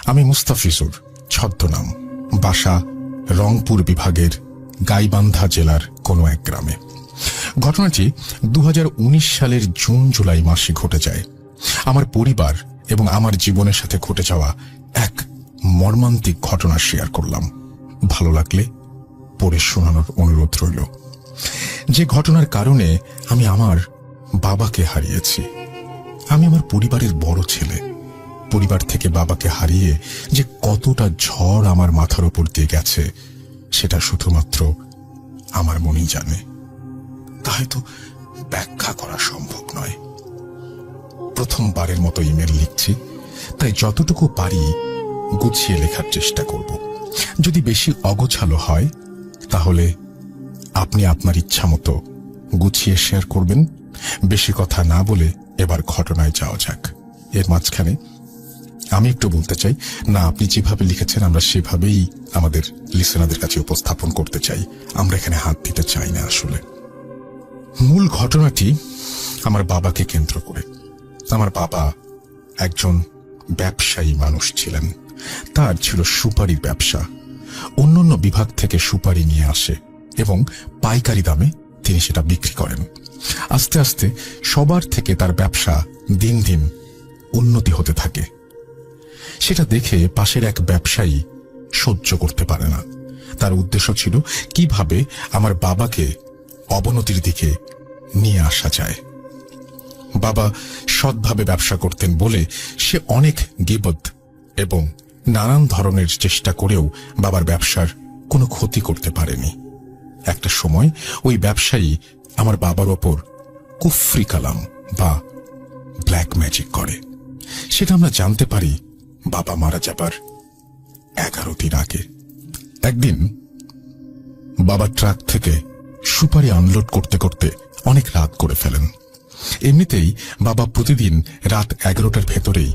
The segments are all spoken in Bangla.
আমি মুস্তাফিজুর, ছদ্মনাম, বাসা রংপুর বিভাগের গাইবান্ধা জেলার কোনো এক গ্রামে। ঘটনাটি 2019 সালের জুন জুলাই মাসে ঘটে যায়। আমার পরিবার এবং আমার জীবনের সাথে ঘটে যাওয়া এক মর্মান্তিক ঘটনা শেয়ার করলাম। ভালো লাগলে পড়ে শোনানোর অনুরোধ রইল। যে ঘটনার কারণে আমি আমার বাবাকে হারিয়েছি। আমি আমার পরিবারের বড় ছেলে। পরিবার থেকে বাবাকে হারিয়ে যে কতটা ঝড় আমার মাথার উপর দিয়ে গেছে সেটা শুধুমাত্র আমার মনই জানে। তা হয়তো ব্যাখ্যা করা সম্ভব নয়। প্রথমবারের মতো ইমেল লিখছি, তাই যতটুকু পারি গুছিয়ে লেখার চেষ্টা করব। যদি বেশি অগোছালো হয় তাহলে আপনি আপনার ইচ্ছা মতো গুছিয়ে শেয়ার করবেন। বেশি কথা না বলে এবার ঘটনায় যাওয়া যাক। এর মাঝখানে আমি একটু বলতে চাই, না, আপনি যেভাবে লিখেছেন আমরা সেভাবেই আমাদের লিসেনারদের কাছে উপস্থাপন করতে চাই। আমরা এখানে হাত দিতে চাই না। আসলে মূল ঘটনাটি আমার বাবাকে কেন্দ্র করে। আমার বাবা একজন ব্যবসায়ী মানুষ ছিলেন। তার ছিল সুপারির ব্যবসা। অন্যান্য বিভাগ থেকে সুপারি নিয়ে আসে এবং পাইকারি দামে তিনি সেটা বিক্রি করেন। আস্তে আস্তে সবার থেকে তার ব্যবসা দিন দিন উন্নতি হতে থাকে। সেটা দেখে পাশের এক ব্যবসায়ী সহ্য করতে পারে না। তার উদ্দেশ্য ছিল কিভাবে আমার বাবাকে অবনতির দিকে নিয়ে আসা যায়। বাবা সৎভাবে ব্যবসা করতেন বলে সে অনেক গীবত এবং নানান ধরনের চেষ্টা করেও বাবার ব্যবসার কোনো ক্ষতি করতে পারেনি। একটা সময় ওই ব্যবসায়ী আমার বাবার ওপর কুফরি কালাম বা ব্ল্যাক ম্যাজিক করে। সেটা আমরা জানতে পারি বাবা মারা যাবার 11 দিন আগে। একদিন বাবা ট্রাক থেকে সুপারি আনলোড করতে করতে অনেক রাত করে ফেলেন। এমনিতেই বাবা প্রতিদিন রাত 11টার ভেতরেই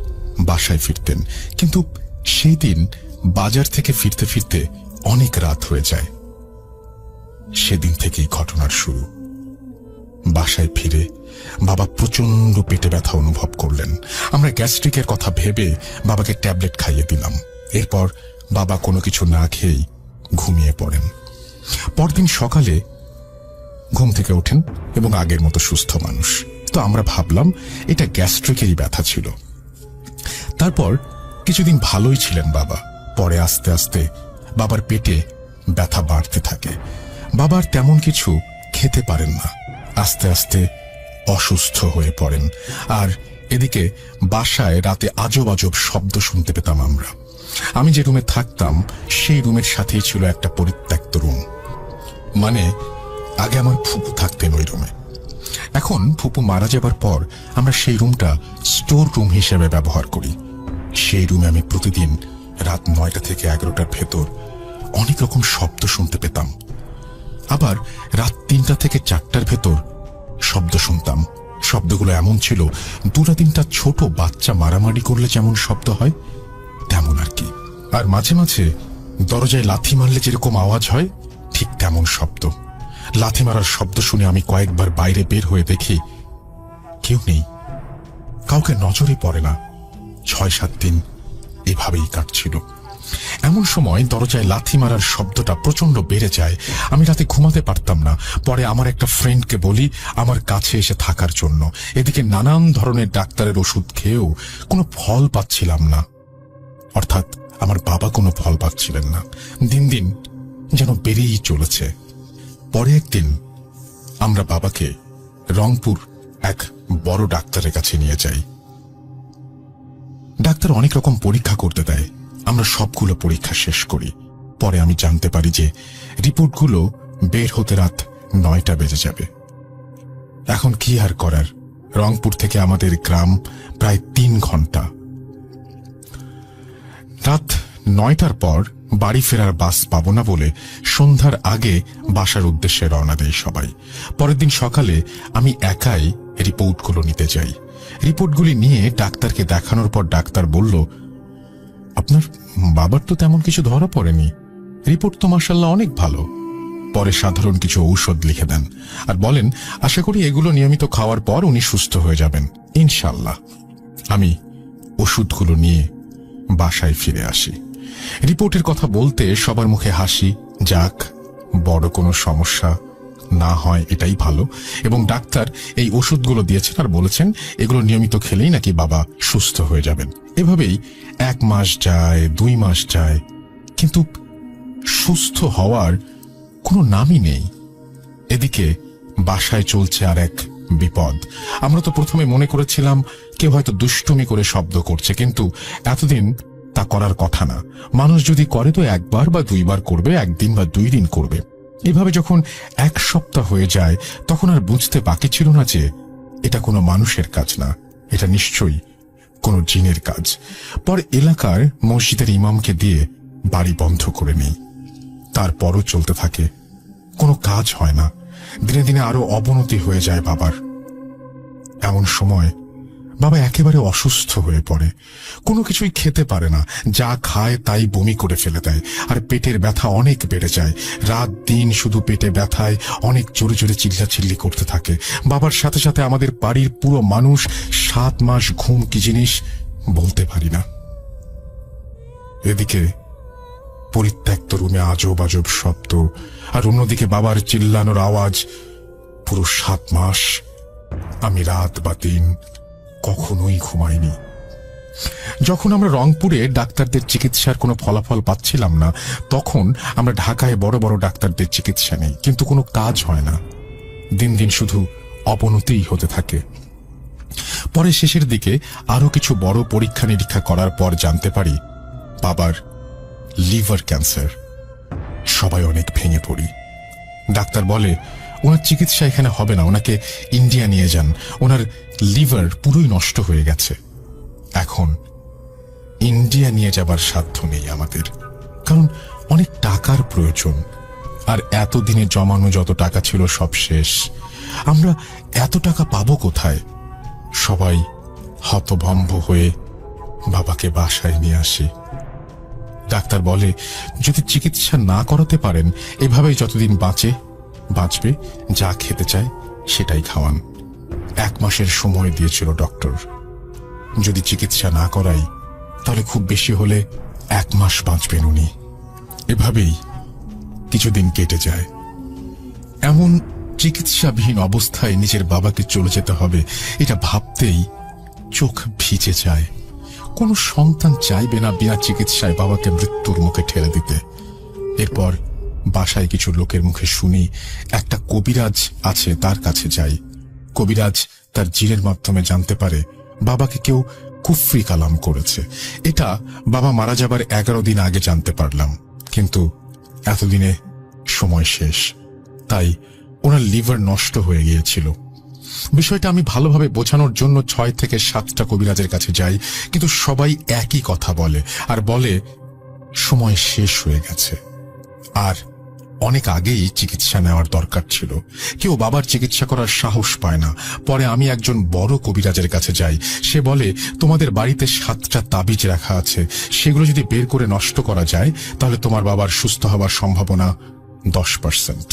বাসায় ফিরতেন, কিন্তু সেই দিন বাজার থেকে ফিরতে ফিরতে অনেক রাত হয়ে যায়। সেদিন থেকেই ঘটনার শুরু। বাসায় ফিরে বাবা প্রচন্ড পেটে ব্যথা অনুভব করলেন। আমরা গ্যাস্ট্রিকের কথা ভেবে বাবাকে ট্যাবলেট খাইয়ে দিলাম। এরপর বাবা কোনো কিছু না খেয়েই ঘুমিয়ে পড়েন। পরদিন সকালে ঘুম থেকে ওঠেন এবং আগের মতো সুস্থ মানুষ। তো আমরা ভাবলাম এটা গ্যাস্ট্রিকেরই ব্যথা ছিল। তারপর কিছুদিন ভালোই ছিলেন বাবা। পরে আস্তে আস্তে বাবার পেটে ব্যথা বাড়তে থাকে। বাবার তেমন কিছু খেতে পারেন না। আস্তে আস্তে অসুস্থ হয়ে পড়েন। আর এদিকে বাসায় রাতে আজব আজব শব্দ শুনতে পেতাম আমরা। আমি যে রুমে থাকতাম সেই রুমের সাথেই ছিল একটা পরিত্যক্ত রুম। মানে আগে আমার ফুপু থাকতেন ওই রুমে। এখন ফুপু মারা যাবার পর আমরা সেই রুমটা স্টোর রুম হিসেবে ব্যবহার করি। সেই রুমে আমি প্রতিদিন রাত 9টা থেকে 11টার ভেতর অনেক রকম শব্দ শুনতে পেতাম। আবার রাত 3টা থেকে 4টার ভেতর শব্দ শুনতাম। শব্দগুলো এমন ছিল 2-3টা ছোট বাচ্চা মারামারি করলে যেমন শব্দ হয় তেমন আর কি। আর মাঝে মাঝে দরজায় লাথি মারলে যেরকম আওয়াজ হয় ঠিক তেমন শব্দ। লাথি মারার শব্দ শুনে আমি কয়েকবার বাইরে বের হয়ে দেখি কেউ নেই, কাউকে নজরে পড়ে না। 6-7 দিন এভাবেই কাটছিল। এমন সময় দরজায় লাথি মারার শব্দটা প্রচন্ড বেড়ে যায়। আমি রাতে ঘুমাতে পারতাম না। পরে আমার একটা ফ্রেন্ডকে বলি আমার কাছে এসে থাকার জন্য। এদিকে নানান ধরনের ডাক্তারের ওষুধ খেয়েও কোনো ফল পাচ্ছিলাম না। অর্থাৎ আমার বাবা কোনো ফল পাচ্ছিলেন না। দিন দিন যেন বেড়েই চলেছে। পরে একদিন আমরা বাবাকে রংপুর এক বড় ডাক্তারের কাছে নিয়ে যাই। ডাক্তার অনেক রকম পরীক্ষা করতে দেয়। আমরা সবগুলো পরীক্ষা শেষ করি। পরে আমি জানতে পারি যে রিপোর্টগুলো বের হতে রাত 9টা বেজে যাবে। এখন কি আর করার, রংপুর থেকে আমাদের গ্রাম প্রায় 3 ঘন্টা। রাত 9টার পর বাড়ি ফেরার বাস পাবো না বলে সন্ধ্যার আগে বাসার উদ্দেশ্যে রওনা দেয় সবাই। পরের দিন সকালে আমি একাই রিপোর্টগুলো নিতে যাই। রিপোর্টগুলি নিয়ে ডাক্তারকে দেখানোর পর ডাক্তার বলল, আপনার বাবার তো তেমন কিছু ধরা পড়েনি, রিপোর্ট তো মাশাআল্লাহ অনেক ভালো। পরে সাধারণ কিছু ঔষধ লিখে দেন আর বলেন আশা করি এগুলো নিয়মিত খাওয়ার পর উনি সুস্থ হয়ে যাবেন ইনশাআল্লাহ। আমি ওষুধগুলো নিয়ে বাসায় ফিরে আসি। রিপোর্টের কথা বলতে সবার মুখে হাসি, যাক বড় কোনো সমস্যা না হয় এটাই ভালো, এবং ডাক্তার এই ওষুধগুলো দিয়েছেন আর বলেছেন এগুলো নিয়মিত খেলেই নাকি বাবা সুস্থ হয়ে যাবেন। এভাবেই 1 মাস যায়, 2 মাস যায়, কিন্তু সুস্থ হওয়ার কোনো নামই নেই। এদিকে বাসায় চলছে আর এক বিপদ। আমরা তো প্রথমে মনে করেছিলাম কেউ হয়তো দুষ্টুমি করে শব্দ করছে, কিন্তু এতদিন তা করার কথা না। মানুষ যদি করে তো 1 বার বা 2 বার করবে, 1 দিন বা 2 দিন করবে। এভাবে যখন 1 সপ্তাহ হয়ে যায় তখন আর বুঝতে বাকি ছিল না যে এটা কোনো মানুষের কাজ না, এটা নিশ্চয়ই কোনো জিনের কাজ। পর এলাকার মসজিদের ইমামকে দিয়ে বাড়ি বন্ধ করে নেই। তারপরও চলতে থাকে, কোনো কাজ হয় না। দিনে দিনে আরো অবনতি হয়ে যায় বাবার। এমন সময় বাবা একেবারে অসুস্থ হয়ে পড়ে। কোনো কিছুই খেতে পারে না, যা খায় তাই বমি করে ফেলে দেয়, আর পেটের ব্যথা অনেক বেড়ে যায়। রাত দিন শুধু পেটে ব্যথায় অনেক জোরে জোরে চিল্লাচিল্লি করতে থাকে। বাবার সাথে সাথে আমাদের বাড়ির পুরো মানুষ 7 মাস ঘুম কি জিনিস বলতে পারি না। এদিকে পরিত্যক্ত রুমে আজব আজব শব্দ, আর অন্যদিকে বাবার চিল্লানোর আওয়াজ। পুরো 7 মাস আমি রাত বা দিন কখনোই ঘুমাইনি। যখন আমরা রংপুরে ডাক্তারদের চিকিৎসার কোনো ফলাফল পাচ্ছিলাম না, তখন আমরা ঢাকায় বড় বড় ডাক্তারদের চিকিৎসা নেই, কিন্তু কোনো কাজ হয় না। দিন দিন শুধু অবনতিই হতে থাকে। পরে শেষের দিকে আরো কিছু বড় পরীক্ষা নিরীক্ষা করার পর জানতে পারি বাবার লিভার ক্যান্সার। সবাই অনেক ভেঙে পড়ি। ডাক্তার বলে ওনার চিকিৎসা এখানে হবে না, ওনাকে ইন্ডিয়া নিয়ে যান, ওনার লিভার পুরোই নষ্ট হয়ে গেছে। এখন ইন্ডিয়া নিয়ে যাবার সাধ্য নেই আমাদের, কারণ অনেক টাকার প্রয়োজন, আর এতদিনে জমানো যত টাকা ছিল সব শেষ। আমরা এত টাকা পাবো কোথায়? সবাই হতভম্ব হয়ে বাবাকে বাসায় নিয়ে আসি। ডাক্তার বলে যদি চিকিৎসা না করাতে পারেন, এভাবেই যতদিন বাঁচবে, যা খেতে চায় সেটাই খাওয়ান। 1 মাসের সময় দিয়েছিল ডক্টর। যদি চিকিৎসা না করাই তাহলে খুব বেশি হলে 1 মাস বাঁচবেন উনি। এভাবেই কিছুদিন কেটে যায়। এমন চিকিৎসাবিহীন অবস্থায় নিজের বাবাকে চলে যেতে হবে, এটা ভাবতেই চোখ ভিজে যায়। কোনো সন্তান চাইবে না বিনা চিকিৎসায় বাবাকে মৃত্যুর মুখে ঠেলে দিতে। এরপর বাসায় কিছু লোকের মুখে শুনি একটা কবিরাজ আছে, তার কাছে যাই। কবিরাজ তার জিনের মাধ্যমে জানতে পারে বাবাকে কেউ কুফরি কালাম করেছে। এটা বাবা মারা যাবার 11 দিন আগে জানতে পারলাম, কিন্তু এতদিনে সময় শেষ, তাই ওনার লিভার নষ্ট হয়ে গিয়েছিল। বিষয়টা আমি ভালোভাবে বোঝানোর জন্য 6 থেকে 7টা কবিরাজের কাছে যাই, কিন্তু সবাই একই কথা বলে, আর বলে সময় শেষ হয়ে গেছে, আর অনেক আগেই চিকিৎসা নেওয়ার দরকার ছিল। কেউ বাবার চিকিৎসা করার সাহস পায় না। পরে আমি একজন বড় কবিরাজের কাছে যাই। সে বলে তোমাদের বাড়িতে 7টা তাবিজ রাখা আছে, সেগুলো যদি বের করে নষ্ট করা যায় তাহলে তোমার বাবার সুস্থ হওয়ার সম্ভাবনা 10%।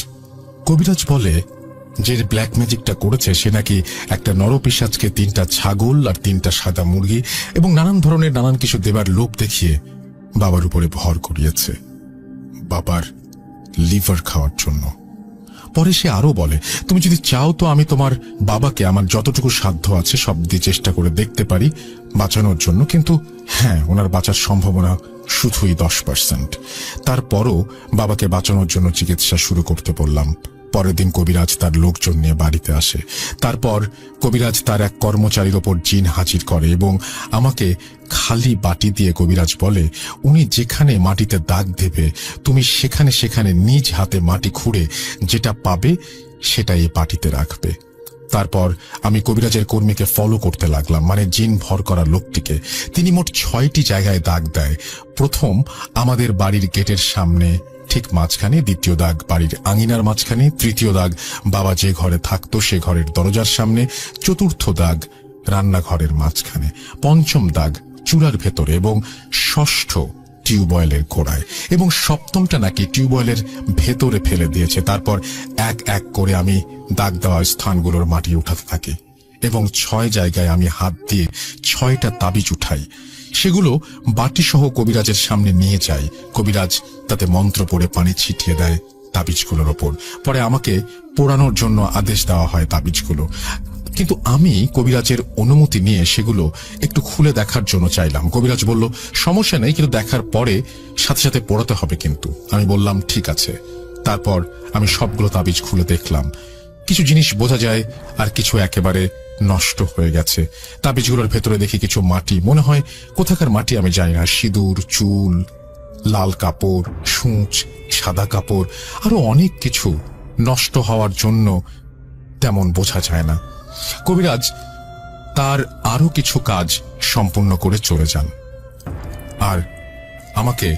কবিরাজ বলে যে ব্ল্যাক ম্যাজিকটা করেছে সে নাকি একটা নরপিশাচকে 3টা ছাগল আর 3টা সাদা মুরগি এবং নানান কিছু দেবার লোভ দেখিয়ে বাবার উপরে ভর করিয়েছে বাবার লিভার খাওয়ার জন্য। পরে সে আরো বলে তুমি যদি চাও তো আমি তোমার বাবাকে আমার যতটুকু সাধ্য আছে সব দিয়ে চেষ্টা করে দেখতে পারি বাঁচানোর জন্য, কিন্তু হ্যাঁ, ওনার বাঁচার সম্ভাবনা শুধুই 10%। তারপরও বাবাকে বাঁচানোর জন্য চিকিৎসা শুরু করতে বললাম। পরের দিন কবিরাজ তার লোকজন নিয়ে বাড়িতে আসে। তারপর কবিরাজ তার এক কর্মচারীর ওপর জিন হাজির করে এবং আমাকে খালি বাটি দিয়ে কবিরাজ বলে উনি যেখানে মাটিতে দাগ দেবে তুমি সেখানে সেখানে নিজ হাতে মাটি খুঁড়ে যেটা পাবে সেটা এই বাটিতে রাখবে। তারপর আমি কবিরাজের কর্মীকে ফলো করতে লাগলাম, মানে জিন ভর করা লোকটিকে। তিনি মোট 6টি জায়গায় দাগ দেয়। প্রথম আমাদের বাড়ির গেটের সামনে ঠিক মাঝখানে, দ্বিতীয় দাগ বাড়ির আঙিনার মাঝখানে, তৃতীয় দাগ বাবা যে ঘরে থাকতো সে ঘরের দরজার সামনে, চতুর্থ দাগ রান্নাঘরের মাঝখানে, পঞ্চম দাগ চুলার ভেতরে এবং ষষ্ঠ টিউবওয়েলের গোড়ায়, এবং সপ্তমটা নাকি টিউবওয়েলের ভেতরে ফেলে দিয়েছে। তারপর এক এক করে আমি দাগ দেওয়া স্থানগুলোর মাটি উঠাতে থাকি এবং 6 জায়গায় আমি হাত দিয়ে 6টা তাবিজ উঠাই। সেগুলো বাটি সহ কবিরাজের সামনে নিয়ে যায়। কবিরাজ তাতে মন্ত্র পড়ে পানি ছিটিয়ে দেয় তাবিজগুলোর ওপর। পরে আমাকে পোড়ানোর জন্য আদেশ দেওয়া হয় তাবিজগুলো। কিন্তু আমি কবিরাজের অনুমতি নিয়ে সেগুলো একটু খুলে দেখার জন্য চাইলাম। কবিরাজ বলল, সমস্যা নেই, কিন্তু দেখার পরে সাথে সাথে পোড়াতে হবে কিন্তু। আমি বললাম ঠিক আছে। তারপর আমি সবগুলো তাবিজ খুলে দেখলাম। কিছু জিনিস বোঝা যায়, আর কিছু একেবারে নষ্ট হয়ে গেছে। তাবিজগুলোর ভেতরে দেখি কিছু মাটি, মনে হয় কোথাকার মাটি আমি জানি না। সিঁদুর, চুল, লাল কাপড়, সূঁচ, সাদা কাপড়, আরো অনেক কিছু নষ্ট হওয়ার জন্য তেমন বোঝা যায় না। কবিরাজ তার আরো কিছু কাজ সম্পূর্ণ করে চলে যান, আর আমাকে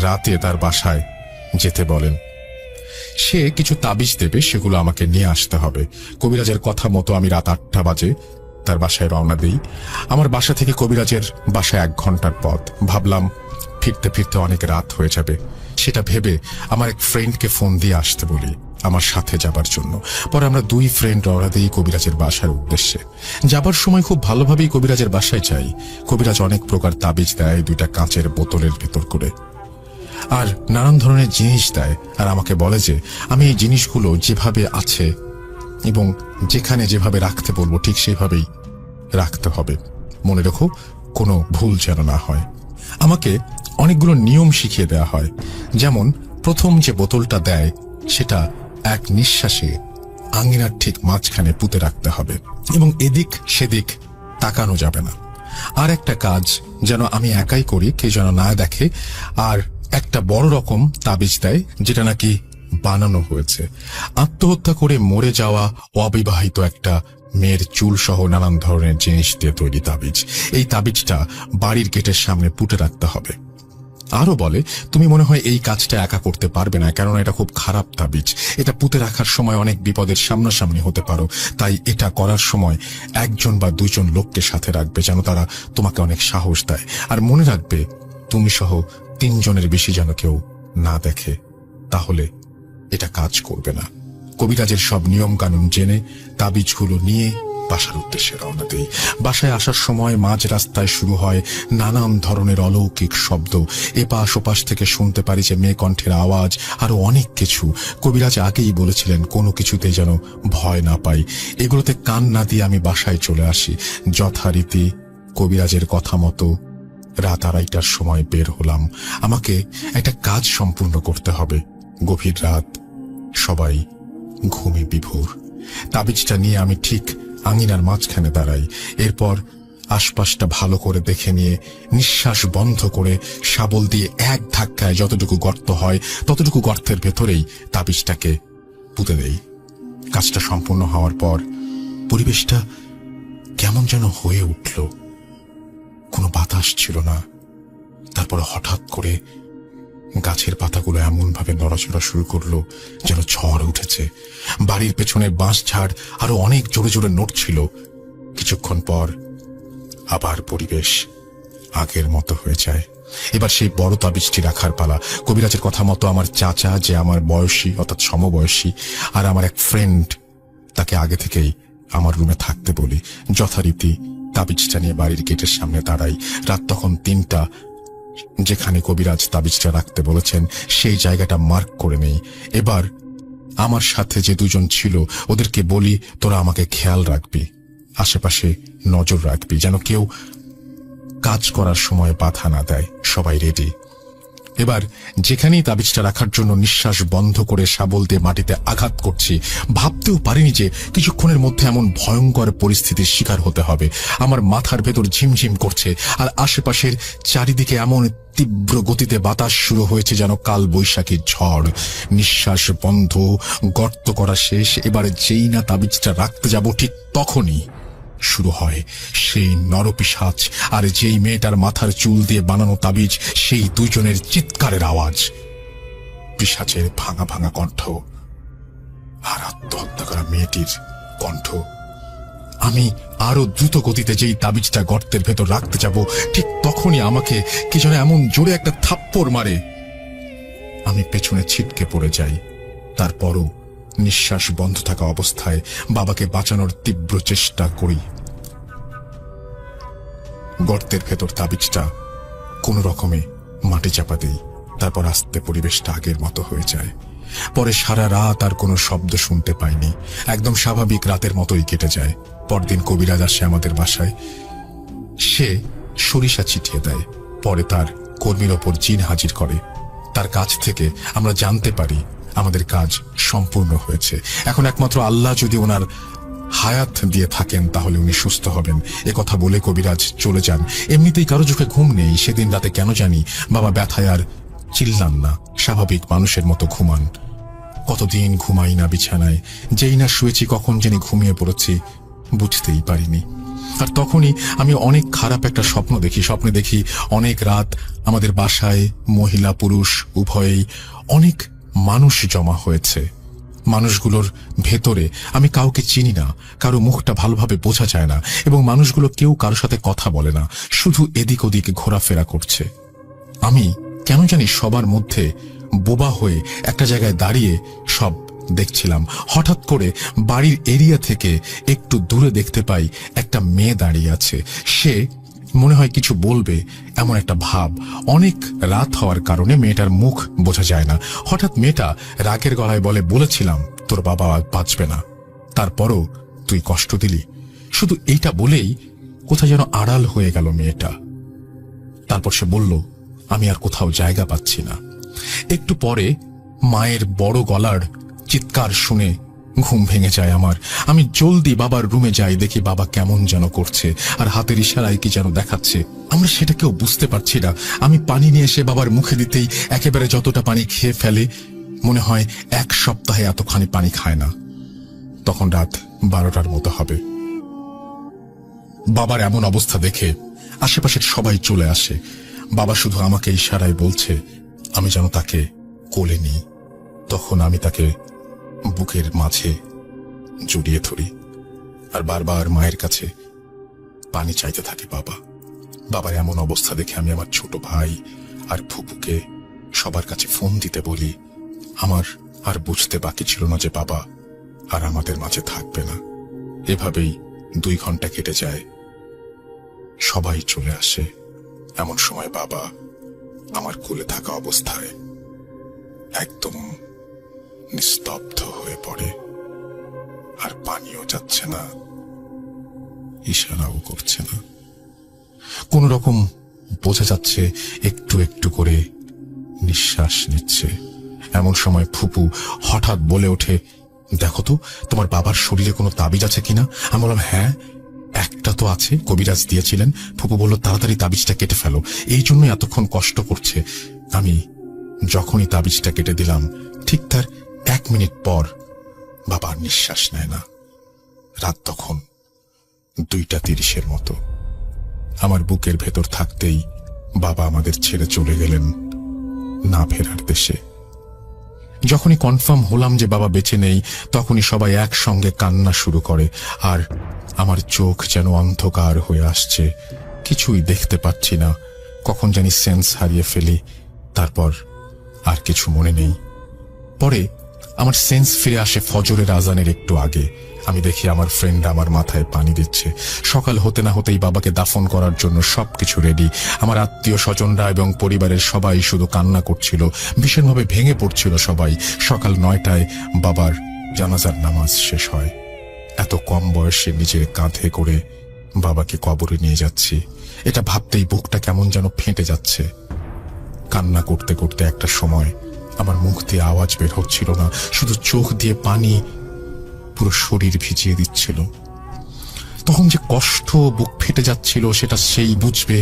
রাতে তার বাসায় যেতে বলেন। সে কিছু তাবিজ দেবে, সেগুলো আমাকে নিয়ে আসতে হবে। কবিরাজের কথা মতো আমি রাত 8টা বাজে তার বাসায় রওনা দিই। আমার বাসা থেকে কবিরাজের বাসায় 1 ঘন্টার পথ। ভাবলাম ফিরতে ফিরতে অনেক রাত হয়ে যাবে। সেটা ভেবে আমার এক ফ্রেন্ডকে ফোন দিয়ে আসতে বলি আমার সাথে যাবার জন্য। পরে আমরা 2 ফ্রেন্ড রওনা দিই কবিরাজের বাসার উদ্দেশ্যে। যাবার সময় খুব ভালোভাবেই কবিরাজের বাসায় যাই। কবিরাজ অনেক প্রকার তাবিজ দেয় 2টা কাঁচের বোতলের ভেতর করে, আর নানান ধরনের জিনিস দেয়। আর আমাকে বলে যে আমি এই জিনিসগুলো যেভাবে আছে এবং যেখানে যেভাবে রাখতে বলবো ঠিক সেভাবেই রাখতে হবে। মনে রেখো, কোনো ভুল যেন না হয়। আমাকে অনেকগুলো নিয়ম শিখিয়ে দেওয়া হয়। যেমন প্রথম যে বোতলটা দেয় সেটা এক নিঃশ্বাসে আঙিনার ঠিক মাঝখানে পুঁতে রাখতে হবে এবং এদিক সেদিক তাকানো যাবে না। আর একটা কাজ যেন আমি একাই করি, কেউ যেন না দেখে। আর একটা বড় রকম তাবিজ দেয়, যেটা নাকি বানানো হয়েছে। আত্মহত্যা করে মরে যাওয়া অবিবাহিত একটা মেয়ের চুল সহ নানান ধরনের জিনিস দিয়ে তৈরি তাবিজ। এই তাবিজটা বাড়ির গেটের সামনে পুঁতে রাখতে হবে। আরো বলে, তুমি মনে হয় এই কাজটা একা করতে পারবে না, কারণ এটা খুব খারাপ তাবিজ। এটা পুঁতে রাখার সময় অনেক বিপদের সামনাসামনি হতে পারো। তাই এটা করার সময় 1জন বা 2জন লোককে সাথে রাখবে, যেন তারা তোমাকে অনেক সাহস দেয়। আর মনে রাখবে, তুমি সহ 3 জনের বেশি যেন কেউ না দেখে, তাহলে এটা কাজ করবে না। কবিরাজের সব নিয়ম কানুন জেনে তাবিজগুলো নিয়ে বাসার উদ্দেশ্যে রওনা দেই। বাসায় আসার সময় মাঝ রাস্তায় শুরু হয় নানান ধরনের অলৌকিক শব্দ। এপাশ ওপাশ থেকে শুনতে পারি যে মেয়ে কণ্ঠের আওয়াজ, আরো অনেক কিছু। কবিরাজ আগেই বলেছিলেন কোনো কিছুতে যেন ভয় না পাই। এগুলোতে কান না দিয়ে আমি বাসায় চলে আসি। যথারীতি কবিরাজের কথা মতো রাত 2:30টার সময় বের হলাম। আমাকে একটা কাজ সম্পূর্ণ করতে হবে। গভীর রাত, সবাই ঘুমে বিভোর। তাবিজটা নিয়ে আমি ঠিক আঙিনার মাঝখানে দাঁড়াই। এরপর আশপাশটা ভালো করে দেখে নিয়ে নিঃশ্বাস বন্ধ করে শাবল দিয়ে এক ধাক্কায় যতটুকু গর্ত হয় ততটুকু গর্তের ভেতরেই তাবিজটাকে পুঁতে দেই। কাজটা সম্পূর্ণ হওয়ার পর পরিবেশটা কেমন যেন হয়ে উঠল। কোনো বাতাস ছিল না। তারপর হঠাৎ করে গাছের পাতাগুলো এমন ভাবে নড়াচড়া শুরু করলো যেন ঝড় উঠেছে। বাড়ির পেছনে বাঁশ ঝাড় আরো অনেক জোরে জোরে নড়ছিল। কিছুক্ষণ পর আবার পরিবেশ আগের মতো হয়ে যায়। এবার সেই বড় তাবিজটি রাখার পালা। কবিরাজের কথা মতো আমার চাচা, যে আমার বয়সী অর্থাৎ সমবয়সী, আর আমার এক ফ্রেন্ড, তাকে আগে থেকেই আমার রুমে থাকতে বলি। যথারীতি তাবিজটা নিয়ে বাড়ির গেটের সামনে দাঁড়াই। রাত তখন 3টা। যেখানে কবিরাজ তাবিজটা রাখতে বলেছেন সেই জায়গাটা মার্ক করে নেই। এবার আমার সাথে যে 2জন ছিল ওদেরকে বলি, তোরা আমাকে খেয়াল রাখবি, আশেপাশে নজর রাখবি, যেন কেউ কাজ করার সময় বাধা না দেয়। সবাই রেডি। এবার যেখানেই তাবিজটা রাখার জন্য নিঃশ্বাস বন্ধ করে শাবল দিয়ে মাটিতে আঘাত করছি, ভাবতেও পারিনি যে কিছুক্ষণের মধ্যে এমন ভয়ঙ্কর পরিস্থিতির শিকার হতে হবে। আমার মাথার ভেতর ঝিমঝিম করছে, আর আশেপাশের চারিদিকে এমন তীব্র গতিতে বাতাস শুরু হয়েছে যেন কাল বৈশাখীর ঝড়। নিঃশ্বাস বন্ধ, গর্ত করা শেষ। এবার যেই না তাবিজটা রাখতে যাব ঠিক তখনই শুরু হয় সেই নরপিশাচ আর যেই মেয়েটার মাথার চুল দিয়ে বানানো তাবিজ, সেই 2জনের চিৎকারের আওয়াজ। পিশাচের ভাঙা ভাঙা কণ্ঠ আর আত্মহত্যা করা মেয়েটির কণ্ঠ। আমি আরো দ্রুত গতিতে যেই তাবিজটা গর্তের ভেতর রাখতে যাব ঠিক তখনই আমাকে কি যেন এমন জোরে একটা থাপ্পড় মারে, আমি পেছনে ছিটকে পড়ে যাই। তারপরও নিঃশ্বাস বন্ধ থাকা অবস্থায় বাবাকে বাঁচানোর তীব্র চেষ্টা করি। গর্তের ভেতর তাবিজটা কোনো রকমে মাটি চাপা দিই। তারপর আস্তে পরিবেশটা আগের মতো হয়ে যায়। পরে সারা রাত আর কোনো শব্দ শুনতে পাইনি, একদম স্বাভাবিক রাতের মতোই কেটে যায়। পরদিন কবিরাজ আসে আমাদের বাসায়। সে সরিষা ছিটিয়ে দেয়, পরে তার কর্মীর ওপর জিন হাজির করে। তার কাছ থেকে আমরা জানতে পারি আমাদের কাজ সম্পূর্ণ হয়েছে। এখন একমাত্র আল্লাহ যদি ওনার হায়াত দিয়ে থাকেন তাহলে উনি সুস্থ হবেন। কথা বলে কবিরাজ চলে যান। এমনিতেই কারো চোখে ঘুম নেই। সেদিন রাতে কেন জানি বাবা ব্যথায় আর চিল্লান না, স্বাভাবিক মানুষের মতো ঘুমান। কতদিন ঘুমাই না বিছানায়, যেই না শুয়েছি কখন জানি ঘুমিয়ে পড়েছি, বুঝতেই পারিনি। আর তখনই আমি অনেক খারাপ একটা স্বপ্ন দেখি। স্বপ্নে দেখি অনেক রাত আমাদের বাসায় মহিলা পুরুষ উভয়েই অনেক মানুষ জমা হয়েছে। মানুষগুলোর ভেতরে আমি কাউকে চিনি না, কারো মুখটা ভালোভাবে বোঝা যায় না, এবং মানুষগুলো কেউ কারোর সাথে কথা বলে না, শুধু এদিক ওদিক ঘোরাফেরা করছে। আমি কেন জানি সবার মধ্যে বোবা হয়ে একটা জায়গায় দাঁড়িয়ে সব দেখছিলাম। হঠাৎ করে বাড়ির এরিয়া থেকে একটু দূরে দেখতে পাই একটা মেয়ে দাঁড়িয়ে আছে। সে মনে হয় কিছু বলবে এমন একটা ভাব। অনেক রাত হওয়ার কারণে মেয়েটার মুখ বোঝা যায় না। হঠাৎ মেয়েটা রাগের গলায় বলে, বলেছিলাম তোর বাবা আর বাঁচবে না, তারপরও তুই কষ্ট দিলি। শুধু এইটা বলেই কোথায় যেন আড়াল হয়ে গেল মেয়েটা। তারপর সে বলল, আমি আর কোথাও জায়গা পাচ্ছি না। একটু পরে মায়ের বড় গলার চিৎকার শুনে ঘুম ভেঙে যায় আমার। আমি জলদি বাবার রুমে যাই, দেখি বাবা কেমন যেন করছে আর হাতের ইশারায় কি যেন দেখাচ্ছে। আমরা সেটা কেউ বুঝতে পারছি না। আমি পানি নিয়ে এসে বাবার মুখে দিতেই একেবারে যতটা পানি খেয়ে ফেলে, মনে হয় 1 সপ্তাহে এতখানি পানি খায় না। তখন রাত 12টার মতো হবে। বাবার এমন অবস্থা দেখে আশেপাশের সবাই চলে আসে। বাবা শুধু আমাকে ইশারায় বলছে আমি যেন তাকে কোলে নিই। তখন আমি তাকে বুকের মাঝে জড়িয়ে ধরি আর বারবার মায়ের কাছে পানি চাইতে থাকে বাবা। বাবার এমন অবস্থা দেখে আমি আমার ছোট ভাই আর ফুপুকে সবার কাছে ফোন দিতে বলি। আমার আর বুঝতে বাকি ছিল না যে বাবা আর আমাদের মাঝে থাকবে না। এভাবেই 2 ঘন্টা কেটে যায়। সবাই চলে আসে। এমন সময় বাবা আমার কোলে থাকা অবস্থায় একদম নিস্তব্ধ হয়ে পড়ে, আর পানিও যাচ্ছে না, ইশারাও করছে না। কোন রকম বোঝা যাচ্ছে একটু একটু করে নিঃশ্বাস নিচ্ছে। এমন সময় ফুপু হঠাৎ বলে ওঠে, দেখো তো তোমার বাবার শরীরে কোনো তাবিজ আছে কিনা। আমি বললাম, হ্যাঁ একটা তো আছে, কবিরাজ দিয়েছিলেন। ফুপু বলল, তাড়াতাড়ি তাবিজটা কেটে ফেলো, এই জন্যই এতক্ষণ কষ্ট করছে। আমি যখনই তাবিজটা কেটে দিলাম, ঠিক তার 1 মিনিট পর বাবা নিঃশ্বাস নেয় না। রাত তখন 2:30 মতো। আমার বুকের ভেতর থাকতেই বাবা আমাদের ছেড়ে চলে গেলেন না ফেরার দেশে। যখনই কনফার্ম হলাম যে বাবা বেঁচে নেই, তখনই সবাই একসঙ্গে কান্না শুরু করে, আর আমার চোখ যেন অন্ধকার হয়ে আসছে। কিছুই দেখতে পাচ্ছি না। কখন জানি সেন্স হারিয়ে ফেলি। তারপর আর কিছু মনে নেই। পরে আমার সেন্স ফিরে আসে ফজরের আজানের একটু আগে। আমি দেখি আমার ফ্রেন্ড আমার মাথায় পানি দিচ্ছে। সকাল হতে না হতেই বাবাকে দাফন করার জন্য সবকিছু রেডি। আমার আত্মীয় স্বজনরা এবং পরিবারের সবাই শুধু কান্না করছিল, ভীষণভাবে ভেঙে পড়ছিল সবাই। সকাল 9টায় বাবার জানাজার নামাজ শেষ হয়। এত কম বয়সে নিজের কাঁধে করে বাবাকে কবরে নিয়ে যাচ্ছি, এটা ভাবতেই বুকটা কেমন যেন ফেটে যাচ্ছে। কান্না করতে করতে একটা সময় আমার মুখ দিয়ে আওয়াজ বের হচ্ছিল না, শুধু চোখ দিয়ে পানি পুরো শরীর ভিজিয়ে দিচ্ছিল। তখন যে কষ্ট বুক ফেটে যাচ্ছিল সেটা সেই বুঝবে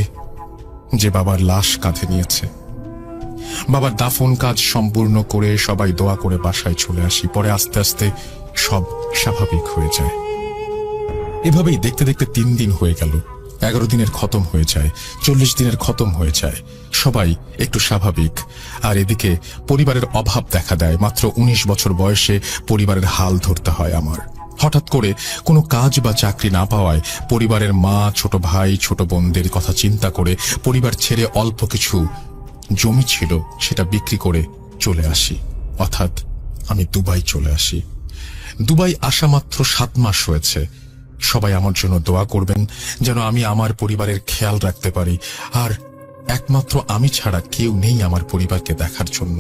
যে বাবার লাশ কাঁধে নিয়েছে। বাবার দাফন কাজ সম্পূর্ণ করে সবাই দোয়া করে বাসায় চলে আসি। পরে আস্তে আস্তে সব স্বাভাবিক হয়ে যায়। এভাবেই দেখতে দেখতে 3 দিন হয়ে গেল। 11 দিনের খতম হয়ে যায়, 40 দিনের খতম হয়ে যায়। সবাই একটু স্বাভাবিক। আর এদিকে পরিবারের অভাব দেখা দেয়। মাত্র 19 বছর বয়সে পরিবারের হাল ধরতে হয় আমার। হঠাৎ করে কোনো কাজ বা চাকরি না পাওয়ায় পরিবারের মা, ছোট ভাই, ছোট বোনদের কথা চিন্তা করে পরিবার ছেড়ে অল্প কিছু জমি ছিল সেটা বিক্রি করে চলে আসি। অর্থাৎ আমি দুবাই চলে আসি। দুবাই আসা মাত্র 7 মাস হয়েছে। সবাই আমার জন্য দোয়া করবেন যেন আমি আমার পরিবারের খেয়াল রাখতে পারি, আর একমাত্র আমি ছাড়া কেউ নেই আমার পরিবারকে দেখার জন্য।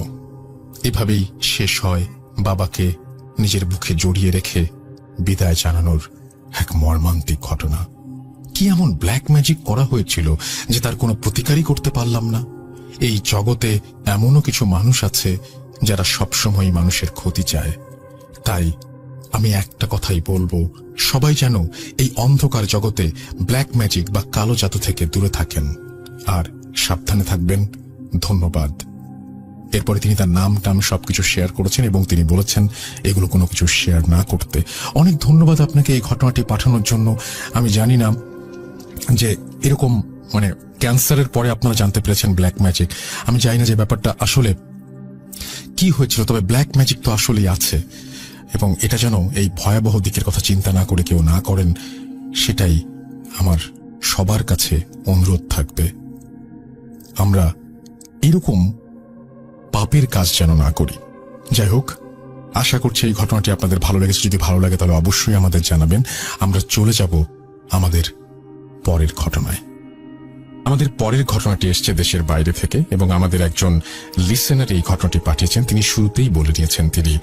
এভাবেই শেষ হয় বাবাকে নিজের বুকে জড়িয়ে রেখে বিদায় জানানোর এক মর্মান্তিক ঘটনা। কি এমন ব্ল্যাক ম্যাজিক করা হয়েছিল যে তার কোনো প্রতিকারই করতে পারলাম না? এই জগতে এমনও কিছু মানুষ আছে যারা সবসময় মানুষের ক্ষতি চায়। তাই আমি একটা কথাই বলবো, সবাই যেন এই অন্ধকার জগতে ব্ল্যাক ম্যাজিক বা কালো জাদু থেকে দূরে থাকেন আর সাবধানে থাকবেন। ধন্যবাদ। এরপরে তিনি তার নাম টাম সবকিছু শেয়ার করেছেন এবং তিনি বলেছেন এগুলো কোনো কিছু শেয়ার না করতে। অনেক ধন্যবাদ আপনাকে এই ঘটনাটি পাঠানোর জন্য। আমি জানি না যে এরকম ক্যান্সারের পরে আপনারা জানতে পেরেছেন ব্ল্যাক ম্যাজিক। আমি জানি না যে ব্যাপারটা আসলে কি হয়েছিল, তবে ব্ল্যাক ম্যাজিক তো আসলেই আছে, এবং এটা যেন এই ভয়াবহ দিকের কথা চিন্তা না করে কেউ না করেন, সেটাই আমার সবার কাছে অনুরোধ থাকবে। আমরা এরকম পাপের কাজ যেন না করি। যাই হোক, আশা করছি এই ঘটনাটি আপনাদের ভালো লেগেছে। যদি ভালো লাগে তাহলে অবশ্যই আমাদের জানাবেন। আমরা চলে যাব আমাদের পরের ঘটনায়। আমাদের পরের ঘটনাটি এসছে দেশের বাইরে থেকে এবং আমাদের একজন লিসেনার এই ঘটনাটি পাঠিয়েছেন। তিনি শুরুতেই বলে নিয়েছেন তিনি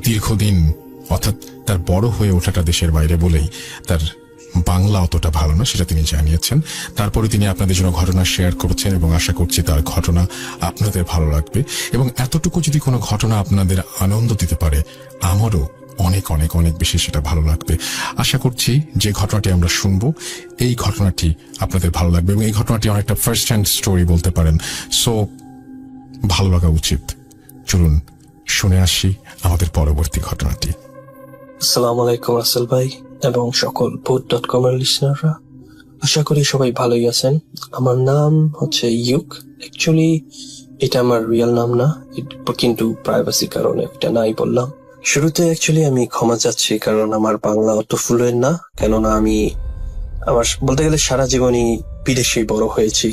দীর্ঘদিন, অর্থাৎ তার বড় হয়ে ওঠাটা দেশের বাইরে বলেই তার বাংলা অতটা ভালো না, সেটা তিনি জানিয়েছেন। তারপরে তিনি আপনাদের জন্য ঘটনা শেয়ার করছেন এবং আশা করছি তার ঘটনা আপনাদের ভালো লাগবে, এবং এতটুকু যদি কোনো ঘটনা আপনাদের আনন্দ দিতে পারে আমারও অনেক অনেক অনেক বেশি সেটা ভালো লাগবে। আশা করছি যে ঘটনাটি আমরা শুনবো এই ঘটনাটি আপনাদের ভালো লাগবে, এবং এই ঘটনাটি অনেকটা ফার্স্ট হ্যান্ড স্টোরি বলতে পারেন। সো ভালো লাগা উচিত। চলুন শুনে আসি আমাদের পরবর্তী ঘটনাটি। আসসালামু আলাইকুম রাসেল ভাই এবং সকল ভূত.com এর লিসনাররা, আশা করি সবাই ভালোই আছেন। আমার নাম হচ্ছে ইউক। অ্যাকচুয়ালি এটা আমার রিয়েল নাম না, কিন্তু প্রাইভেসি কারণে এটা নাই বললাম। শুরুতে অ্যাকচুয়ালি আমি ক্ষমা চাচ্ছি, কারণ আমার বাংলা অত ফ্লুয়েন্ট না, কেননা আমি আমার বলতে গেলে সারা জীবনই বিদেশেই বড় হয়েছি।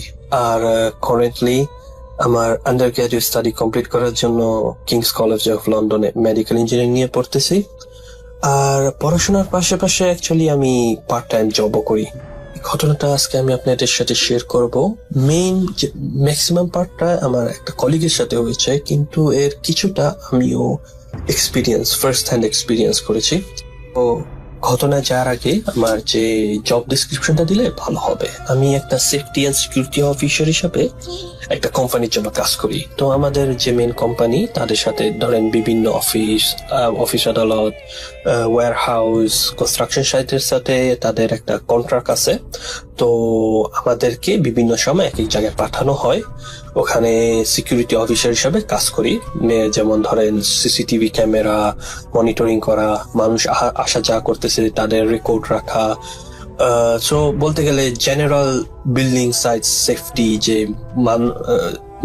আর কারেন্টলি আমার আন্ডার গ্রাজুয়েট স্টাডি কমপ্লিট করার জন্য কিংস কলেজ অফ লন্ডনে মেডিকেল ইঞ্জিনিয়ারিং নিয়ে পড়তেছি। আর পড়াশোনার পাশাপাশি অ্যাকচুয়ালি আমি পার্ট টাইম জবও করি। ঘটনাটা আজকে আমি আপনাদের সাথে শেয়ার করব। ম্যাক্সিমাম পার্টটা আমার একটা কলিগের সাথে হয়েছে, কিন্তু এর কিছুটা আমিও ফার্স্ট হ্যান্ড এক্সপিরিয়েন্স করেছি। তো ঘটনা যাওয়ার আগে আমার যে জব ডিসক্রিপশনটা দিলে ভালো হবে। আমি একটা সেফটি অ্যান্ড সিকিউরিটি অফিসার হিসাবে একটা কোম্পানির জন্য কাজ করি। তো আমাদের যে মেন কোম্পানি, তাদের সাথে ধরেন বিভিন্ন অফিস আদালত, ওয়্যার হাউস, কনস্ট্রাকশন সাইটের সাথে তাদের একটা কন্ট্রাক্ট আছে। তো আমাদেরকে বিভিন্ন সময় এক এক জায়গায় পাঠানো হয়, ওখানে সিকিউরিটি অফিসার হিসাবে কাজ করি। যেমন ধরেন সিসিটিভি ক্যামেরা মনিটরিং করা, মানুষ আসা যাওয়া করতেছে তাদের রেকর্ড রাখা। সো বলতে গেলে জেনারেল বিল্ডিং সাইট সেফটি, যে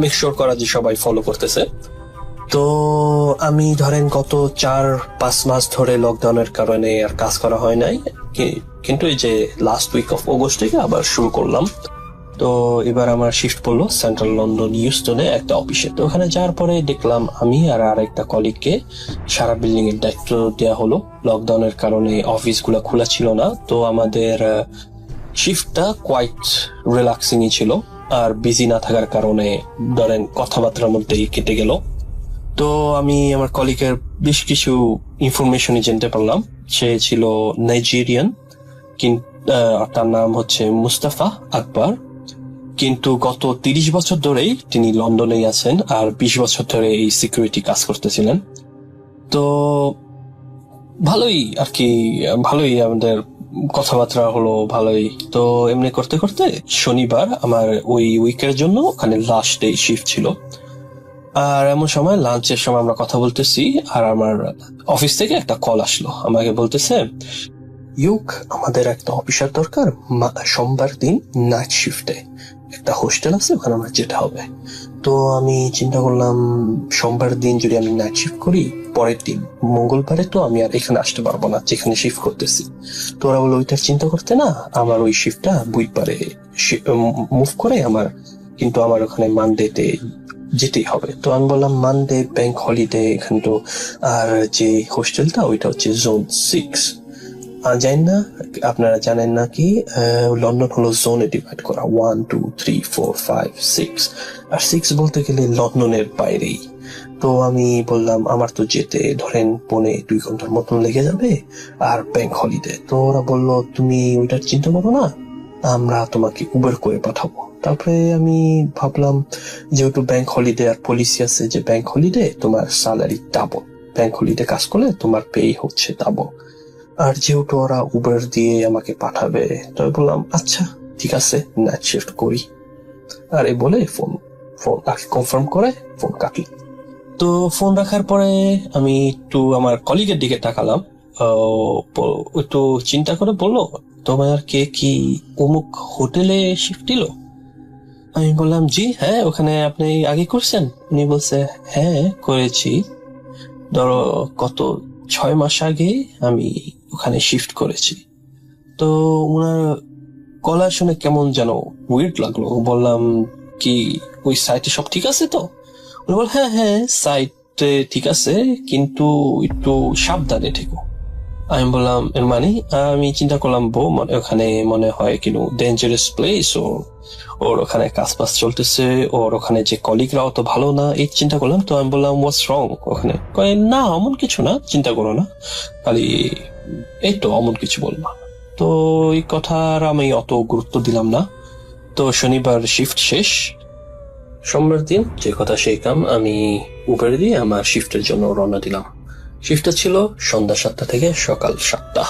মেক শিওর করা যে সবাই ফলো করতেছে। তো আমি ধরেন গত 4-5 মাস ধরে লকডাউনের কারণে আর কাজ করা হয় নাই, কিন্তু এই যে লাস্ট উইক অফ অগস্ট থেকে আবার শুরু করলাম। তো এবার আমার শিফট পড়লো সেন্ট্রাল লন্ডন ইউস্টনে একটা অফিসে। তো ওখানে যাওয়ার পরে দেখলাম আমি আর আরেকটা কলিগকে সারা বিল্ডিং এর দায়িত্ব দেওয়া হলো। লকডাউনের কারণে অফিসগুলো খোলা ছিল না, তো আমাদের শিফটটা কোয়াইট রিল্যাক্সিংই ছিল। আর বিজি না থাকার কারণে ধরেন কথাবার্তার মধ্যেই কেটে গেল। তো আমি আমার কলিগের বেশ কিছু ইনফরমেশনই জানতে পারলাম। সে ছিল নাইজেরিয়ান, কিন্তু তার নাম হচ্ছে মুস্তাফা আকবর, কিন্তু গত 30 বছর ধরেই তিনি লন্ডনেই আছেন আর 20 বছর ধরে এই সিকিউরিটি কাজ করতেছিলেন। তো ভালোই আর কি, ভালোই আমাদের কথাবার্তা হলো ভালোই। তো এমনি করতে করতে শনিবার আমার ওই উইকের জন্য ওখানে লাস্ট ডে শিফট ছিল। আর এমন সময় লাঞ্চের সময় আমরা কথা বলতেছি, আর আমার অফিস থেকে একটা কল আসলো। আমাকে বলতেছে, ইউক, আমাদের একটা অফিসার দরকার সোমবার দিন নাইট শিফটে, একটা হোস্টেল আছে ওখানে আমার যেতে হবে। তো আমি চিন্তা করলাম সোমবার দিন যদি আমি নাইট শিফট করি, পরের দিন মঙ্গলবারে তো আমি আর এখানে আসতে পারবো না যেখানে শিফট করতেছি। তো ওরা বলে ওইটার চিন্তা করতে না, আমার ওই শিফটটা বুধবারে মুভ করে কিন্তু আমার ওখানে মানডেতে যেতেই হবে। তো আমি বললাম মানডে ব্যাংক হলিডে এখানে তো, আর যে হোস্টেলটা ওইটা হচ্ছে জোন 6। জানেন না, আপনারা জানেন না কি লন্ডন হলো জোনে ডিভাইড করা, 1 2 3 4 5 6, আর 6 বলতে গেলে লন্ডনের বাইরেই। তো আমি বললাম আমার তো যেতে ধরেন 1.5-2 ঘন্টার মতন লেগে যাবে, আর ব্যাংক হলিডে। তো ওরা বললো তুমি ওইটার চিন্তা করো না, আমরা তোমাকে উবের করে পাঠাবো। তারপরে আমি ভাবলাম যেহেতু ব্যাংক হলিডে আর পলিসি আছে যে ব্যাংক হলিডে তোমার স্যালারি ডাবল, ব্যাংক হলিডে কাজ করলে তোমার পে হচ্ছে ডাবল, আর যেহেতু ওরা উবের দিয়ে আমাকে পাঠাবে, তো বললাম আচ্ছা ঠিক আছে, নাইট শিফট করি। আর এই বলে ফোন কনফার্ম করে ফোন কাটলি। তো ফোন রাখার পরে আমি একটু আমার কলিগের দিকে তাকালাম, একটু চিন্তা করে বললো তোমার কে কি অমুক হোটেলে শিফট দিল? আমি বললাম জি হ্যাঁ, ওখানে আপনি আগে করছেন? উনি বলছে হ্যাঁ করেছি, ধরো কত 6 মাস আগে আমি ওখানে শিফট করেছি। তো ওনার গলা শুনে কেমন যেন উইর্ড লাগলো। বললাম কি ওই সাইটে সব ঠিক আছে তো? উনি বল হ্যাঁ হ্যাঁ সাইটে ঠিক আছে, কিন্তু একটু সাবধানে থেকো। আমি বললাম এর মানে? আমি চিন্তা করলাম মানে ওখানে মনে হয় কিন্তু ডেঞ্জারাস প্লেস, ওর ওখানে কাজ বাজ চলতেছে, ওর ওখানে যে কলিগরাও তো ভালো না, এই চিন্তা করলাম। তো আমি বললাম হোয়াটস রং ওখানে? কয় না অমন কিছু না, চিন্তা করো না, খালি এই তো অমন কিছু বলবা। তো এই কথার আমি অত গুরুত্ব দিলাম না। তো শনিবার শিফট শেষ, সোমবার দিন যে কথা সেই কাম, আমি উবের দিয়ে আমার শিফটের জন্য রওনা দিলাম। শিফটটা ছিল সন্ধ্যা 7টা থেকে সকাল 7টা।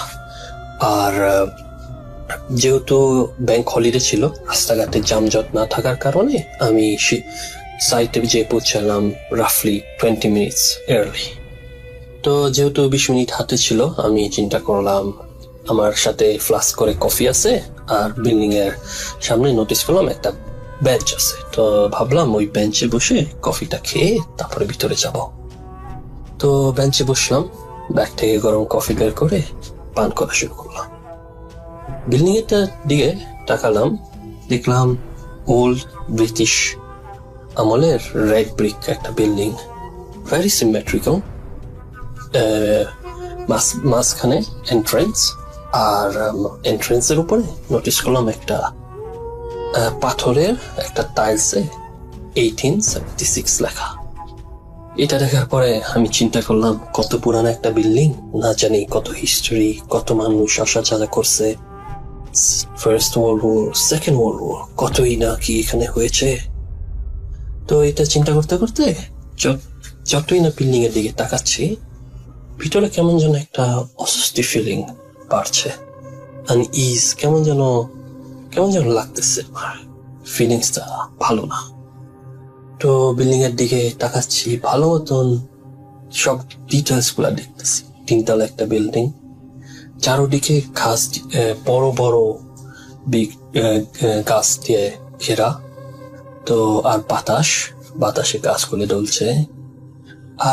আর যেহেতু ব্যাংক হলিডে ছিল, রাস্তাঘাটে যানজট না থাকার কারণে আমি সাইটে যে পৌঁছালাম রাফলি 20 মিনিটস আর্লি। তো যেহেতু 20 মিনিট হাতে ছিল, আমি চিন্তা করলাম আমার সাথে ফ্লাস্ক করে কফি আছে, আর বিল্ডিং এর সামনে নোটিস করলাম একটা বেঞ্চ আছে। তো ভাবলাম ওই বেঞ্চে বসে কফিটা খেয়ে তারপরে ভিতরে যাব। তো বেঞ্চে বসলাম, ব্যাগ থেকে গরম কফি বের করে পান করা শুরু করলাম। বিল্ডিং এর দিকে তাকালাম, দেখলাম ওল্ড ব্রিটিশ আমলের রেড ব্রিক একটা বিল্ডিং, ভেরি সিমেট্রিক্যাল, মাঝখানে এন্ট্রেন্স, আর এন্ট্রেন্সের উপরে নোটিস করলাম একটা পাথরের একটা টাইলসে 1876 লেখা। এটা দেখার পরে আমি চিন্তা করলাম কত পুরানো একটা বিল্ডিং, না জানি কত হিস্টোরি, কত মানুষ আসা যাওয়া করছে, first world war, second world war, কতই না কি এখানে হয়েছে। তো এটা চিন্তা করতে করতে যতই না বিল্ডিং এর দিকে তাকাচ্ছি, ভিতরে কেমন যেন একটা অস্বস্তি ফিলিং বাড়ছে, আনইজ, কেমন যেন লাগতেছে, ফিলিংসটা ভালো না। তো বিল্ডিং এর দিকে তাকাচ্ছি, ভালো মতন সব ডিটেলস গুলা দেখতেছি। 3 তলা একটা বিল্ডিং, চারোদিকে ঘাস, বড় বড় গাছ দিয়ে ঘেরা। তো আর বাতাসে গাছগুলো দুলছে।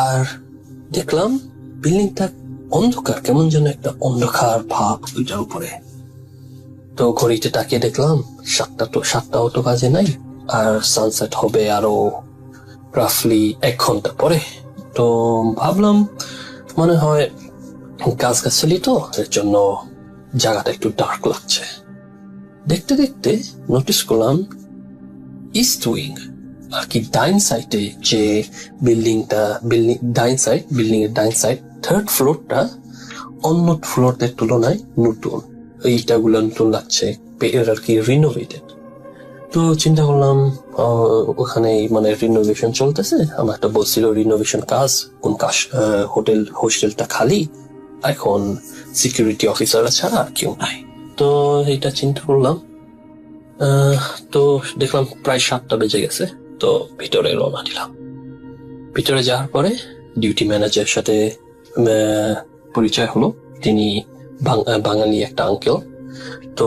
আর দেখলাম বিল্ডিংটা অন্ধকার, কেমন যেন একটা অন্ধকার ভাব ওইটার উপরে। তো ঘড়িতে তাকিয়ে দেখলাম 7টাও তো বাজে নাই, আর সানসেট হবে আরো রাফলি 1 ঘন্টা পরে। তো ভাবলাম মনে হয় গাছগাছালি তো, এর জন্য জায়গাটা একটু ডার্ক লাগছে। দেখতে দেখতে নোটিস করলাম ইস্ট উইং, আর কি ডাইন সাইডে যে বিল্ডিং এর ডাইন সাইড, 3rd ফ্লোরটা অন্য ফ্লোরদের তুলনায় নতুন, এইটাগুলো নতুন লাগছে, আর কি রিনোভেটেড। তো চিন্তা করলাম ওখানে মানে রিনোভেশন চলতেছে, আমার একটা বলছিল রিনোভেশন কাজ, কোন কাজ, হোস্টেলটা খালি, এখন সিকিউরিটি অফিসাররা ছাড়া আর কেউ নাই। তো এটা চিন্তা করলাম। তো দেখলাম প্রায় 7টা বেজে গেছে। তো ভিতরে রওনা দিলাম। ভিতরে যাওয়ার পরে ডিউটি ম্যানেজারের সাথে পরিচয় হলো। তিনি বাঙালি একটা আঙ্কেল। তো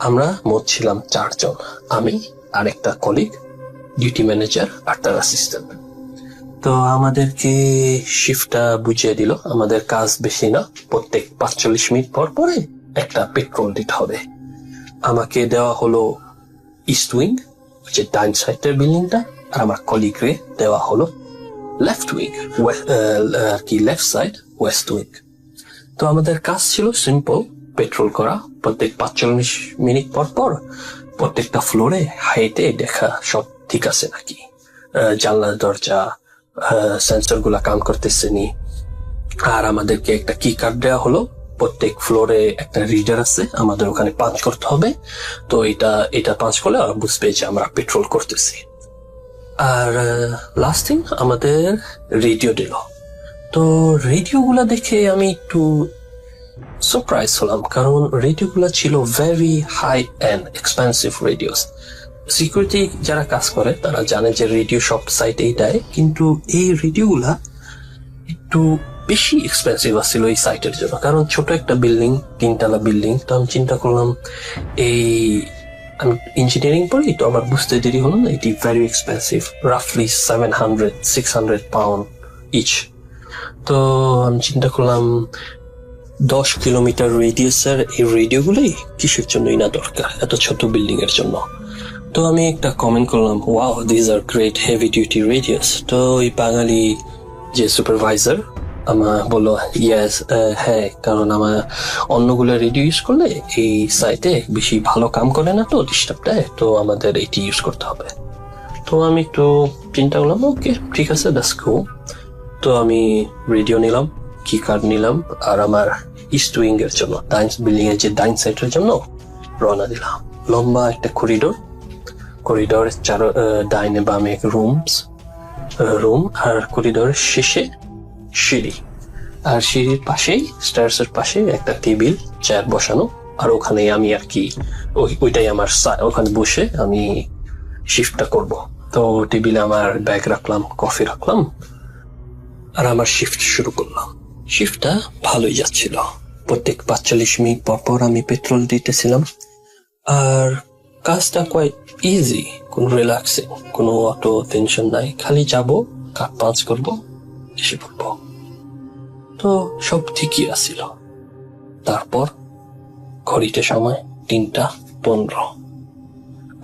আমরা মোট ছিলাম 4 জন, আমি আর একটা কলিগ, ডিউটি ম্যানেজার আর তার অ্যাসিস্ট্যান্ট। তো আমাদেরকে শিফটটা বুঝিয়ে দিল। আমাদের কাজ বেশি না, প্রত্যেক 45 মিনিট পর পরে একটা পেট্রোল দিতে হবে। আমাকে দেওয়া হলো ইস্ট উইং, যে ডাইন সাইডের বিল্ডিংটা, আর আমার কলিগরে দেওয়া হলো লেফট উইং, আর কি লেফট সাইড, ওয়েস্ট উইং। তো আমাদের কাজ ছিল সিম্পল, পেট্রোল করা, প্রত্যেক 45 মিনিট পর পর প্রত্যেকটা ফ্লোরে হাইটে দেখা সব ঠিক আছে নাকি, জানলা দরজা সেন্সর গুলা কাম করতেছে নি। আর আমাদেরকে একটা কি কার্ড দেওয়া হলো, প্রত্যেক ফ্লোরে একটা রিডার আছে, আমাদের ওখানে পাঞ্চ করতে হবে। তো এটা পাঞ্চ করলে বুঝবে যে আমরা পেট্রোল করতেছি। আর লাস্ট থিং আমাদের রেডিও দিল। তো রেডিও গুলা দেখে আমি একটু সারপ্রাইজ হলাম, কারণ রেডিও গুলা ছিল very high and expensive radios. Security যারা কাজ করে তারা জানে যে রেডিও সব সাইটেই দেয়, কিন্তু এই রেডিও গুলা একটু বেশি এক্সপেন্সিভ আসছিল এই সাইটের জন্য, কারণ ছোট একটা বিল্ডিং, 3 তলা বিল্ডিং। তো আমি চিন্তা করলাম, আমি ইঞ্জিনিয়ারিং পড়ি, তো আমার বুঝতে দেরি হলো না, এটি ভেরি এক্সপেন্সিভ, রাফলি 700-600 পাউন্ড ইচ। তো আমি চিন্তা করলাম 10 কিলোমিটার রেডিয়াসের এই রেডিও গুলোই কিসের জন্যই না দরকার এত ছোট বিল্ডিং এর জন্য। তো আমি একটা কমেন্ট করলাম, wow this are great heavy duty radios. তো এই বাঙালি যে সুপারভাইজার আমার বললো ইয়েস, হ্যাঁ, কারণ আমার অন্যগুলো রেডিও ইউজ করলে এই সাইটে বেশি ভালো কাম করে না, তো ডিস্টার্ব দেয়, তো আমাদের এটি ইউজ করতে হবে। তো আমি একটু চিন্তা করলাম, ওকে ঠিক আছে, দ্যাটস কুল। তো আমি রেডিও নিলাম, কি কার্ড নিলাম, আর আমার ইস্ট উইং এর জন্য, বিল্ডিং এর যে ডাইন সাইডের জন্য রওনা দিলাম। লম্বা একটা করিডোরের ডাইনে বামে রুম, আর করিডোরের শেষে সিঁড়ি, আর সিঁড়ির পাশেই স্টায়ার্স এর পাশে একটা টেবিল চেয়ার বসানো, আর ওখানে আমি আর কি ওইটাই আমার ওখানে বসে আমি শিফটটা করব। তো টেবিলে আমার ব্যাগ রাখলাম, কফি রাখলাম, আর আমার শিফট শুরু করলাম। শিফটটা ভালোই যাচ্ছিল, প্রত্যেক 45 মিনিট পর পর আমি পেট্রোল দিতেছিলাম, আর কাজটা কোয়াইট ইজি, কোনো রিল্যাক্সিং, কোনো অত টেনশন নাই, খালি যাব, কাজ পাঞ্চ করবো, এসে পড়বো। তো সব ঠিকই আছিল। তারপর ঘড়িতে সময় 3:15,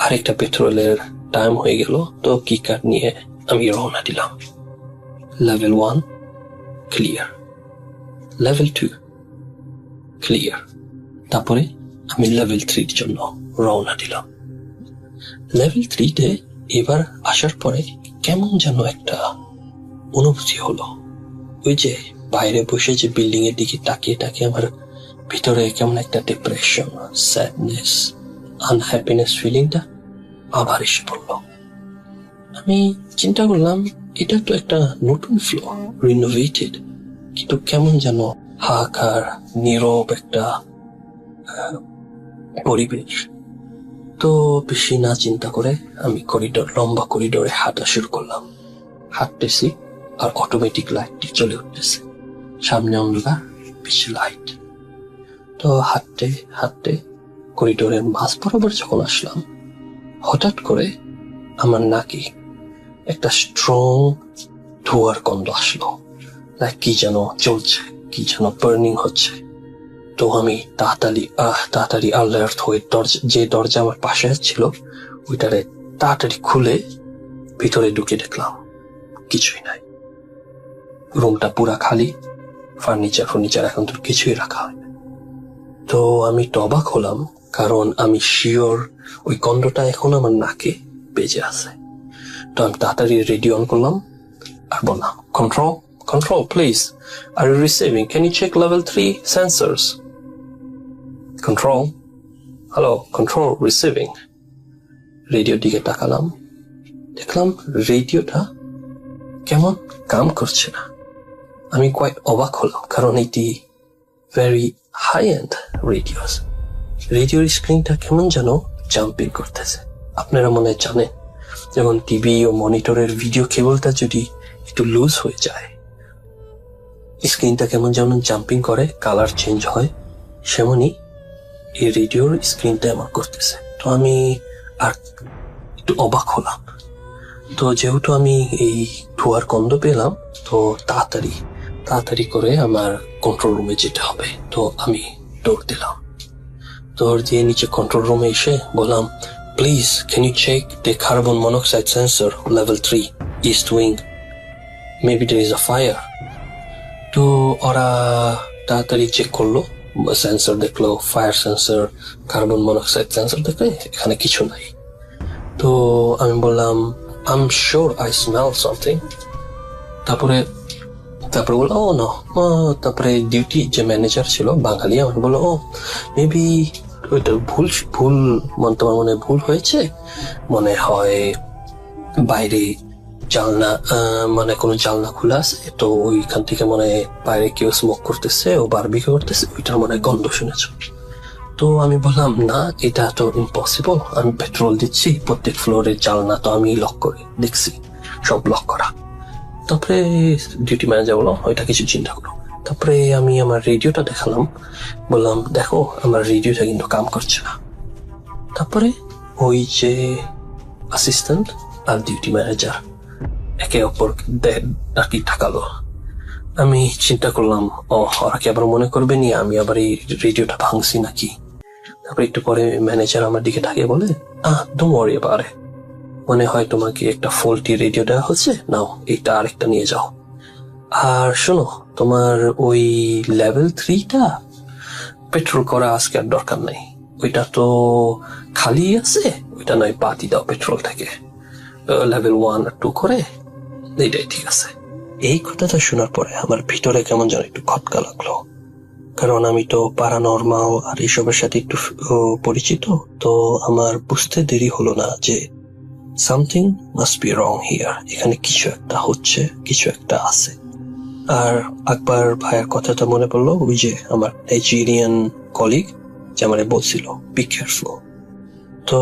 আরেকটা পেট্রোলের টাইম হয়ে গেল। তো কি কার্ড নিয়ে আমি রওনা দিলাম। লেভেল 1 ক্লিয়ার, লেভেল 2 ক্লিয়ার, তারপরে আমি লেভেল 3 এর জন্য রওনা দিলাম। লেভেল 3-তে এবার আসার পরে কেমন যেন একটা অনুভূতি হলো, ওই যে বাইরে বসে যে বিল্ডিং এর দিকে তাকিয়ে তাকিয়ে আমার ভিতরে কেমন একটা ডিপ্রেশন, স্যাডনেস, আনহ্যাপিনেস ফিলিংটা আবার এসে পড়লো। আমি চিন্তা করলাম, এটা তো একটা নতুন ফ্লোর, রিনোভেটেড, কিন্তু কেমন যেন হাহাকার, নীরব একটা পরিবেশ। তো বেশি না চিন্তা করে আমি লম্বা করিডোরে হাঁটা শুরু করলাম। হাঁটতেছি আর অটোমেটিক লাইটটি চলে উঠতেছে, সামনে অন্ধকার, পিছনে লাইট। তো হাঁটতে হাঁটতে করিডোরের মাঝ বরাবর যখন আসলাম, হঠাৎ করে আমার নাকে একটা স্ট্রং ধোঁয়ার গন্ধ আসলো, কি যেন চলছে, কি যেন বার্নিং হচ্ছে। তো আমি তাড়াতাড়ি অ্যালার্ট হয়ে যে দরজা আমার পাশে ছিল ওইটারে তাড়াতাড়ি খুলে ভিতরে ঢুকে দেখলাম কিছুই নাই, রুমটা পুরা খালি, ফার্নিচার এখন তো কিছুই রাখা হয় না। তো আমি তো অবাক হলাম, কারণ আমি শিওর ওই গন্ধটা এখন আমার নাকে বেজে আছে। তো আমি তাড়াতাড়ি রেডিও অন করলাম আর বললাম, control please, are you receiving, can you check level 3 sensors? Control, hello, control receiving. রেডিওর দিকে তাকালাম, দেখলাম রেডিওটা কেমন কাম করছে না। আমি কোয়াইট অবাক হলাম, কারণ এটি ভেরি হাই এন্ড রেডিওর স্ক্রিনটা কেমন যেন জাম্পিং করতেছে। আপনারা মনে হয় জানেন, যেমন টিভি ও মনিটরের ভিডিও কেবলটা যদি একটু লুজ হয়ে যায়, স্ক্রিনটা কেমন যেন জাম্পিং করে, কালার চেঞ্জ হয়, সেমনি এই রেডিওর স্ক্রিনটা আমার করতেছে। তো আমি আর একটু অবাক হলাম। তো যেহেতু আমি এই ধোয়ার গন্ধ পেলাম, তো তাড়াতাড়ি করে আমার কন্ট্রোল রুমে যেতে হবে। তো আমি দৌড় দিলাম, দৌড় দিয়ে নিচে কন্ট্রোল রুমে এসে বললাম, please can you check the carbon monoxide sensor level 3 east wing, maybe there is a fire. তো ওরা তাড়াতাড়ি চেক করলো, সেন্সর দেখলো, fire sensor, carbon monoxide sensor দেখলে এখানে কিছু নাই। তো আমি বললাম I am sure I smell something. তারপরে বললো ও নো। তারপরে ডিউটি যে ম্যানেজার ছিল বাঙালি, আমাকে বললো ও মেবি ওইটা ভুল তোমার মনে ভুল হয়েছে, মনে হয় বাইরে জানলা কোনো জানলা খোলা আছে, তো ওইখান থেকে মনে বাইরে কেউ স্মোক করতেছে, ও বারবিকিউ করতেছে, ওইটার মনে গন্ধ শুনেছ। তো আমি বললাম না, এটা তো ইম্পসিবল, আমি পেট্রোল দিচ্ছি, প্রত্যেক ফ্লোরের জানলা তো আমি লক করে দেখছি, সব লক করা। তারপরে ডিউটি ম্যানেজার বললো ওইটা কিছু চিন্তা করো। তারপরে আমি আমার রেডিওটা দেখালাম, বললাম দেখো আমার রেডিওটা কিন্তু কাম করছে না। তারপরে ওই যে অ্যাসিস্ট্যান্ট আর ডিউটি ম্যানেজার একে অপর আর কি ঠাকালো। আমি চিন্তা করলাম ও ওরা কি আবার মনে করবে নি আমি আবার এই রেডিওটা ভাঙছি নাকি। তারপরে একটু পরে ম্যানেজার আমার দিকে তাকিয়ে বলে ডোন্ট ওয়ারি অ্যাবাউট ইট, মনে হয় তোমাকে একটা ফল্টি রেডিও দেওয়া হচ্ছে, নাও এইটা আরেকটা নিয়ে যাও। আর শোনো, তোমার ওই লেভেল 3টা পেট্রোল করা আজকে আর দরকার নাই, ওইটা তো খালি আছে, ওইটা নয় বাতি দাও পেট্রোল থেকে, লেভেল 1 আর 2 করে এইটাই ঠিক আছে। এই কথাটা শোনার পরে আমার ভিতরে কেমন যেন একটু খটকা লাগলো, কারণ আমি তো প্যারানরমাল আর এইসবের সাথে একটু পরিচিত। তো আমার বুঝতে দেরি হলো না যে something must be wrong here, এখানে কিছু একটা হচ্ছে, কিছু একটা আছে। আর আকবর ভাইয়ের কথাটা মনে পড়লো, ওই যে আমার নাইজেরিয়ান কলিগ যে আমারে বলছিল বি কেয়ারফুল। তো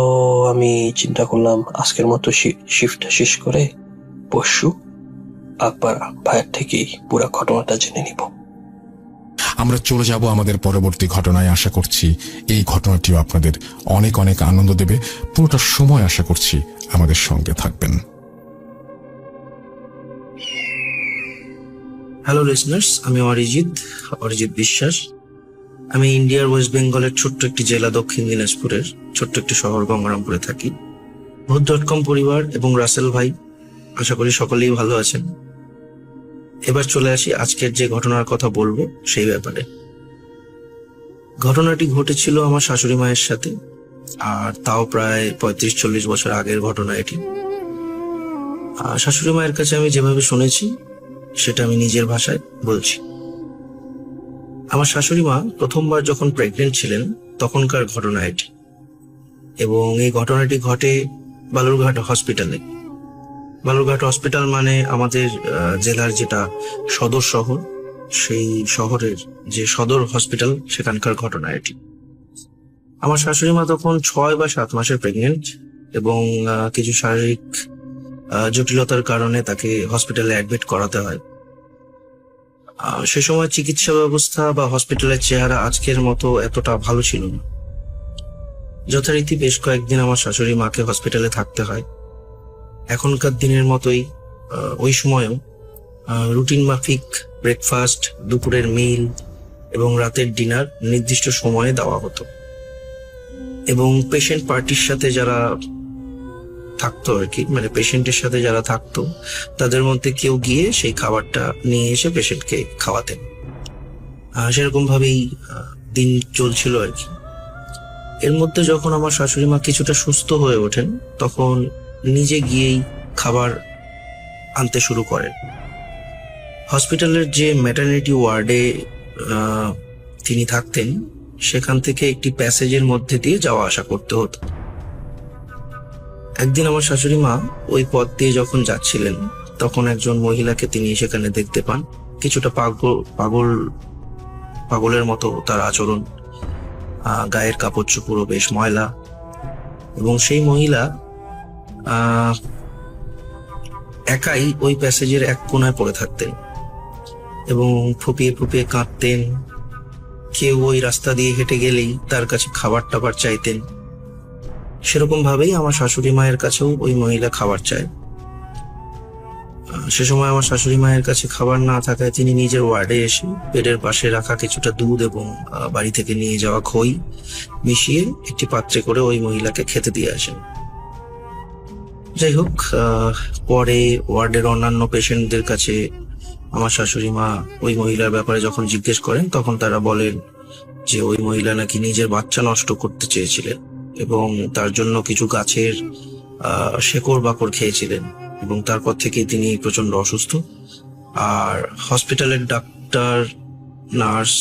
আমি চিন্তা করলাম আজকের মতো শিফটটা শেষ করে পরশু আকবর ভাইয়ের থেকেই পুরো ঘটনাটা জেনে নিব। আমরা চলে যাব আমাদের পরবর্তী ঘটনায়। আশা করছি এই ঘটনাটিও আপনাদের অনেক অনেক আনন্দ দেবে। পুরোটা সময় আশা করছি আমাদের সঙ্গে থাকবেন। হ্যালো লিসনার্স, আমি অরিজিৎ বিশ্বাস। আমি ইন্ডিয়ার ওয়েস্ট বেঙ্গলের ছোট্ট একটি জেলা দক্ষিণ দিনাজপুরের ছোট্ট একটি শহর গঙ্গারামপুরে থাকি। ভূত.com পরিবার এবং রাসেল ভাই, আশা করি সকলেই ভালো আছেন। এবার চলে আসি আজকের যে ঘটনার কথা বলবো সেই ব্যাপারে। ঘটনাটি ঘটেছিল আমার শাশুড়ি মায়ের সাথে, আর তাও প্রায় 35-40 বছর আগের ঘটনা এটি। শাশুড়ি মায়ের কাছে আমি যেভাবে শুনেছি সেটা আমি নিজের ভাষায় বলছি। আমার শাশুড়ি মা প্রথমবার যখন প্রেগনেন্ট ছিলেন তখনকার ঘটনা এটি, এবং এই ঘটনাটি ঘটে বালুরঘাট হসপিটালে। বালুরঘাট হসপিটাল মানে আমাদের জেলার যেটা সদর শহর, সেই শহরের যে সদর হসপিটাল সেখানকার ঘটনা এটি। আমার শাশুড়ি মা তখন 6 বা 7 মাসের প্রেগনেন্ট, এবং কিছু শারীরিক জটিলতার কারণে তাকে হসপিটালে অ্যাডমিট করাতে হয়। সে সময় চিকিৎসা ব্যবস্থা বা হসপিটালের চেহারা আজকের মতো এতটা ভালো ছিল না। যথারীতি বেশ কয়েকদিন আমার শাশুড়ি মাকে হসপিটালে থাকতে হয়। এখনকার দিনের মতোই ওই সময়ও রুটিন মাফিক ব্রেকফাস্ট, দুপুরের মিল এবং রাতের ডিনার নির্দিষ্ট সময়ে দেওয়া হতো, এবং পেশেন্ট পার্টির সাথে যারা থাকতো আর কি, মানে পেশেন্টের সাথে যারা থাকতো তাদের মধ্যে কেউ গিয়ে সেই খাবারটা নিয়ে এসে পেশেন্টকে খাওয়াতেন। সেরকম ভাবেই দিন চলছিল আর কি। এর মধ্যে যখন আমার শাশুড়ি মা কিছুটা সুস্থ হয়ে ওঠেন তখন নিজে গিয়েই খাবার আনতে শুরু করেন। হসপিটালের যে ম্যাটারনিটি ওয়ার্ডে তিনি থাকতেন সেখান থেকে একটি প্যাসেজের মধ্যে দিয়ে যাওয়া আসা করতে হতো। একদিন আমার শাশুড়ি মা ওই পথ দিয়ে যখন যাচ্ছিলেন তখন একজন মহিলাকে তিনি সেখানে দেখতে পান। কিছুটা পাগলের মতো তার আচরণ, গায়ের কাপড় চোপড়ও বেশ ময়লা, এবং সেই মহিলা একাই ওই প্যাসেজের এক কোণায় পড়ে থাকতেন এবং ফুপিয়ে ফুপিয়ে কাঁদতেন। কেউ ওই রাস্তা দিয়ে হেঁটে গেলেই তার কাছে খাবার টাবার চাইতেন। সেরকম ভাবেই আমার শাশুড়ি মায়ের কাছেও ওই মহিলা খাবার চায়। সে সময় আমার শাশুড়ি মায়ের কাছে খাবার না থাকায় তিনি নিজের ওয়ার্ডে এসে বেডের পাশে রাখা কিছুটা দুধ এবং বাড়ি থেকে নিয়ে যাওয়া খই মিশিয়ে একটি পাত্রে করে ওই মহিলাকে খেতে দিয়ে আসেন। যাই হোক, পরে ওয়ার্ডের অন্যান্য পেশেন্টদের কাছে আমার শাশুড়ি মা ওই মহিলার ব্যাপারে যখন জিজ্ঞেস করেন তখন তারা বলেন যে ওই মহিলা নাকি নিজের বাচ্চা নষ্ট করতে চেয়েছিলেন এবং তার জন্য কিছু গাছের শেকড় বাকড় খেয়েছিলেন এবং তারপর থেকে তিনি প্রচন্ড অসুস্থ। আর হসপিটালের ডাক্তার, নার্স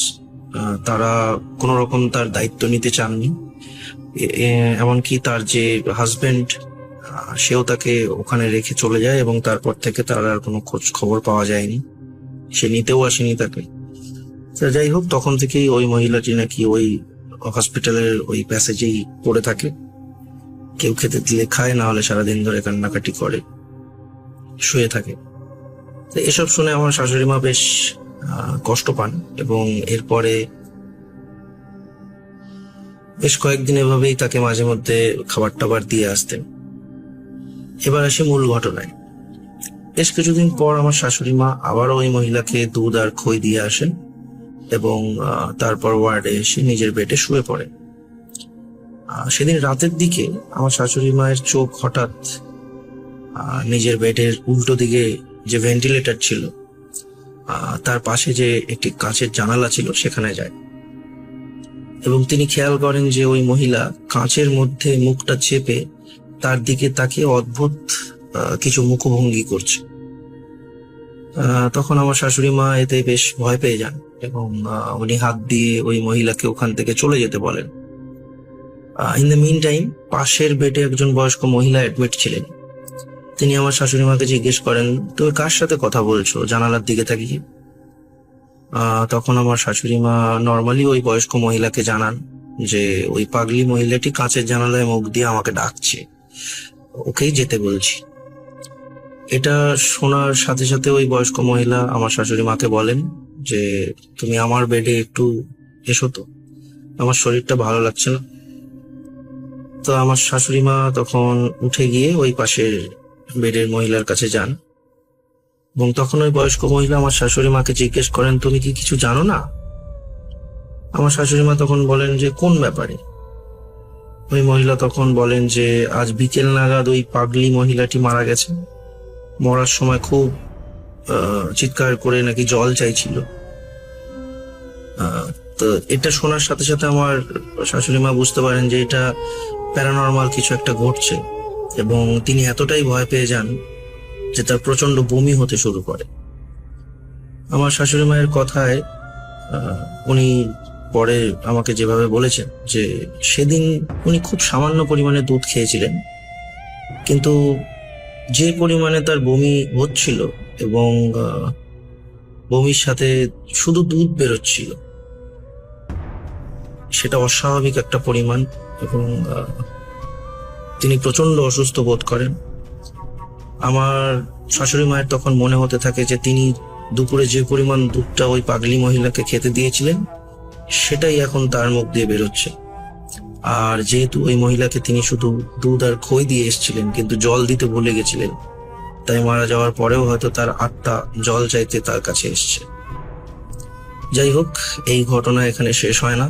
তারা কোনো রকম তার দায়িত্ব নিতে চাননি। এমনকি তার যে হাজবেন্ড সেও তাকে ওখানে রেখে চলে যায় এবং তারপর থেকে তার আর কোনো খোঁজ খবর পাওয়া যায়নি, সে নিতেও আসেনি তাকে। যাই হোক, তখন থেকেই ওই মহিলাটি নাকি ওই হসপিটালের ওই প্যাসেজেই পড়ে থাকে, কেউ খেতে দিলে খায়, না হলে সারাদিন ধরে কান্নাকাটি করে শুয়ে থাকে। তো এসব শুনে আমার শাশুড়ি মা বেশ কষ্ট পান এবং এরপরে বেশ কয়েকদিন এভাবেই তাকে মাঝে মধ্যে খাবার টাবার দিয়ে আসতেন। এবার আসি মূল ঘটনায়। বেশ কিছুদিন পর আমার শাশুড়ি মা আবারও ওই মহিলাকে দুধ আর খই দিয়ে আসেন এবং তারপর ওয়ার্ডে এসে নিজের বেডে শুয়ে পড়ে। সেদিন রাতের দিকে আমার শাশুড়ি মায়ের চোখ হঠাৎ নিজের বেডের উল্টো দিকে যে ভেন্টিলেটর ছিল তার পাশে যে একটি কাঁচের জানালা ছিল সেখানে যায় এবং তিনি খেয়াল করেন যে ওই মহিলা কাঁচের মধ্যে মুখটা চেপে তার দিকে তাকিয়ে অদ্ভুত কিছু মুখভঙ্গি করছে। তখন আমার শাশুড়ি মা এতে বেশ ভয় পেয়ে যান এবং উনি হাত দিয়ে ওই মহিলাকে ওখান থেকে চলে যেতে বলেন। ইন দ্য মিন টাইম পাশের বেডে একজন বয়স্ক মহিলা অ্যাডমিট ছিলেন। তিনি আমার শাশুড়ি মাকে জিজ্ঞেস করেন, তুমি কার সাথে কথা বলছো জানালার দিকে তাকিয়ে? তখন আমার শাশুড়ি মা নর্মালি ওই বয়স্ক মহিলাকে জানান যে ওই পাগলি মহিলাটি কাঁচের জানালায় মুখ দিয়ে আমাকে ডাকছে, ওকেই যেতে বলছি। এটা শোনার সাথে সাথে ওই বয়স্ক মহিলা আমার শাশুড়ি মাকে বলেন যে তুমি আমার বেডে একটু এসো তো, আমার শরীরটা ভালো লাগছে না। তো আমার শাশুড়ি মা তখন উঠে গিয়ে ওই পাশের বেডের মহিলার কাছে যান এবং তখন ওই বয়স্ক মহিলা আমার শাশুড়ি মাকে জিজ্ঞেস করেন, তুমি কি কিছু জানো না? আমার শাশুড়ি মা তখন বলেন যে কোন ব্যাপারে? ওই মহিলা তখন বলেন যে আজ বিকেল নাগাদ ওই পাগলি মহিলাটি মারা গেছে, মরার সময় খুব চিৎকার করে নাকি জল চাইছিল। তো এটা শোনার সাথে সাথে আমার শাশুড়ি মা বুঝতে পারেন যে এটা প্যারানর্মাল কিছু একটা ঘটছে এবং তিনি এতটাই ভয় পেয়ে যান যে তার প্রচন্ড বমি হতে শুরু করে। আমার শাশুড়ি মায়ের কথায় উনি পরে আমাকে যেভাবে বলেছেন যে সেদিন উনি খুব সামান্য পরিমাণে দুধ খেয়েছিলেন, কিন্তু যে পরিমাণে তার বমি হচ্ছিল এবং বমির সাথে শুধু দুধ বেরোচ্ছিল সেটা অস্বাভাবিক একটা পরিমাণ এবং তিনি প্রচন্ড অসুস্থ বোধ করেন। আমার শাশুড়ি মায়ের তখন মনে হতে থাকে যে তিনি দুপুরে যে পরিমাণ দুধটা ওই পাগলি মহিলাকে খেতে দিয়েছিলেন সেটাই এখন তার মুখ দিয়ে বেরোচ্ছে। আর যেহেতু ওই মহিলাকে তিনি শুধু দুধ আর খই দিয়ে এসেছিলেন কিন্তু জল দিতে ভুলে গেছিলেন, তাই মারা যাওয়ার পরেও হয়তো তার আত্মা জল চাইতে তার কাছে এসছে। যাই হোক, এই ঘটনা এখানে শেষ হয় না।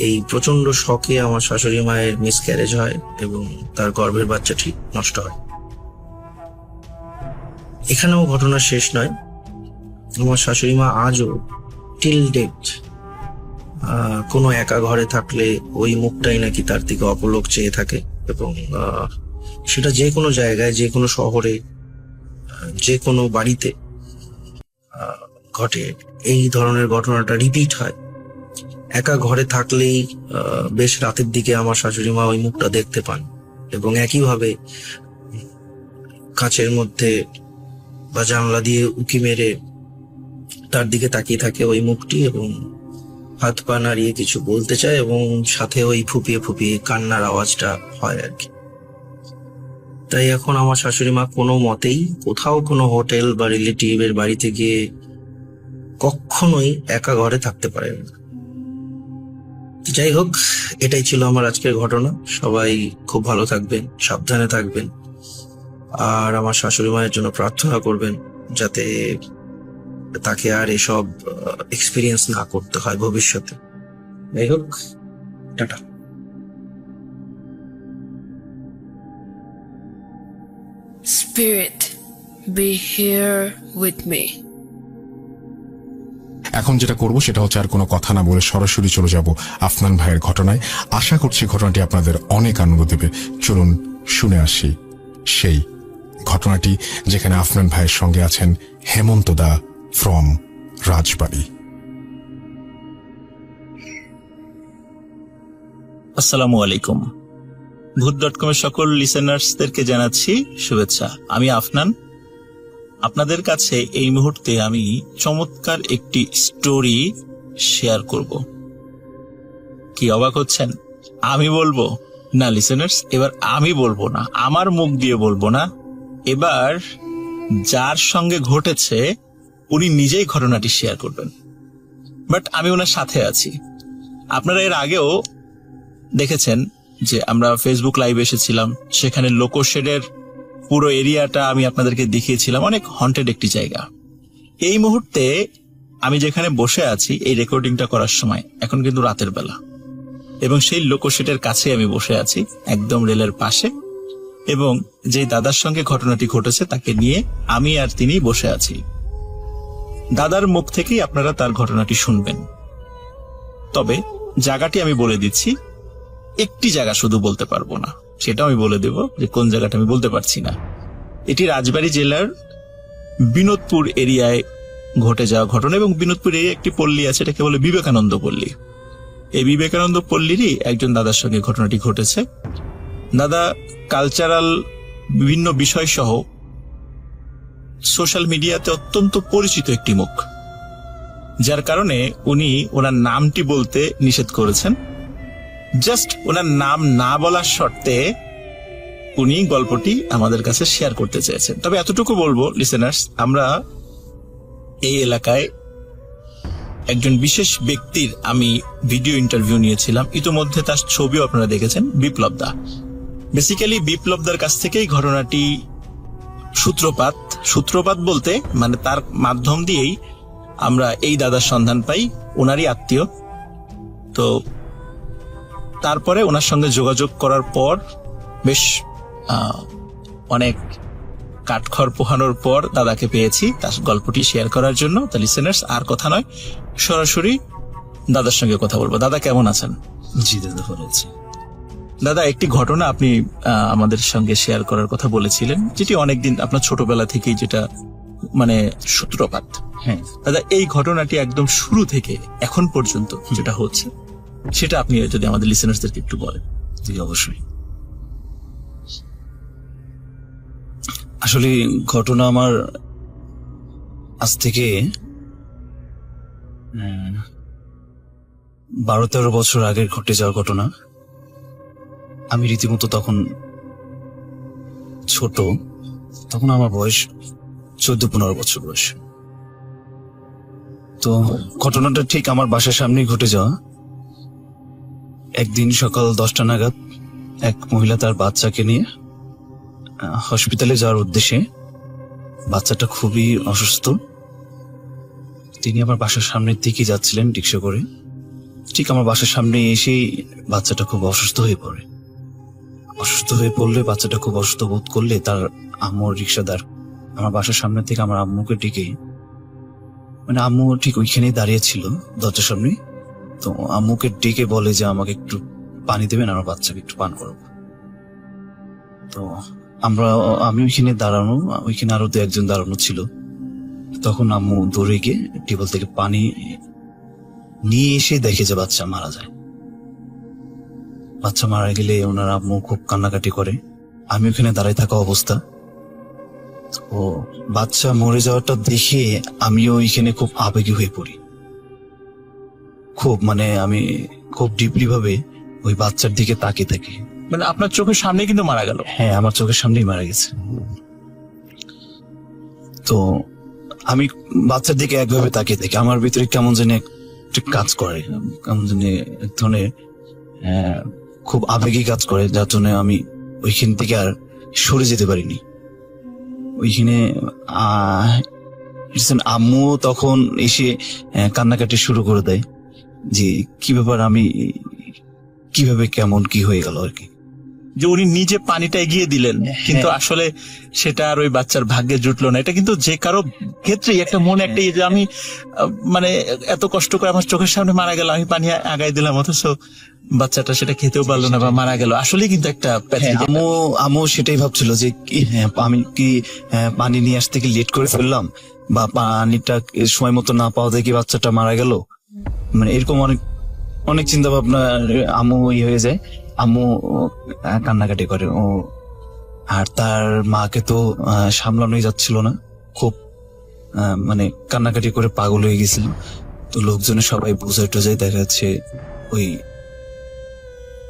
এই প্রচন্ড শকে আমার শাশুড়ি মায়ের মিসক্যারেজ হয় এবং তার গর্ভের বাচ্চাটি নষ্ট হয়। এখানেও ঘটনা শেষ নয়। আমার শাশুড়ি মা আজও টিল ডেট কোনো একা ঘরে থাকলে ওই মুখটাই নাকি তার দিকে অপলক চেয়ে থাকে এবং সেটা যে কোনো জায়গায়, যে কোনো শহরে, যে কোনো বাড়িতে ঘটে। এই ধরনের ঘটনাটা রিপিট হয়। একা ঘরে থাকলেই বেশ রাতের দিকে আমার শাশুড়ি মা ওই মুখটা দেখতে পান এবং একইভাবে কাঁচের মধ্যে বা জানলা দিয়ে উঁকি মেরে তার দিকে তাকিয়ে থাকে ওই মুখটি এবং হাত পা নাড়িয়ে কিছু বলতে চায় এবং সাথে ওই ফুপিয়ে ফুপিয়ে কান্নার আওয়াজটা হয় আর কি। তাই এখন আমার শাশুড়ি মা কোনো মতেই কোথাও কোনো হোটেল বা রিলেটিভের বাড়িতে গিয়ে কখনোই একা ঘরে থাকতে পারেন না। যাই হোক, এটাই ছিল আমার আজকের ঘটনা। সবাই খুব ভালো থাকবেন, সাবধানে থাকবেন আর আমার শাশুড়ি মায়ের জন্য প্রার্থনা করবেন যাতে তাকে আর এসব এক্সপিরিয়েন্স না করতে হয় ভবিষ্যতে। যাই হোক, tata. Spirit, be here with me. এখন যেটা করব সেটা হচ্ছে আর কোনো কথা না বলে সরাসরি চলে যাব আফনান ভাইয়ের ঘটনায়। আশা করছি ঘটনাটি আপনাদের অনেক আনন্দ দেবে। চলুন শুনে আসি সেই ঘটনাটি, যেখানে আফনান ভাইয়ের সঙ্গে আছেন হেমন্ত দা ফ্রম রাজবাড়ী। আসসালামু আলাইকুম। ভূত.com এর সকল লিসেনার্সদেরকে জানাচ্ছি শুভেচ্ছা। আমি আফনান। আপনাদের কাছে এই মুহূর্তে আমি চমৎকার একটি স্টোরি শেয়ার করব। কি অবাক হচ্ছেন? আমি বলবো না লিসেনার্স, এবার আমি বলবো না, আমার মুখ দিয়ে বলবো না, এবার যার সঙ্গে ঘটেছে উনি নিজেই ঘটনাটি শেয়ার করবেন। বাট আমি ওনার সাথে আছি। আপনারা এর আগেও দেখেছেন যে আমরা ফেসবুক লাইভে এসেছিলাম, সেখানে লোকোশেডের পুরো এরিয়াটা আমি আপনাদেরকে দেখিয়েছিলাম, অনেক হন্টেড একটি জায়গা। এই মুহূর্তে আমি যেখানে বসে আছি এই রেকর্ডিংটা করার সময়, এখন কিন্তু রাতের বেলা, এবং সেই লোকোশেডের কাছে আমি বসে আছি, একদম রেলের পাশে, এবং যে দাদার সঙ্গে ঘটনাটি ঘটেছে তাকে নিয়ে আমি আর তিনি বসে আছি। দাদার মুখ থেকেই আপনারা তার ঘটনাটি শুনবেন। তবে জায়গাটি আমি বলে দিচ্ছি, একটি জায়গা শুধু বলতে পারবো না, সেটা আমি বলে দেব যে কোন জায়গাটা আমি বলতে পারছি না। এটি রাজবাড়ী জেলার বিনোদপুর এরিয়ায় ঘটে যাওয়া ঘটনা, এবং বিনোদপুর এরিয়া একটি পল্লী আছে, এটাকে বলে বিবেকানন্দ পল্লী। এই বিবেকানন্দ পল্লীরই একজন দাদার সঙ্গে ঘটনাটি ঘটেছে। দাদা কালচারাল বিভিন্ন বিষয় সহ সোশ্যাল মিডিয়াতে অত্যন্ত পরিচিত একটি মুখ, যার কারণে উনি ওনার নামটি বলতে নিষেধ করেছেন। জাস্ট ওনার নাম না বলার শর্তে উনি গল্পটি আমাদের কাছে শেয়ার করতে চেয়েছেন। তবে এতটুকু বলবো লিসেনার্স, আমরা এই এলাকায় একজন বিশেষ ব্যক্তির আমি ভিডিও ইন্টারভিউ নিয়েছিলাম, ইতোমধ্যে তার ছবিও আপনারা দেখেছেন, বিপ্লব দা। বেসিক্যালি বিপ্লব দার কাছ থেকেই ঘটনাটি সূত্রপাত বলতে মানে তার মাধ্যম দিয়েই আমরা এই দাদার সন্ধান পাই, ওনারই আত্মীয়। তো তারপরে ওনার সঙ্গে যোগাযোগ করার পর বেশ অনেক কাঠখড় পোহানোর পর দাদাকে পেয়েছি তার গল্পটি শেয়ার করার জন্য। তা লিসেনার্স, আর কথা নয়, সরাসরি দাদার সঙ্গে কথা বলবো। দাদা কেমন আছেন? জি দাদা, ভালো আছি। দাদা, একটি ঘটনা আপনি আমাদের সঙ্গে শেয়ার করার কথা বলেছিলেন, যেটি অনেকদিন আপনার ছোটবেলা থেকেই, যেটা মানে সূত্রপাত। হ্যাঁ দাদা, এই ঘটনাটি একদম শুরু থেকে এখন পর্যন্ত যেটা হচ্ছে সেটা আপনি যদি আমাদের লিসেনার্সদেরকে একটু বলেন। জি অবশ্যই। আসলে ঘটনা আমার আজ থেকে 12-13 বছর আগের ঘটে যাওয়ার ঘটনা। আমি রীতিমতো তখন ছোট, তখন আমার বয়স 14-15 বছর বয়স। তো ঘটনাটা ঠিক আমার বাসার সামনেই ঘটে যাওয়া। একদিন সকাল 10টা নাগাদ এক মহিলা তার বাচ্চাকে নিয়ে হসপিটালে যাওয়ার উদ্দেশ্যে, বাচ্চাটা খুবই অসুস্থ, তিনি আমার বাসার সামনের দিকে যাচ্ছিলেন রিক্সা করে। ঠিক আমার বাসার সামনে এসেই বাচ্চাটা খুব অসুস্থ হয়ে পড়ে। অসুস্থ হয়ে পড়লে, বাচ্চাটা খুব অসুস্থ বোধ করলে, তার আম্মুর রিক্সাদার আমার বাসার সামনে থেকে আমার আম্মুকে ডেকে, মানে আম্মু ঠিক ওইখানেই দাঁড়িয়ে ছিল দরজার সামনে, তো আম্মুকে ডেকে বলে যে আমাকে একটু পানি দেবেন, আমার বাচ্চাকে একটু পান করবো। তো আমি ওইখানে দাঁড়ানো, ওইখানে আরো 2-1 দাঁড়ানো ছিল। তখন আম্মু দৌড়ে গিয়ে টেবিল থেকে পানি নিয়ে এসে দেখে যে বাচ্চা মারা যায়। বাচ্চা মারা গেলে ওনার আম্মু খুব কান্নাকাটি করে। আমি ওখানে দাঁড়ায় থাকা অবস্থা, তো বাচ্চা মরে যাওয়াটা দেখে আমিও ওইখানে খুব আবেগী হয়ে পড়ি। খুব মানে আমি খুব ডিপলি ভাবে ওই বাচ্চার দিকে তাকিয়ে থাকি। মানে আপনার চোখের সামনে কিন্তু মারা গেল? হ্যাঁ, আমার চোখের সামনেই মারা গেছে। তো আমি বাচ্চার দিকে একভাবে তাকিয়ে থাকি, আমার ভিতরে কেমন জানি একটা কাজ করে, কেমন জানি এক ধরনের খুব আবেগী কাজ করে, যার জন্য আমি ওইখান থেকে আর সরে যেতে পারিনি। ওইখানে আম্মু তখন এসে কান্নাকাটি শুরু করে দেয় যে কি ব্যাপার, আমি কিভাবে কেমন কি হয়ে গেল আর কি। যে উনি নিজে পানিটা এগিয়ে দিলেন, কিন্তু আসলে সেটা আর ওই বাচ্চার ভাগ্যে জুটলো না। এটা কিন্তু যে কারো ক্ষেত্রেই একটা মনে একটা ইয়ে যে আমি মানে এত কষ্ট করে আমার চোখের সামনে মারা গেল, আমি পানি আগাই দিলাম, অথচ বাচ্চাটা সেটা খেতেও পারলো না বা মারা গেল। আসলেই কিন্তু একটা pathetic একটা- আমু সেটাই ভাবছিল যে আমি কি পানি নিয়ে আসতে কি লেট করে ফেললাম, বা পানিটা সময় মতো না পাওয়া দেখি বাচ্চাটা মারা গেল, মানে এরকম অনেক অনেক চিন্তা ভাবনা আমু হয়ে যায়। আম্মু কান্নাকাটি করে ও, আর তার মাকে তো সামলানোই যাচ্ছিল না, খুব মানে কান্নাকাটি করে পাগল হয়ে গেছিল। তো লোকজনে সবাই বোঝাই টোঝাই, দেখা যাচ্ছে ওই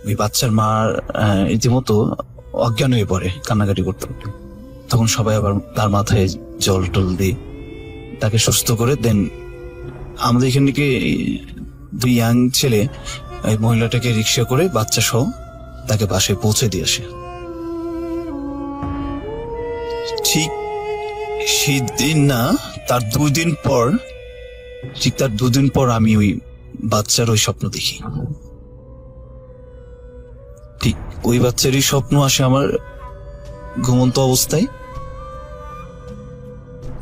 ওই বাচ্চার মা রীতিমতো অজ্ঞান হয়ে পড়ে কান্নাকাটি করতে করতে। তখন সবাই আবার তার মাথায় জল টল দিয়ে তাকে সুস্থ করে দেন। আমাদের এখান থেকে দুই ইয়াং ছেলে এই মহিলাটাকে রিক্সা করে বাচ্চা সহ তাকে বাসায় পৌঁছে দিয়ে আসে। ঠিক সেই দিন না, তার 2 দিন পর, ঠিক তার 2 দিন পর আমি ওই বাচ্চার ওই স্বপ্ন দেখি। ঠিক ওই বাচ্চারই স্বপ্ন আসে আমার ঘুমন্ত অবস্থায়।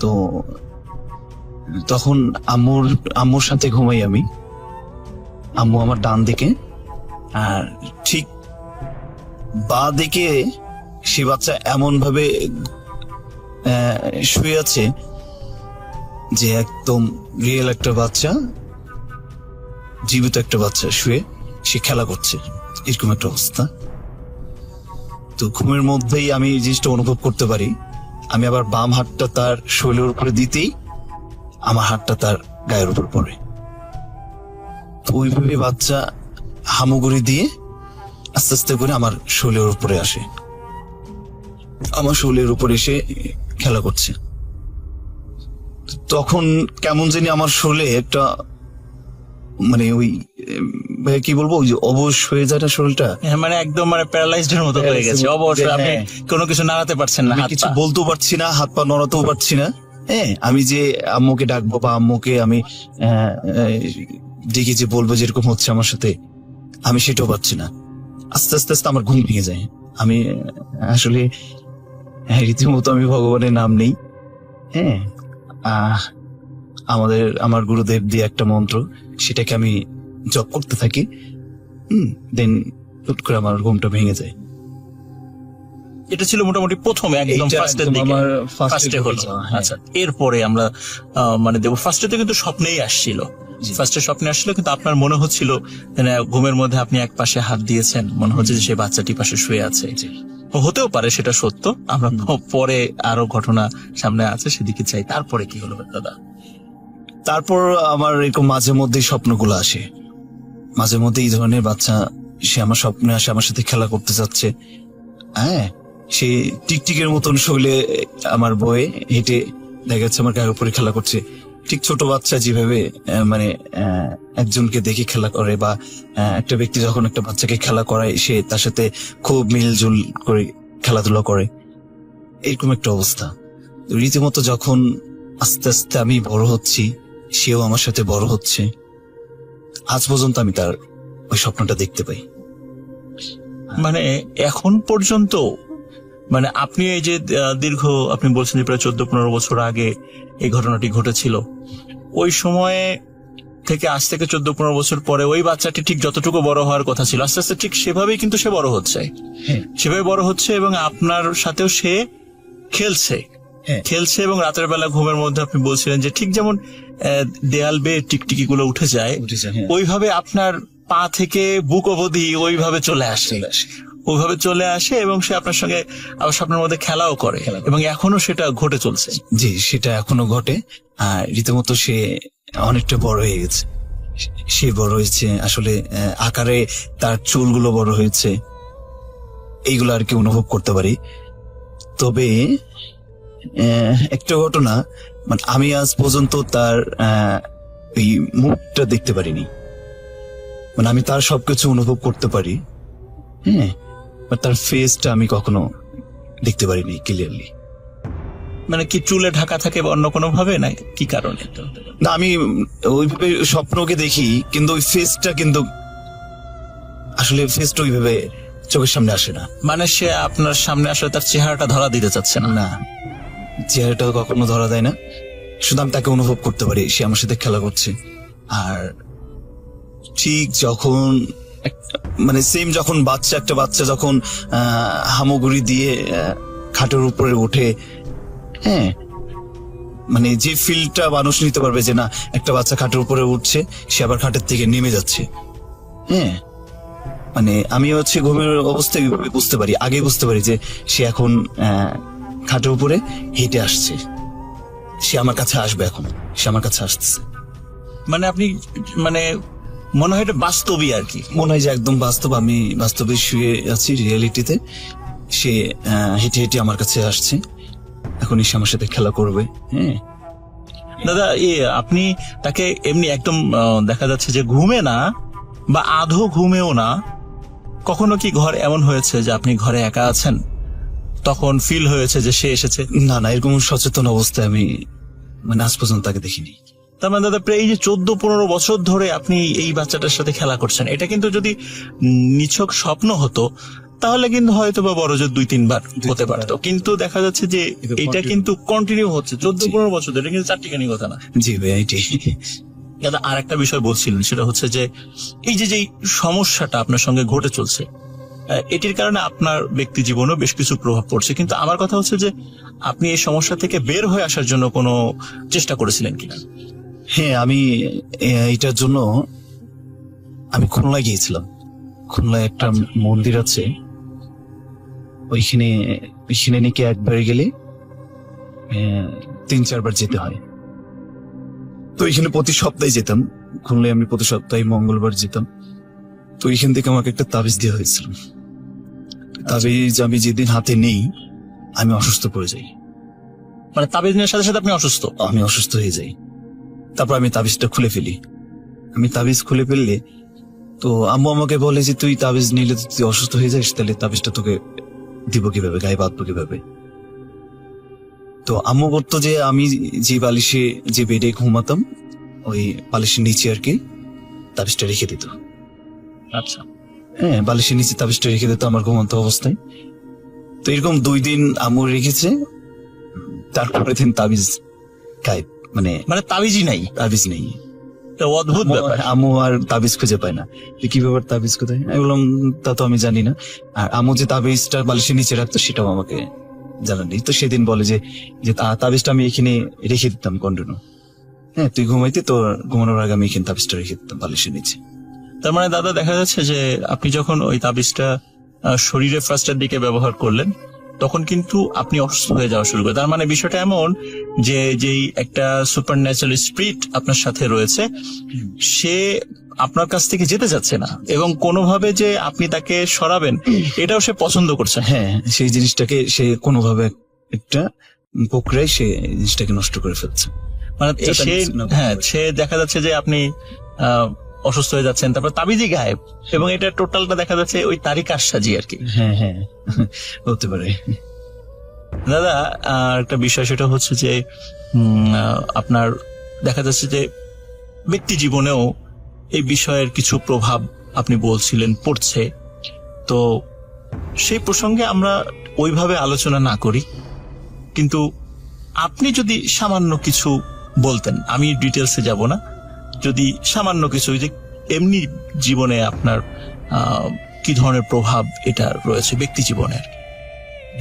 তো তখন আম্মুর সাথে ঘুমাই আমি, আম্মু আমার ডান দিকে, আর ঠিক বা দিকে সে বাচ্চা এমন ভাবে শুয়ে আছে যে একদম রিয়েল একটা বাচ্চা, জীবিত একটা বাচ্চা শুয়ে সে খেলা করছে, এরকম একটা অবস্থা। তো ঘুমের মধ্যেই আমি এই জিনিসটা অনুভব করতে পারি। আমি আবার বাম হাতটা তার শরীরের উপরে দিতেই আমার হাতটা তার গায়ের উপর পড়ে। তো ওইভাবে বাচ্চা হামুগুড়ি দিয়ে আস্তে আস্তে করে আমার শরীরের উপরে আসে, আমার শরীরের উপরে এসে খেলা করছে। তখন কেমন জানি আমার শরীরে একটা মানে ওই কি বলবো, ওই যে অবশ হয়ে যায় না শরীরটা, মানে একদম মানে প্যারালাইজড এর মতো হয়ে গেছে, অবশ্যই আপনি কোনো কিছু নাড়াতে পারছেন না, আমি হাত কিছু পা। বলতেও পারছি না, হাত পা নড়াতেও পারছি না। হ্যাঁ, আমি যে আম্মুকে ডাকবো বা আম্মুকে আমি ডেকে যে বলবো যেরকম হচ্ছে আমার সাথে, আমি সেটাও পারছি না। আস্তে আস্তে আস্তে আমার ঘুম ভেঙে যায়। আমি আসলে রীতিমতো আমি ভগবানের নাম নেই। হ্যাঁ, আমার গুরুদেব দিয়ে একটা মন্ত্র, সেটাকে আমি জপ করতে থাকি। দেন হুট করে আমার ঘুমটা ভেঙে যায়। এটা ছিল মোটামুটি প্রথমে একদম এইটা ফার্স্টের একদম দিকে, আমার first ফার্স্টে এ হলো। হয়েছে, হ্যাঁ। আচ্ছা, এরপরে আমরা মানে দেব ফার্স্টে তো কিন্তু স্বপ্নেই আসছিল, জি। ফার্স্টে স্বপ্নে আসছিল, কিন্তু আপনার মনে হচ্ছিল মানে ঘুমের মধ্যে আপনি এক পাশে হাত দিয়েছেন, মনে হচ্ছে যে সেই বাচ্চাটি পাশে শুয়ে আছে। হতেও পারে সেটা সত্য, আমরা পরে আরো ঘটনা সামনে আছে সেদিকে চাই। তারপরে কি হলো দাদা? তারপর আমার এরকম মাঝে মধ্যেই স্বপ্নগুলো আসে, মাঝে মধ্যে এই ধরনের বাচ্চা সে আমার স্বপ্নে আসে, আমার সাথে খেলা করতে যাচ্ছে। হ্যাঁ, সে টিকটিকের মতন শৈলে আমার বয়ে হেঁটে দেখা যাচ্ছে আমার গায়ের উপরে খেলা করছে। ঠিক ছোট বাচ্চা যেভাবে মানে একজনকে দেখে খেলা করে, বা একটা ব্যক্তি যখন একটা বাচ্চাকে খেলা করায় সে তার সাথে খুব মিলজুল করে খেলাধুলা করে, এরকম একটা অবস্থা। রীতিমতো যখন আস্তে আস্তে আমি বড় হচ্ছি, সেও আমার সাথে বড় হচ্ছে, আজ পর্যন্ত আমি তার ওই স্বপ্নটা দেখতে পাই। মানে এখন পর্যন্ত মানে আপনি এই যে দীর্ঘ আপনি বলছেন যে প্রায় 14-15 বছর আগে এই ঘটনাটি ঘটেছিল, ওই সময়ে থেকে আজ থেকে 14-15 বছর পরে ওই বাচ্চাটি ঠিক যতটুকু বড় হওয়ার কথা ছিল, আস্তে আস্তে ঠিক সেভাবেই কিন্তু সে বড় হচ্ছে, হ্যাঁ, সেভাবে বড় হচ্ছে, এবং আপনার সাথেও সে খেলছে, হ্যাঁ। খেলছে। এবং রাতের বেলা ঘুমের মধ্যে আপনি বলছিলেন যে ঠিক যেমন দেয়াল বেয়ে টিকটিকি গুলো উঠে যায়, হ্যাঁ। ওইভাবে আপনার পা থেকে বুক অবধি ওইভাবে চলে আসে, ওইভাবে চলে আসে, এবং সে আপনার সঙ্গে আবার স্বপ্নের মধ্যে খেলাও করে, এবং এখনো সেটা ঘটে চলছে। জি, সেটা এখনো ঘটে। আর রীতিমতো সে অনেকটা বড় হয়ে গেছে, সে বড় হয়েছে আসলে, আকারে তার চুলগুলো বড় হয়েছে, এইগুলো আর কি অনুভব করতে পারি। তবে একটা ঘটনা, মানে আমি আজ পর্যন্ত তার এই মুখটা দেখতে পারিনি, মানে আমি তার সবকিছু অনুভব করতে পারি, হ্যাঁ, বাট তার ফেসটা আমি কখনো দেখতে পারিনি ক্লিয়ারলি। মানে কি চুলে ঢাকা থাকে বা অন্য কোনো ভাবে, না কি কারণে? না, আমি ওইভাবে স্বপ্নকে দেখি, কিন্তু ওই ফেসটা কিন্তু আসলে ফেসটা ওইভাবে চোখের সামনে আসে না। মানে সে আপনার সামনে আসলে তার চেহারাটা ধরা দিতে চাচ্ছে না। না, চেহারাটা কখনো ধরা দেয় না, শুধু আমি তাকে অনুভব করতে পারি সে আমার সাথে খেলা করছে। আর ঠিক যখন মানে সেম যখন একটা বাচ্চা যখন হামাগুড়ি দিয়ে খাটের উপরে ওঠে, হ্যাঁ, মানে যে ফিলটা মানুষ নিতে পারবে যে না একটা বাচ্চা খাটের উপরে উঠছে, সে আবার খাটের থেকে নেমে যাচ্ছে, হ্যাঁ, মানে আমি হচ্ছে ঘুমের অবস্থায় বুঝতে পারি, আগে বুঝতে পারি যে সে এখন খাটের উপরে হেঁটে আসছে, সে আমার কাছে আসবে, এখন সে আমার কাছে আসতেছে। মানে আপনি মানে মনে হয় এটা বাস্তবই আর কি। মনে হয় যে একদম বাস্তব, আমি বাস্তবে শুয়ে আছি রিয়েলিটিতে, সে হেঁটে হেঁটে আমার কাছে আসছে, এখন সে আমার সাথে খেলা করবে। হ্যাঁ দাদা, আপনি তাকে এমনি একদম দেখা যাচ্ছে যে ঘুমে না বা আধো ঘুমেও না, কখনো কি ঘর এমন হয়েছে যে আপনি ঘরে একা আছেন তখন ফিল হয়েছে যে সে এসেছে? না না, এরকম সচেতন অবস্থায় আমি মানে আজ পর্যন্ত তাকে দেখিনি। তার মানে দাদা প্রায় এই যে 14-15 বছর ধরে আপনি এই বাচ্চাটার সাথে খেলা করছেন, এটা কিন্তু যদি নিছক স্বপ্ন হতো তাহলে কিন্তু হয়তো বা বড় জোর 2-3 বার হতে পারতো, কিন্তু দেখা যাচ্ছে যে এটা কিন্তু কন্টিনিউ হচ্ছে 14-15 বছর ধরে, এটা কিন্তু চারটিখানি কথা না। জি ভাই, এটি দাদা আর একটা বিষয় বলছিলেন, সেটা হচ্ছে যে এই যে সমস্যাটা আপনার সঙ্গে ঘটে চলছে, এটির কারণে আপনার ব্যক্তি জীবনেও বেশ কিছু প্রভাব পড়ছে, কিন্তু আমার কথা হচ্ছে যে আপনি এই সমস্যা থেকে বের হয়ে আসার জন্য কোনো চেষ্টা করেছিলেন কিনা? হ্যাঁ, আমি এটার জন্য আমি খুলনায় গিয়েছিলাম। খুলনায় একটা মন্দির আছে, ওইখানে নাকি একবার গেলে 3-4 বার যেতে হয়। তো ওইখানে প্রতি সপ্তাহে যেতাম, খুলনায় আমি প্রতি সপ্তাহে মঙ্গলবার যেতাম। তো ওইখান থেকে আমাকে একটা তাবিজ দেওয়া হয়েছিল। তাবিজ আমি যেদিন হাতে নেই আমি অসুস্থ পড়ে যাই। মানে তাবিজ নেওয়ার সাথে সাথে আপনি অসুস্থ? আমি অসুস্থ হয়ে যাই। তারপর আমি তাবিজটা খুলে ফেলি। আমি তাবিজ খুলে ফেললে তো আম্মু আমাকে বলে যে তুই তাবিজ নিলে তুই অসুস্থ হয়ে যাস, তাহলে তাবিজটা তোকে দিব কিভাবে, গায়ে বাঁধবো কিভাবে? তো আম্মু বলতো যে আমি যে বালিশে যে বেডে ঘুমাতাম ওই বালিশের নিচে আর কি তাবিজটা রেখে দিত। আচ্ছা, হ্যাঁ, বালিশের নিচে তাবিজটা রেখে দিত আমার ঘুমন্ত অবস্থায়। তো এরকম 2 দিন আম্মু রেখেছে, তারপরে দিন তাবিজ গায়েব, মানে তাবিজই নাই। তাবিজ নেই। অদ্ভুত ব্যাপার। আম্মু আর তাবিজ খুঁজে পায় না, কি ব্যাপার, তাবিজ কোথায়? আমি বললাম তা তো আমি জানি না। আর আম্মু যে তাবিজটা বালিশের নিচে রাখতো সেটাও আমাকে জানানি। তো সেদিন বলে যে তাবিজটা আমি এখানে রেখে দিতাম কন্টিনিউ। হ্যাঁ, তুই ঘুমাইতে, তো ঘুমানোর আগে আমি এখানে তাবিজটা রেখে দিতাম বালিশের নিচে। তার মানে দাদা দেখা যাচ্ছে যে আপনি যখন ওই তাবিজটা শরীরে ফার্স্টের দিকে ব্যবহার করলেন তখন কিন্তু আপনি অসুস্থ হয়ে যাওয়া শুরু করেন। তার মানে বিষয়টা এমন যে যেই একটা সুপার ন্যাচারাল স্পিরিট আপনার সাথে রয়েছে, সে আপনার কাছ থেকে যেতে যাচ্ছে না এবং কোনোভাবে যে আপনি তাকে সরাবেন এটাও সে পছন্দ করছে। হ্যাঁ, সেই জিনিসটাকে সে কোনোভাবে একটা প্রক্রিয়ায় সে জিনিসটাকে নষ্ট করে ফেলছে। মানে সে দেখা যাচ্ছে যে আপনি অসুস্থ হয়ে যাচ্ছেন, তারপর তাবিজই গায়েব, এবং এটা টোটালটা দেখা যাচ্ছে ওই তারই কারসাজি আর কি। হ্যাঁ হ্যাঁ, হতে পারে। দাদা আর একটা বিষয়, সেটা হচ্ছে যে আপনার দেখা যাচ্ছে যে ব্যক্তি জীবনেও এই বিষয়ের কিছু প্রভাব আপনি বলছিলেন পড়ছে, তো সেই প্রসঙ্গে আমরা ওইভাবে আলোচনা না করি, কিন্তু আপনি যদি সামান্য কিছু বলতেন, আমি ডিটেলসে যাব না, যদি সামান্য কিছু যে এমনি জীবনে আপনার কি ধরনের প্রভাব এটা রয়েছে ব্যক্তি জীবনের,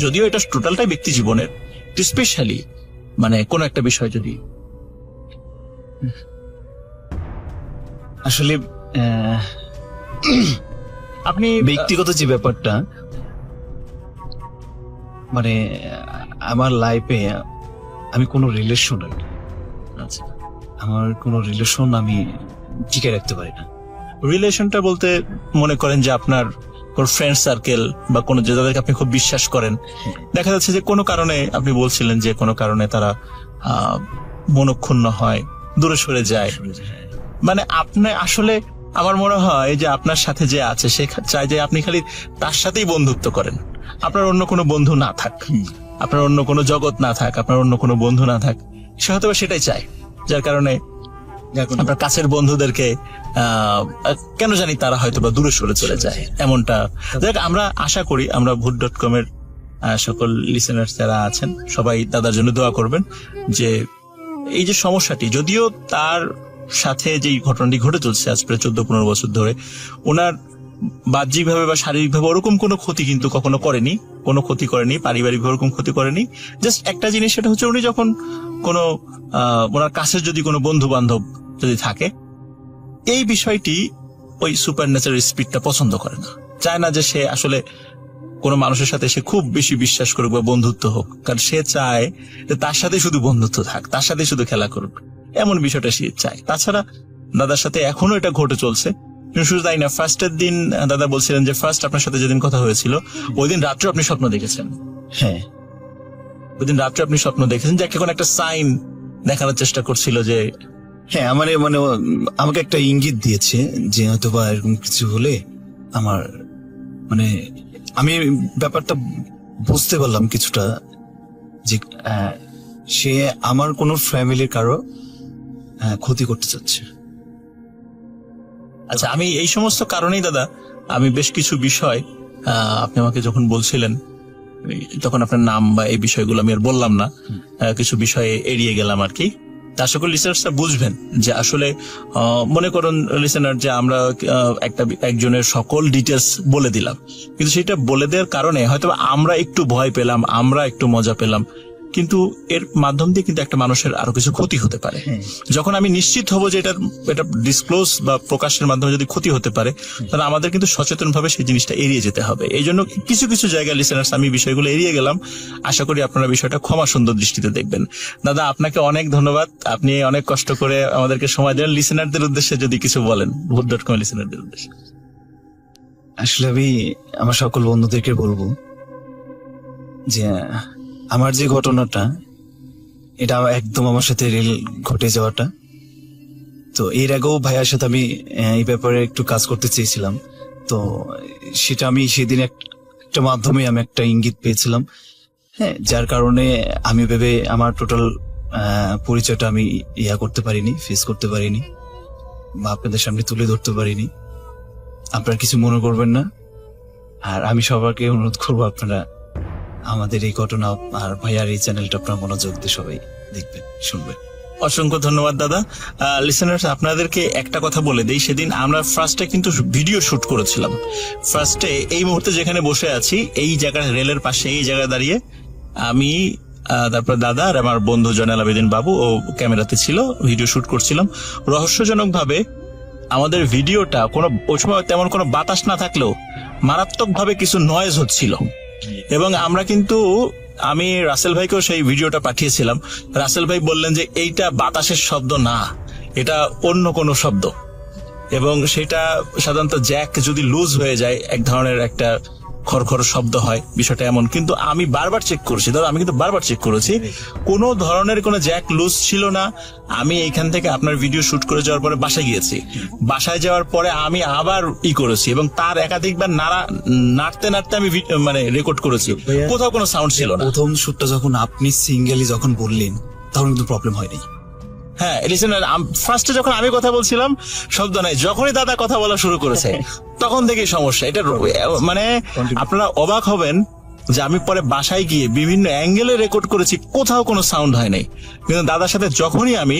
যদিও এটা টোটালটাই ব্যক্তি জীবনের, স্পেশালি মানে কোন একটা বিষয় যদি আসলে আপনি ব্যক্তিগত যে ব্যাপারটা, মানে আমার লাইফে আমি কোনো রিলেশন, আচ্ছা, আমার কোনো রিলেশন আমি টিকে রাখতে পারি না। রিলেশনটা বলতে মনে করেন যে আপনার কোন ফ্রেন্ড সার্কেল বা কোনো যাদেরকে আপনি খুব বিশ্বাস করেন, দেখা যাচ্ছে যে কোনো কারণে আপনি বলছিলেন যে কোনো কারণে তারা মনক্ষুণ্ণ হয়, দূরে সরে যায়, মানে আপনি আসলে আমার মনে হয় যে আপনার সাথে যে আছে সে চায় যে আপনি খালি তার সাথেই বন্ধুত্ব করেন, আপনার অন্য কোনো বন্ধু না থাক, আপনার অন্য কোনো জগৎ না থাক, আপনার অন্য কোনো বন্ধু না থাক, সে হয়তো সেটাই চায়, যার কারণে আপনার কাছের বন্ধুদেরকে কেন জানি তারা হয়তো বা দূরে সরে চলে যায় এমনটা। দেখ, আমরা আশা করি আমরা ভূত.com এর সকল লিসেনার যারা আছেন সবাই দাদার জন্য দোয়া করবেন যে এই যে সমস্যাটি, যদিও তার সাথে যেই ঘটনাটি ঘটে চলছে আজ প্রায় 14-15 বছর ধরে, ওনার বাহ্যিকভাবে বা শারীরিকভাবে ওরকম কোনো ক্ষতি কিন্তু কখনো করেনি, পারিবারিক ওরকম ক্ষতি করেনি। জাস্ট একটা জিনিস, সেটা হচ্ছে উনি যখন কোনো ওনার কাছের যদি কোনো বন্ধু বান্ধব যদি থাকে, এই বিষয়টি ওই সুপার ন্যাচারাল স্পিডটা পছন্দ করে না, চায় না যে সে আসলে কোনো মানুষের সাথে সে খুব বেশি বিশ্বাস করুক বা বন্ধুত্ব হোক, কারণ সে চায় যে তার সাথে শুধু বন্ধুত্ব থাক, তার সাথে শুধু খেলা করুক, এমন বিষয়টা সে চায়। তাছাড়া দাদার সাথে এখনো এটা ঘটে চলছে। শুধু তাই না, ফার্স্টের দিন দাদা বলছিলেন যে ফার্স্ট আপনার সাথে যেদিন কথা হয়েছিল ওই দিন রাত্রে আপনি স্বপ্ন দেখেছেন। হ্যাঁ, ওই দিন রাত্রে আপনি স্বপ্ন দেখেছেন যে একটা কোনো একটা সাইন দেখানোর চেষ্টা করছিল যে হ্যাঁ, আমার মানে আমাকে একটা ইঙ্গিত দিয়েছে যে হয়তো বা এরকম কিছু হলে আমার মানে আমি ব্যাপারটা বুঝতে পারলাম কিছুটা যে সে আমার কোনো ফ্যামিলির কারো ক্ষতি করতে চাচ্ছে। আচ্ছা, আমি এই সমস্ত কারণেই দাদা আমি বেশ কিছু বিষয় আপনি আমাকে যখন বলছিলেন তখন আপনার নাম বা এই বিষয়গুলো আমি আর বললাম না, কিছু বিষয়ে এড়িয়ে গেলাম আর কি। তা সকল লিসেনার্সরা বুঝবেন যে আসলে মনে করুন লিসেনার যে আমরা একজনের সকল ডিটেলস বলে দিলাম, কিন্তু সেটা বলে দেওয়ার কারণে হয়তো আমরা একটু ভয় পেলাম, আমরা একটু মজা পেলাম, কিন্তু এর মাধ্যম দিয়ে কিন্তু একটা মানুষের আরো কিছু ক্ষতি হতে পারে। যখন আমি নিশ্চিত হব যে এটা ডিসক্লোজ বা প্রকাশের মাধ্যমে যদি ক্ষতি হতে পারে, তাহলে আমাদের কিন্তু সচেতন ভাবে সেই জিনিসটা এড়িয়ে যেতে হবে। এই জন্য কিছু কিছু জায়গায় লিসেনার্স আমি বিষয়গুলো এড়িয়ে গেলাম। আশা করি আপনারা বিষয়টা ক্ষমা সুন্দর দৃষ্টিতে দেখবেন। দাদা, আপনাকে অনেক ধন্যবাদ, আপনি অনেক কষ্ট করে আমাদেরকে সময় দেন। লিসেনারদের উদ্দেশ্যে যদি কিছু বলেন, ভূত.com লিসেনারদের উদ্দেশ্যে। আসলে আমি আমার সকল বন্ধুদেরকে বলবো যে আমার যে ঘটনাটা, এটা একদম আমার সাথে রিল ঘটে যাওয়াটা। তো এর আগেও ভাইয়ার সাথে আমি এই ব্যাপারে একটু কাজ করতে চেয়েছিলাম, তো সেটা আমি সেদিন একটা মাধ্যমে আমি একটা ইঙ্গিত পেয়েছিলাম, হ্যাঁ, যার কারণে আমি ভেবে আমার টোটাল পরিচয়টা আমি করতে পারিনি, ফেস করতে পারিনি বা আপনাদের সামনে তুলে ধরতে পারিনি। আপনারা কিছু মনে করবেন না, আর আমি সবাইকে অনুরোধ করবো আপনারা আমাদের এই ঘটনা আর ভাইয়ার এই চ্যানেলটা আপনারা মনোযোগ দিয়ে সবাই দেখবেন, শুনবেন। অসংখ্য ধন্যবাদ দাদা। লিসেনার্স, আপনাদেরকে একটা কথা বলে দেই, সেদিন আমরা ফার্স্টে কিন্তু ভিডিও শুট করেছিলাম। ফার্স্টে এই মুহূর্তে যেখানে বসে আছি, এই জায়গায় রেলের পাশে এই জায়গায় দাঁড়িয়ে আমি, তারপর দাদা আর আমার বন্ধু জয়নাল আবেদিন বাবু ও ক্যামেরাতে ছিল, ভিডিও শুট করছিলাম। রহস্যজনক ভাবে আমাদের ভিডিওটা ওই সময় তেমন কোনো বাতাস না থাকলেও মারাত্মক ভাবে কিছু নয়েজ হচ্ছিল, এবং আমরা কিন্তু আমি রাসেল ভাইকেও সেই ভিডিওটা পাঠিয়েছিলাম। রাসেল ভাই বললেন যে এইটা বাতাসের শব্দ না, এটা অন্য কোনো শব্দ, এবং সেটা সাধারণত জ্যাক যদি লুজ হয়ে যায় এক ধরনের একটা খড়খড় শব্দ হয়, বিষয়টা এমন। কিন্তু আমি বারবার চেক করেছি দাদা, আমি কিন্তু বারবার চেক করেছি, কোনো ধরনের কোনো জ্যাক লুজ ছিল না। আমি এইখান থেকে আপনার ভিডিও শুট করে যাওয়ার পরে বাসায় গিয়েছি, বাসায় যাওয়ার পরে আমি আবার করেছি, এবং তার একাধিকবার নাড়তে আমি মানে রেকর্ড করেছি, কোথাও কোনো সাউন্ড ছিল না। প্রথম শুটটা যখন আপনি সিঙ্গেলি যখন বললেন তখন কিন্তু প্রবলেম হয়নি। হ্যাঁ, লিসেনার, ফার্স্টে যখন আমি কথা বলছিলাম শব্দ নাই, যখনই দাদা কথা বলা শুরু করেছে তখন থেকেই সমস্যা। এটা মানে আপনারা অবাক হবেন যে আমি পরে বাসায় গিয়ে বিভিন্ন অ্যাঙ্গেলে রেকর্ড করেছি, কোথাও কোনো সাউন্ড হয় নাই। কিন্তু দাদার সাথে যখনই আমি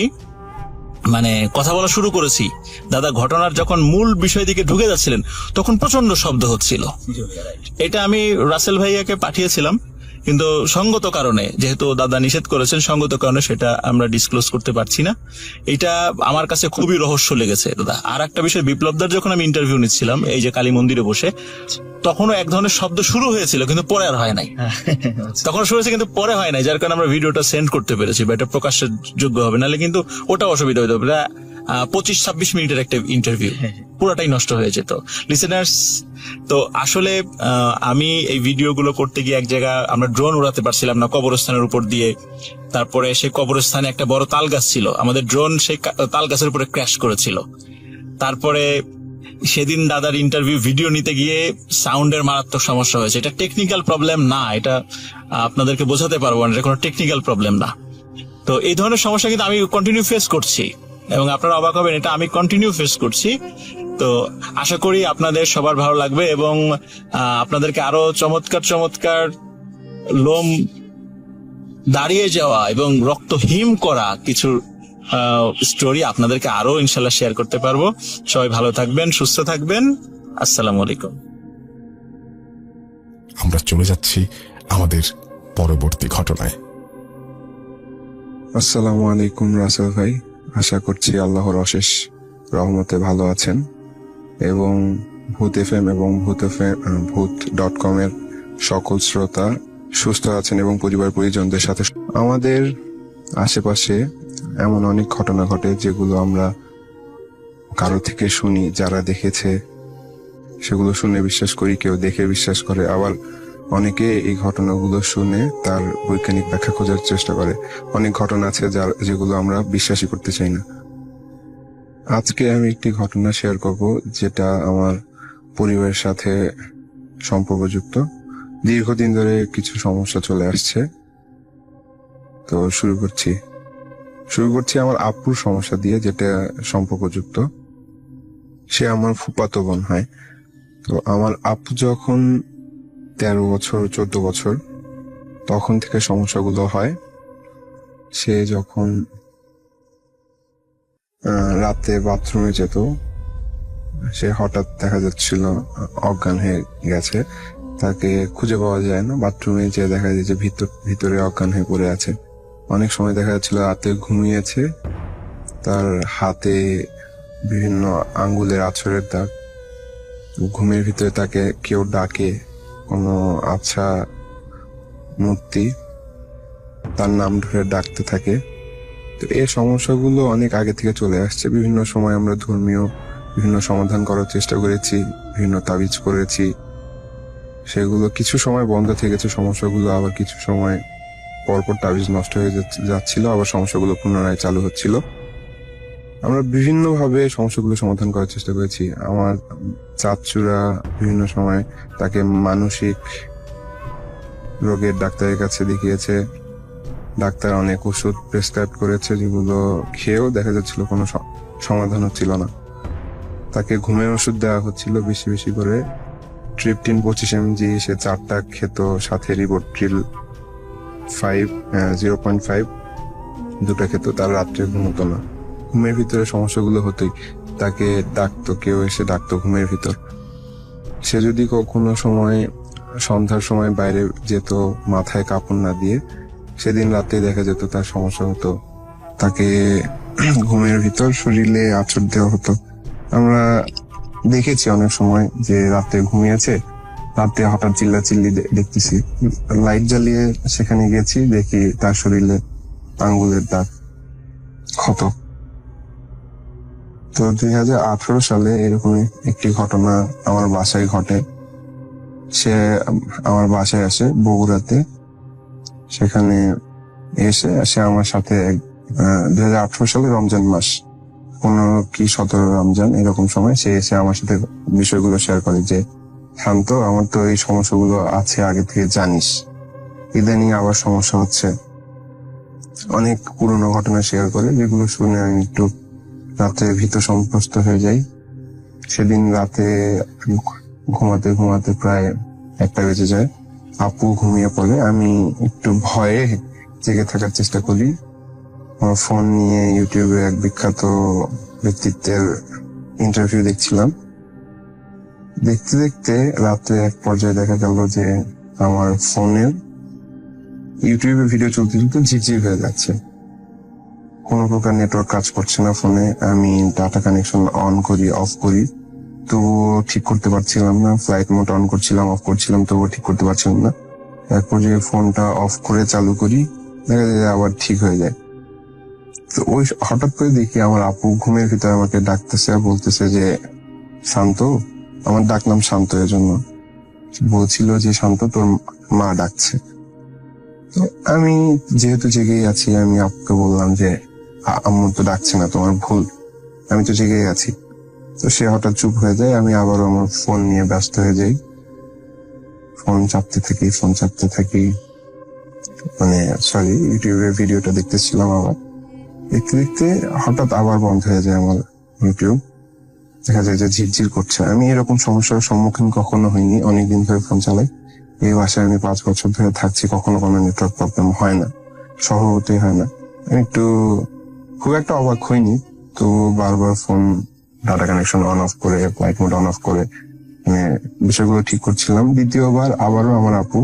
মানে কথা বলা শুরু করেছি, দাদা ঘটনার যখন মূল বিষয় দিকে ঢুকে যাচ্ছিলেন তখন প্রচন্ড শব্দ হচ্ছিল। এটা আমি রাসেল ভাইয়াকে পাঠিয়েছিলাম, কিন্তু সঙ্গত কারণে, যেহেতু দাদা নিষেধ করেছেন, সঙ্গত কারণে সেটা আমরা ডিসক্লোজ করতে পারছি না। এটা আমার কাছে খুবই রহস্য লেগেছে দাদা। আর একটা বিষয়, বিপ্লবদার যখন আমি ইন্টারভিউ নিচ্ছিলাম এই যে কালী মন্দিরে বসে, তখনও এক ধরনের শব্দ শুরু হয়েছিল কিন্তু পরে আর হয় নাই। তখন শুরু হয়েছে কিন্তু পরে হয় নাই, যার কারণে আমরা ভিডিওটা সেন্ড করতে পেরেছি, বা এটা প্রকাশের যোগ্য হবে, নাহলে কিন্তু ওটা অসুবিধা হইতে হবে। 25-26 মিনিটের একটা ইন্টারভিউ পুরোটাই নষ্ট হয়ে যেত। লিসেনার্স, তো আসলে আমি এই ভিডিওগুলো করতে গিয়ে এক জায়গা আমরা ড্রোন উড়াতে পারছিলাম না, কবরস্থানের উপর দিয়ে। তারপরে সেই কবরস্থানে একটা বড় তাল গাছ ছিল, আমাদের ড্রোন সেই তাল গাছের উপরে ক্র্যাশ করেছিল। তারপরে সেদিন দাদার ইন্টারভিউ ভিডিও নিতে গিয়ে সাউন্ডের মারাত্মক সমস্যা হয়েছে। এটা টেকনিক্যাল প্রবলেম না, এটা আপনাদেরকে বোঝাতে পারবো না, এটা কোনো টেকনিক্যাল প্রবলেম না। তো এই ধরনের সমস্যা কিন্তু আমি কন্টিনিউ ফেস করছি, এবং আপনারা অবাক হবেন, এটা আমি কন্টিনিউ ফেস করছি। তো আশা করি আপনাদের সবার ভালো লাগবে এবং আপনাদেরকে আরো চমৎকার চমৎকার লোম দাঁড়িয়ে যাওয়া এবং রক্ত হিম করা কিছু স্টোরি আপনাদেরকে আরো ইনশাল্লাহ শেয়ার করতে পারবো। সবাই ভালো থাকবেন, সুস্থ থাকবেন। আসসালামু আলাইকুম। আমরা চলে যাচ্ছি আমাদের পরবর্তী ঘটনায়। আসসালামু আলাইকুম রাসেল ভাই, আশা করছি আল্লাহর অশেষ রহমতে ভালো আছেন এবং ভূত এফএম এবং ভূত.com এর সকল শ্রোতা সুস্থ আছেন এবং পরিবার পরিজনদের সাথে। আমাদের আশেপাশে এমন অনেক ঘটনা ঘটে যেগুলো আমরা কারো থেকে শুনি, যারা দেখেছে সেগুলো শুনে বিশ্বাস করি, কেউ দেখে বিশ্বাস করে, আবার অনেকে এই ঘটনাগুলো শুনে তার বৈজ্ঞানিক ব্যাখ্যা খোঁজার চেষ্টা করে। অনেক ঘটনা আছে যেগুলো আমরা বিশ্বাসই করতে চাই না। আজকে আমি একটি ঘটনা শেয়ার করব যেটা আমার পরিবারের সাথে সম্পর্কযুক্ত। দীর্ঘদিন ধরে কিছু সমস্যা চলে আসছে। তো শুরু করছি আমার আপুর সমস্যা দিয়ে, যেটা সম্পর্কযুক্ত। সে আমার ফুফাতো বোন হয়। তো আমার আপু যখন 13 বছর 14 বছর তখন থেকে সমস্যাগুলো হয়। সে যখন রাতে বাথরুমে যেত, সে হঠাৎ দেখা যাচ্ছিল অজ্ঞান হয়ে গেছে। তাকে খুঁজে পাওয়া যায় না। বাথরুমে যে দেখা যায় যে ভিতরে অজ্ঞান হয়ে পড়ে আছে। অনেক সময় দেখা যাচ্ছিল রাতে ঘুমিয়েছে, তার হাতে বিভিন্ন আঙ্গুলের আঁচড়ের দাগ। ঘুমের ভিতরে তাকে কেউ ডাকে, কোনো আচ্ছা মূর্তি তার নাম ধরে ডাকতে থাকে। তো এই সমস্যাগুলো অনেক আগে থেকে চলে আসছে। বিভিন্ন সময় আমরা ধর্মীয় বিভিন্ন সমাধান করার চেষ্টা করেছি, বিভিন্ন তাবিজ করেছি, সেগুলো কিছু সময় বন্ধ থেকেছে সমস্যাগুলো, আবার কিছু সময় পরপর তাবিজ নষ্ট হয়ে যাচ্ছিল, আবার সমস্যাগুলো পুনরায় চালু হচ্ছিল। আমরা বিভিন্নভাবে সমস্যাগুলো সমাধান করার চেষ্টা করেছি। আমার চাচুরা বিভিন্ন সময় তাকে মানসিক রোগের ডাক্তারের কাছে দেখিয়েছে। ডাক্তার অনেক ওষুধ প্রেসক্রাইব করেছে, যেগুলো খেয়েও দেখা যাচ্ছিল কোনো সমাধান হচ্ছিল না। তাকে ঘুমের ওষুধ দেওয়া হচ্ছিল বেশি বেশি করে। ট্রিপটিন 25 mg সে 4টা খেত, সাথে রিবোট্রিল 0.5 2টা খেত। তার রাত্রে ঘুমতো না। ঘুমের ভিতরে সমস্যাগুলো হতোই। তাকে ডাকতো, কেউ এসে ডাকতো ঘুমের ভিতর। সে যদি কোনো সময় সন্ধ্যার সময় বাইরে যেত মাথায় কাপড় না দিয়ে, সেদিন রাতে দেখা যেত তার সমস্যা হতো। তাকে ঘুমের ভিতর শরীরে আঁচড় দেওয়া হতো। আমরা দেখেছি অনেক সময় যে রাতে ঘুমিয়েছে, রাতে হঠাৎ চিল্লাচিল্লি দেখতেছি, লাইট জ্বালিয়ে সেখানে গেছি, দেখি তার শরীরে আঙ্গুলের দাগ, ক্ষত। তো 2018 সালে এরকম একটি ঘটনা আমার বাসায় ঘটে। সে আমার বাসায় আসে বগুড়াতে। সেখানে এসে আমার সাথে 2018 সালে রমজান মাস 15 কি 17 রমজান এরকম সময় সে এসে আমার সাথে বিষয়গুলো শেয়ার করে যে, শান্ত, আমার তো এই সমস্যাগুলো আছে আগে থেকে জানিস, ইদানিং আবার সমস্যা হচ্ছে। অনেক পুরনো ঘটনা শেয়ার করে, যেগুলো শুনে আমি একটু রাতে ভীত সন্ত্রস্ত হয়ে যাই। সেদিন রাতে ঘুমাতে ঘুমাতে প্রায় 1টা বেজে যায়। আপু ঘুমিয়ে পড়ে। আমি একটু ভয়ে জেগে থাকার চেষ্টা করি। আমার ফোন নিয়ে ইউটিউবে এক বিখ্যাত ব্যক্তিত্বের ইন্টারভিউ দেখছিলাম। দেখতে দেখতে রাতে এক পর্যায়ে দেখা গেল যে আমার ফোনের ইউটিউবে ভিডিও চলতে চলতে ঝিকঝিক হয়ে যাচ্ছে। কোনো প্রকার নেটওয়ার্ক কাজ করছে না ফোনে। আমি ডাটা কানেকশন অন করি, অফ করি, তবুও ঠিক করতে পারছিলাম না। ফ্লাইট মোড অন করছিলাম, অফ করছিলাম, তবুও ঠিক করতে পারছিলাম না। এক পর্যায়ে ফোনটা অফ করে চালু করি, দেখা যায় আবার ঠিক হয়ে যায়। তো ওই হঠাৎ করে দেখি আমার আপু ঘুমের ভিতরে আমাকে ডাকতেছে, বলতেছে যে, শান্ত। আমার ডাকনাম শান্ত, এর জন্য বলছিল যে, শান্ত, তোর মা ডাকছে। তো আমি যেহেতু জেগেই আছি, আমি আপুকে বললাম যে, আম্মু তো ডাকছে না, তোমার ভুল, আমি তো জেগেই আছি। তো সে হঠাৎ চুপ হয়ে যায়। আমি আবার আমার ফোন নিয়ে ব্যস্ত হয়ে যাই। ফোন চাপতে থাকি, মানে ইউটিউবে ভিডিওটা দেখতেছিলাম আবার। দেখতে দেখতে হঠাৎ আবার বন্ধ হয়ে যায় আমার ইউটিউব। দেখা যায় যে ঝিরঝির করছে। আমি এরকম সমস্যার সম্মুখীন কখনো হইনি, অনেকদিন ধরে ফোন চালাই। এই বাসায় আমি 5 বছর ধরে থাকছি, কখনো কোনো নেটওয়ার্ক প্রবলেম হয় না, স্বভাবতই হয় না। আমি একটু খুব একটা অবাক হইনি, তো বারবার phone data connection on of করে, ফ্লাইট মোড অন অফ করে মানে বিষয়গুলো ঠিক করছিলাম। দ্বিতীয়বার আবারও আমার আপু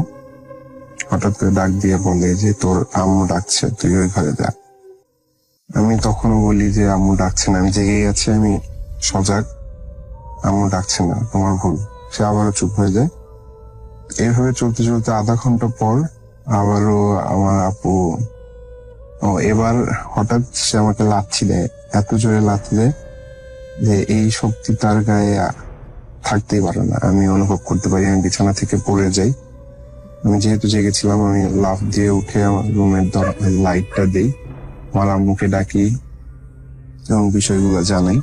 হঠাৎ করে ডাক দিয়ে বলে যে তোর আম্মু ডাকছে, তুই ওই ঘরে যা। আমি তখনও বলি যে আম্মু ডাকছে না, আমি জেগে গেছি, আমি সজাগ, আম্মু ডাকছে না, তোমার ভুল। সে আবারও চুপ হয়ে যায়। এইভাবে চলতে চলতে আধা ঘন্টা পর আবারও আমার আপু এবার হঠাৎ সে আমাকে লাথি দেয়, এত জোরে লাথি দেয় যে এই শক্তি তার গায়ে থাকতেই পারে না। আমি অনুভব করতে পারি, আমি বিছানা থেকে পড়ে যাই। আমি যেহেতু জেগেছিলাম, আমি লাফ দিয়ে উঠে আমার রুমের লাইটটা দিই, আমার আম্মুকে ডাকি এবং বিষয়গুলো জানাই।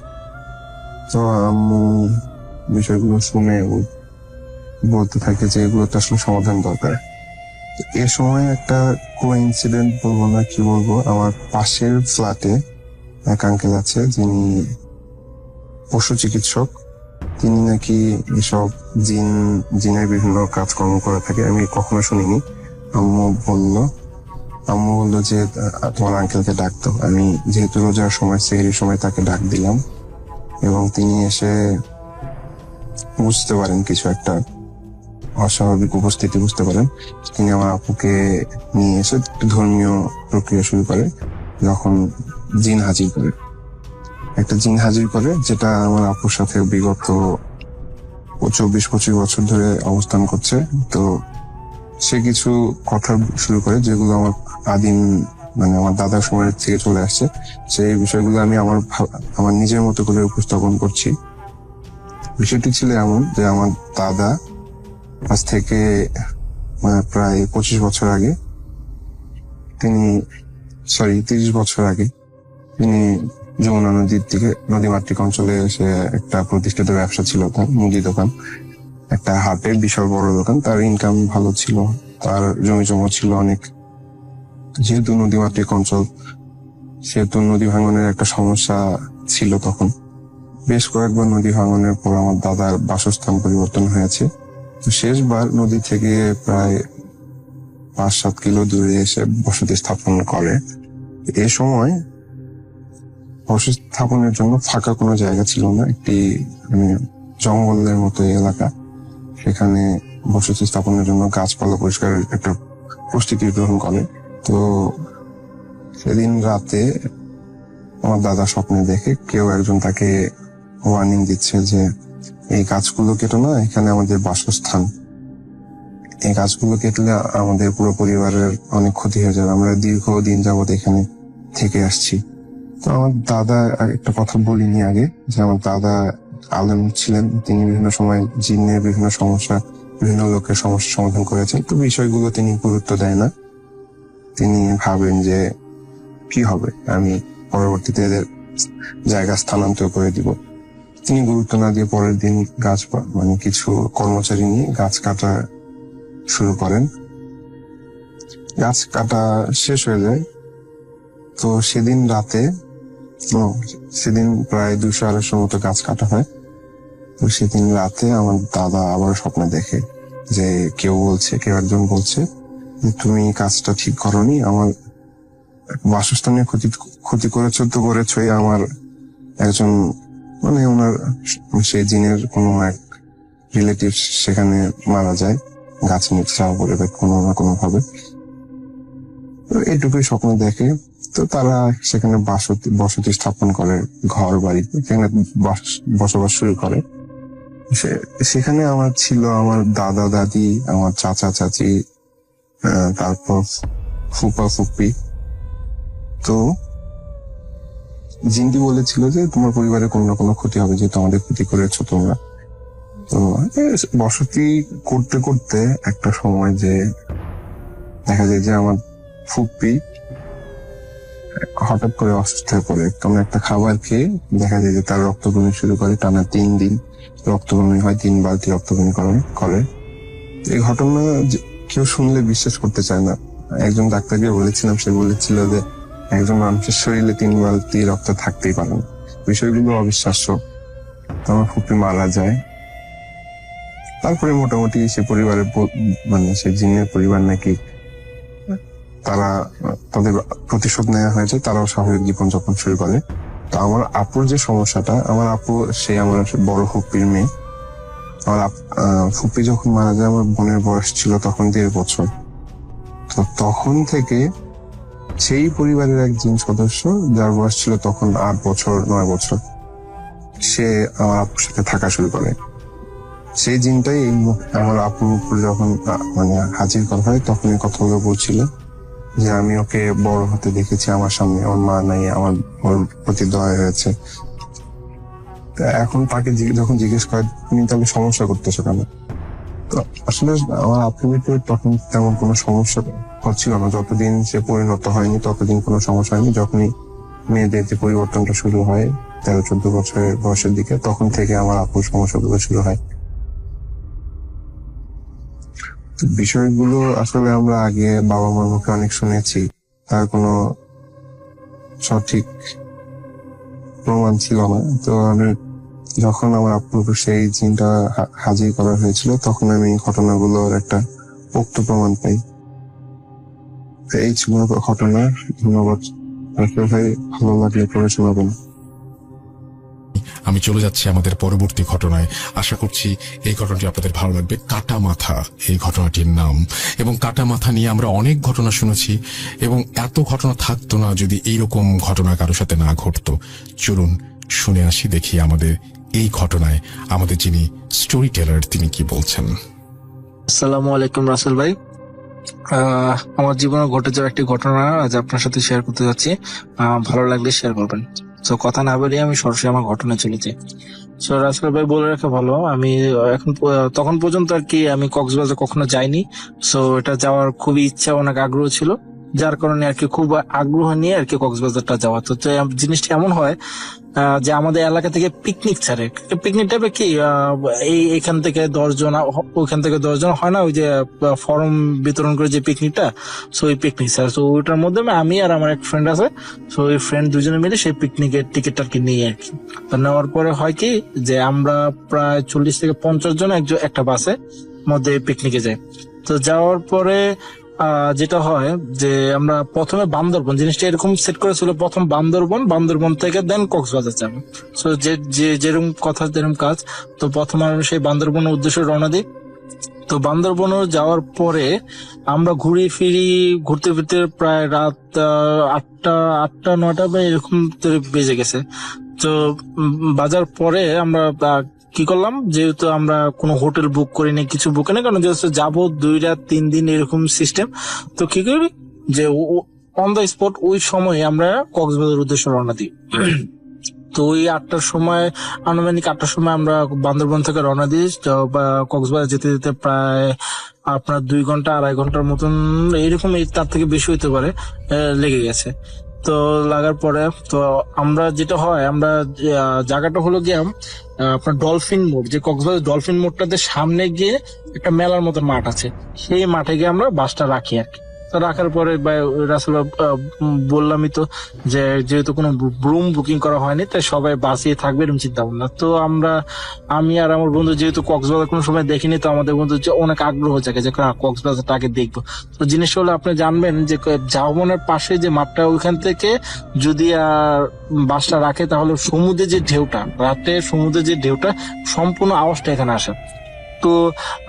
তো আম্মু বিষয়গুলো শুনে বলতে থাকে যে এগুলো তো আসলে সমাধান দরকার। তো এ সময় একটা কোইন্সিডেন্ট বলবো না কি বলবো, আমার পাশের ফ্ল্যাটে এক আঙ্কেল আছে যিনি পশু চিকিৎসক। তিনি নাকি এসব জিনের বিভিন্ন কাজকর্ম করে থাকে, আমি কখনো শুনিনি। আম্মু বললো যে তোমার আঙ্কেলকে ডাকতো। আমি যেহেতু রোজার সময়, সেহরির সময় তাকে ডাক দিলাম এবং তিনি এসে বুঝতে পারেন কিছু একটা অস্বাভাবিক উপস্থিতি বুঝতে পারেন। তিনি আমার আপুকে নিয়ে এসে ধর্মীয় প্রক্রিয়া শুরু করে। যখন জিন হাজির করে, একটা জিন হাজির করে, যেটা আমার আপুর সাথে বিগত 24-25 বছর ধরে অবস্থান করছে। তো সে কিছু কথা শুরু করে যেগুলো আমার আদিম মানে আমার দাদার সময় থেকে চলে আসছে। সেই বিষয়গুলো আমি আমার নিজের মতো করে উপস্থাপন করছি। বিষয়টি ছিল এমন যে আমার দাদা আজ থেকে প্রায় 25 বছর আগে 30 বছর আগে তিনি যমুনা নদীর দিকে নদীমাতৃক অঞ্চলে এসে একটা প্রতিষ্ঠিত ব্যবসা ছিল তার, মুদি দোকান, একটা হাটের বিশাল বড় দোকান। তার ইনকাম ভালো ছিল, তার জমি জমা ছিল অনেক। যেহেতু নদীমাতৃক অঞ্চল, সেহেতু নদী ভাঙনের একটা সমস্যা ছিল তখন। বেশ কয়েকবার নদী ভাঙনের পর আমার দাদার বাসস্থান পরিবর্তন হয়েছে। তো শেষবার নদী থেকে প্রায় 5-7 কিলো দূরে এসে বসতি স্থাপন করে। এ সময় বসতি স্থাপনের জন্য ফাঁকা কোনো জায়গা ছিল না, একটি জঙ্গলের মতো এলাকা। সেখানে বসতি স্থাপনের জন্য গাছপালা পরিষ্কারের একটা প্রস্তুতি গ্রহণ করে। তো সেদিন রাতে আমার দাদা স্বপ্নে দেখে কেউ একজন তাকে ওয়ার্নিং দিচ্ছে যে এই গাছগুলো কেটো না, এখানে আমাদের বাসস্থান, এই গাছগুলো কেটলে আমাদের পুরো পরিবারের অনেক ক্ষতি হয়ে যাবে, আমরা দীর্ঘদিন যাবত এখানে থেকে আসছি। তো আমার দাদা, একটা কথা বলিনি আগে, যে আমার দাদা আলেম ছিলেন, তিনি বিভিন্ন সময় জিনের বিভিন্ন সমস্যা, বিভিন্ন লোকের সমস্যার সমাধান করেছেন। তো বিষয়গুলো তিনি গুরুত্ব দেয় না, তিনি ভাবেন যে কি হবে, আমি পরবর্তীতে এদের জায়গা স্থানান্তর করে দিব। তিনি গুরুত্ব না দিয়ে পরের দিন কিছু কর্মচারী নিয়ে গাছ কাটা শুরু করেন। গাছ কাটা শেষ হয়ে যায়। তো সেদিন প্রায় 200-250 মতো গাছ কাটা হয়। তো সেদিন রাতে আমার দাদা আবার স্বপ্নে দেখে যে কেউ একজন বলছে যে তুমি কাজটা ঠিক করনি, আমার বাসস্থানে ক্ষতি করেছো তো করেছোই, আমার একজন ওনার সেই জিনের কোনো এক রিলেটিভ সেখানে মারা যায় গাছ নিচা পড়ে কোনো না কোনো ভাবে। তো এইটুকুই স্বপ্ন দেখে। তো তারা সেখানে বসতি স্থাপন করে, ঘর বাড়ি সেখানে বসবাস শুরু করে। সেখানে আমার ছিল আমার দাদা দাদি, আমার চাচা চাচি, তারপর ফুপা ফুপি। তো জিন্দি বলেছিল যে তোমার পরিবারে কোনো না কোনো ক্ষতি হবে, যেহেতু আমাদের ক্ষতি করেছো তোমরা। তো বসতি করতে করতে একটা সময় যে দেখা যায় যে আমার ফুপি হঠাৎ করে অসুস্থ হয়ে পড়ে। কোনো একটা খাবার খেয়ে দেখা যায় যে তার রক্তবমি শুরু করে, টানা 3 দিন রক্তবমি হয়, 3 বালতি রক্তবমি করে। এই ঘটনা কেউ শুনলে বিশ্বাস করতে চায় না। একজন ডাক্তারকে বলেছিলাম, সে বলেছিল যে একজন মানুষের শরীরে 3 বালতি রক্ত থাকতেই পারে না। বিষয়গুলো অবিশ্বাস্য। তো আমার ফুপি মারা যায়। তারপরে মোটামুটি সে পরিবারের মানে সে জিনের পরিবার নাকি তারা তাদের প্রতিশোধ নেওয়া হয়েছে, তারাও স্বাভাবিক জীবনযাপন শুরু করে। তো আমার আপুর যে সমস্যাটা, আমার আপু সে আমার বড় ফুপির মেয়ে। আমার ফুপি যখন মারা যায় আমার বোনের বয়স ছিল তখন 1.5 বছর। তো তখন থেকে সেই পরিবারের এক জিন সদস্য যার বয়স ছিল তখন 8 বছর 9 বছর, সে আমার আপুর সাথে থাকা শুরু করে। সেই জিনটাই আমার আপুর উপর যখন মানে হাজির করা হয় তখন এই কথাগুলো বলছিল যে আমি ওকে বড় হতে দেখেছি আমার সামনে, ওর মা নাই, আমার ওর প্রতি দয়া হয়েছে। এখন তাকে যখন জিজ্ঞেস করে তুমি তাহলে সমস্যা করতেছো কেন, তো আসলে আমার আপুর ভিতরে তখন তেমন কোনো সমস্যা হচ্ছিল না। যতদিন সে পরিণত হয়নি ততদিন কোনো সমস্যা হয়নি। যখনই মেয়েদের যে পরিবর্তনটা শুরু হয় 13-14 বছরের বয়সের দিকে, তখন থেকে আমার আপুর সমস্যাগুলো শুরু হয়। বিষয়গুলো আসলে আমরা আগে বাবা মার মুখে অনেক শুনেছি, তার কোনো সঠিক প্রমাণ ছিল না। তো আমি যখন আমার আপুর সেই জিনটা হাজির করা হয়েছিল তখন আমি ঘটনাগুলোর একটা পোক্ত প্রমাণ পাই। তো এই ছিল ঘটনা। ধন্যবাদ। আসলে ভাই ভালো লাগলে পরে শোনাবেন। আমি চলে যাচ্ছি আমাদের পরবর্তী ঘটনায়। আশা করছি এই ঘটনাটি আপনাদের ভালো লাগবে। কাটা মাথা এই ঘটনাটির নাম, এবং কাটা মাথা নিয়ে আমরা অনেক ঘটনা শুনেছি, এবং এত ঘটনা থাকতো না যদি এইরকম ঘটনা কারোর সাথে না ঘটতো। চলুন শুনে আসি, দেখি আমাদের এই ঘটনায় আমাদের যিনি স্টোরি টেলার তিনি কি বলছেন। আসসালামু আলাইকুম রাসেল ভাই। আমার জীবনে ঘটে যাওয়া একটি ঘটনা আজ আপনার সাথে শেয়ার করতে যাচ্ছি। ভালো লাগলে শেয়ার করবেন। তো কথা না বলে আমি সরাসরি আমার ঘটনা চলেছি। সো রাসেল ভাই বলে রাখা ভালো, আমি এখন তখন পর্যন্ত আর কি আমি কক্সবাজার কখনো যাইনি। সো এটা যাওয়ার খুবই ইচ্ছা, অনেক আগ্রহ ছিল, যার কারণে আর কি খুব আগ্রহ নিয়ে আর কি কক্সবাজারটা যাওয়া। তো জিনিসটা এমন হয় যে আমাদের এলাকা থেকে পিকনিক ছাড়ে। পিকনিক টাইপে কি এখান থেকে 10 জন, ওইখান থেকে 10 জন হয় না, ওই যে ফর্ম বিতরণ করে যে পিকনিকটা, সো ওই পিকনিক স্যার। তো ওইটার মধ্যে আমি আর আমার এক ফ্রেন্ড আছে, সো ওই ফ্রেন্ড দুজনে মিলে সেই পিকনিকের টিকিট আর কি নিয়ে আর কি। তো নেওয়ার পরে হয় কি যে আমরা প্রায় 40 থেকে 50 জন একটা বাসে মধ্যে পিকনিকে যাই। তো যাওয়ার পরে যেটা হয় যে আমরা প্রথমে বান্দরবন, জিনিসটা এরকম সেট করেছিল, প্রথম বান্দরবন থেকে দেন কক্সবাজার যাবে। সো যেরকম কথা যেরকম কাজ। তো প্রথম আমরা সেই বান্দরবনের উদ্দেশ্যে রওনা দিই। তো বান্দরবনে যাওয়ার পরে আমরা ঘুরতে ফিরতে প্রায় রাত 8টা 9টা বা এরকম বেজে গেছে। তো বাজার পরে আমরা কি করলাম, যেহেতু আমরা কোনো হোটেল বুক করিনি, কিছু বুক করিনি, কারণ যেহেতু যাবো 2 রাত 3 দিন এরকম সিস্টেম। তো কি করি যে অন দ্য স্পট ওই সময় আমরা কক্সবাজার উদ্দেশ্যে রওনা দিই। তো ওই 8টার সময়, আনুমানিক 8টার সময় আমরা বান্দরবন থেকে রওনা দিই। কক্সবাজার যেতে যেতে প্রায় আপনার 2 ঘন্টা 2.5 ঘন্টার মতন এইরকম, তার থেকে বেশি হতে পারে, লেগে গেছে। তো লাগার পরে তো আমরা যেটা হয়, আমরা জায়গাটা হলো গিয়ে আপনার ডলফিন মোড়, যে কক্সবাজার ডলফিন মোড়টাতে সামনে গিয়ে একটা মেলার মতো মাঠ আছে, সেই মাঠে গিয়ে আমরা বাসটা রাখি আর কি। তো রাখার পরে রাসেল বললামই তো যে যেহেতু কোনো রুম বুকিং করা হয়নি, তাই সবাই বাসিয়ে থাকবে এরকম চিন্তা ভাবনা। তো আমি আর আমার বন্ধু যেহেতু কক্সবাজার কোনো সময় দেখিনি, তো আমাদের বন্ধু অনেক আগ্রহ জাগে যে কক্সবাজারটা আগে দেখবো। তো জিনিসটা হলো আপনি জানবেন যে ঝাউবনের পাশে যে মাঠটা, ওইখান থেকে যদি বাসটা রাখে তাহলে সমুদ্রের যে ঢেউটা, রাতে সমুদ্রের যে ঢেউটা সম্পূর্ণ আওয়াজটা এখানে আসে। তো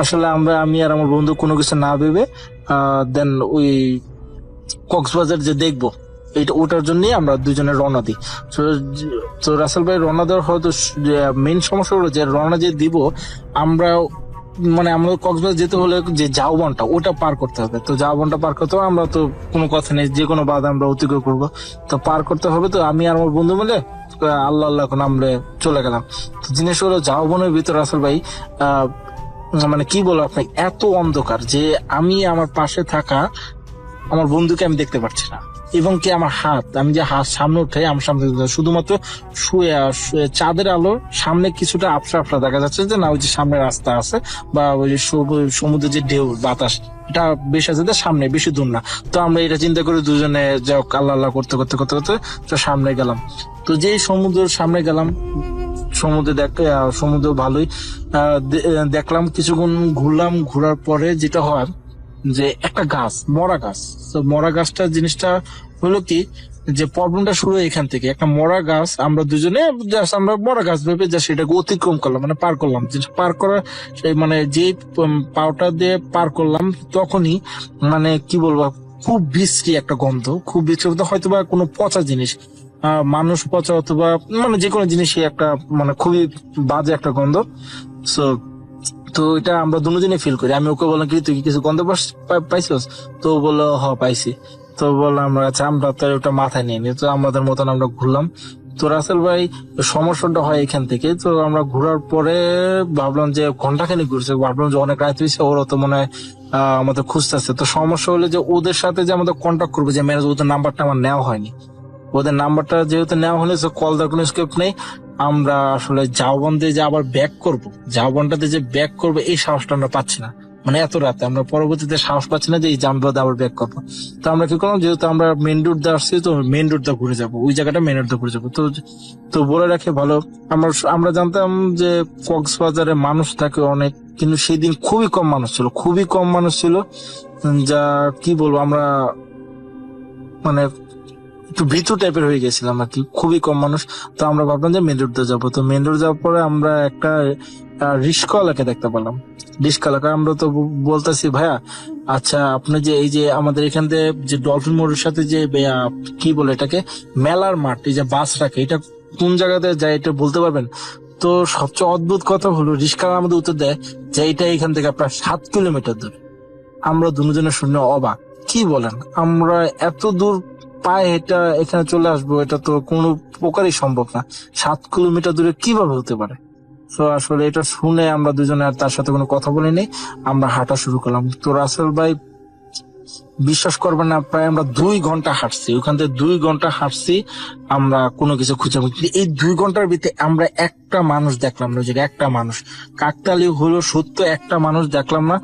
আসলে আমি আর আমার বন্ধু কোনো কিছু না ভেবে দেন ওই কক্সবাজার যে দেখবো ওটার জন্যই আমরা দুজনে রওনা দিই। তো রাসেল ভাই রওনা দেওয়ার হয়তো মেইন সমস্যা হলো যে রওনা যে দিব আমরা, আমাদের কক্সবাজার যেতে হলে যে ঝাউবনটা ওটা পার করতে হবে। তো ঝাউবনটা পার করতে হবে, আমরা তো কোনো কথা নেই, যে কোনো বাধা আমরা অতিক্রম করবো, তো পার করতে হবে। তো আমি আর আমার বন্ধু মিলে আল্লাহ করে আমরা চলে গেলাম। তো জিনিস হলো ঝাউবনের ভিতরে রাসেল ভাই কি বলবো আপনাকে, এত অন্ধকার যে আমি আমার পাশে থাকা আমার বন্ধুকে আমি দেখতে পাচ্ছি না। এবং কি আমার হাত, আমি যে হাত সামনে উঠে আমার সামনে শুধুমাত্র শুয়ে চাঁদের আলোর সামনে কিছুটা আপসা আপসা দেখা যাচ্ছে যে না ওই যে সামনে রাস্তা আছে বা ওই যে সমুদ্রের যে ঢেউ বাতাস এটা বেশ আছে যে সামনে, বেশি দূর না। তো আমরা এটা চিন্তা করে দুজনে যাও আল্লাহ আল্লাহ করতে করতে করতে করতে তো সামনে গেলাম। তো যেই সমুদ্রের সামনে গেলাম, সমুদ্র ভালোই দেখলাম, কিছুক্ষণ ঘুরলাম। ঘোরার পরে যেটা হয় যে একটা গাছ, মরা গাছ। তো মরা গাছটা জিনিসটা হলো কি যে প্রবলেমটা শুরু এখান থেকে, একটা মরা গাছ আমরা দুজনে আমরা মরা গাছ ভেবে যা সেটাকে অতিক্রম করলাম, মানে পার করলাম। পার করার মানে যে পাওটা দিয়ে পার করলাম তখনই মানে কি বলবো, খুব বিশ্রী একটা গন্ধ, খুব বিশ্রী হয়তো বা কোনো পচা জিনিস, মানুষ পচা অথবা মানে যে কোনো জিনিসই একটা মানে খুবই বাজে একটা গন্ধ। তো এটা আমরা দুজনে ফিল করি। আমি ওকে বললাম কি তুই কি কিছু গন্ধ পাইছিস? তো ও বললো পাইছি। তো বললাম আচ্ছা আমরা তো ওটা মাথায় নিয়ে নিই। তো আমাদের মতন আমরা ঘুরলাম। তো রাসেল ভাই সমস্যাটা হয় এখান থেকে। তো আমরা ঘোরার পরে ভাবলাম যে ঘন্টাখানি ঘুরছে, ভাবলাম যে অনেক রাত হয়েছে, ওরা তো মনে হয় আমাদের খুঁজতেছে। তো সমস্যা হলো যে ওদের সাথে যে আমাদের কন্ট্যাক্ট করবে যে ম্যানেজ, ওদের নাম্বারটা আমার নেওয়া হয়নি। ওদের নাম্বারটা যেহেতু নেওয়া হলে কল দেওয়ার কোনো স্কোপ নেই। আমরা আসলে জাওবন্দে যে আবার ব্যাক করবো, জাওবনটাতে যে ব্যাক করবো এই সাহসটা আমরা পাচ্ছি না, মানে এত রাতে আমরা পরবর্তীতে সাহস পাচ্ছি না যে এই জামবাদে আবার ব্যাক করবো। তো আমরা কি করলাম, যেহেতু আমরা মেন রোড দিয়ে আসছি তো মেন রোড দিয়ে ঘুরে যাবো, ওই জায়গাটা মেন রোড দিয়ে ঘুরে যাবো। তো বলে রাখে ভালো, আমরা জানতাম যে কক্সবাজারে মানুষ থাকে অনেক, কিন্তু সেই দিন খুবই কম মানুষ ছিল, যা কি বলবো, আমরা মানে একটু ভীতু টাইপের হয়ে গেছিলাম আর কি, খুবই কম মানুষ। তো আমরা ভাবলাম যে মেন রোড দিয়ে যাবো। তো মেন রোড যাওয়ার পরে আমরা একটা রিস্কাওয়ালাকে দেখতে পেলাম। রিস্কাওয়ালাকে আমরা তো বলতেছি ভাইয়া আচ্ছা আপনি যে এই যে আমাদের এখান থেকে যে ডলফিন মোড়ের সাথে যে কি বলে এটাকে মেলার মাঠ, এই যে বাস রাখে, এটা কোন জায়গাতে যায় এটা বলতে পারবেন? তো সবচেয়ে অদ্ভুত কথা হলো রিস্কাওয়ালা আমাদের উত্তর দেয় যে এটা এখান থেকে প্রায় 7 কিলোমিটার দূর। আমরা দুজনে শুনে অবাক, কি বলেন, আমরা এত দূর পায়ে এটা এখানে চলে আসবো, এটা তো কোনো প্রকারই সম্ভব না, 7 কিলোমিটার দূরে কিভাবে হতে পারে? তো আসলে এটা শুনে আমরা দুজনে আর তার সাথে কোনো কথা বলিনি, আমরা হাঁটা শুরু করলাম। তো রাসেল ভাই বিশ্বাস করবেন না, প্রায় আমরা 2 ঘন্টা হাঁটছি, ওখান থেকে 2 ঘন্টা হাঁটছি আমরা কোনো কিছু খুঁজে পাইনি। এই 2 ঘন্টার ভিতরে আমরা একটা মানুষ দেখলাম না, ওই জায়গায় একটা মানুষ, কাকতালি হলো সত্য, একটা মানুষ দেখলাম না।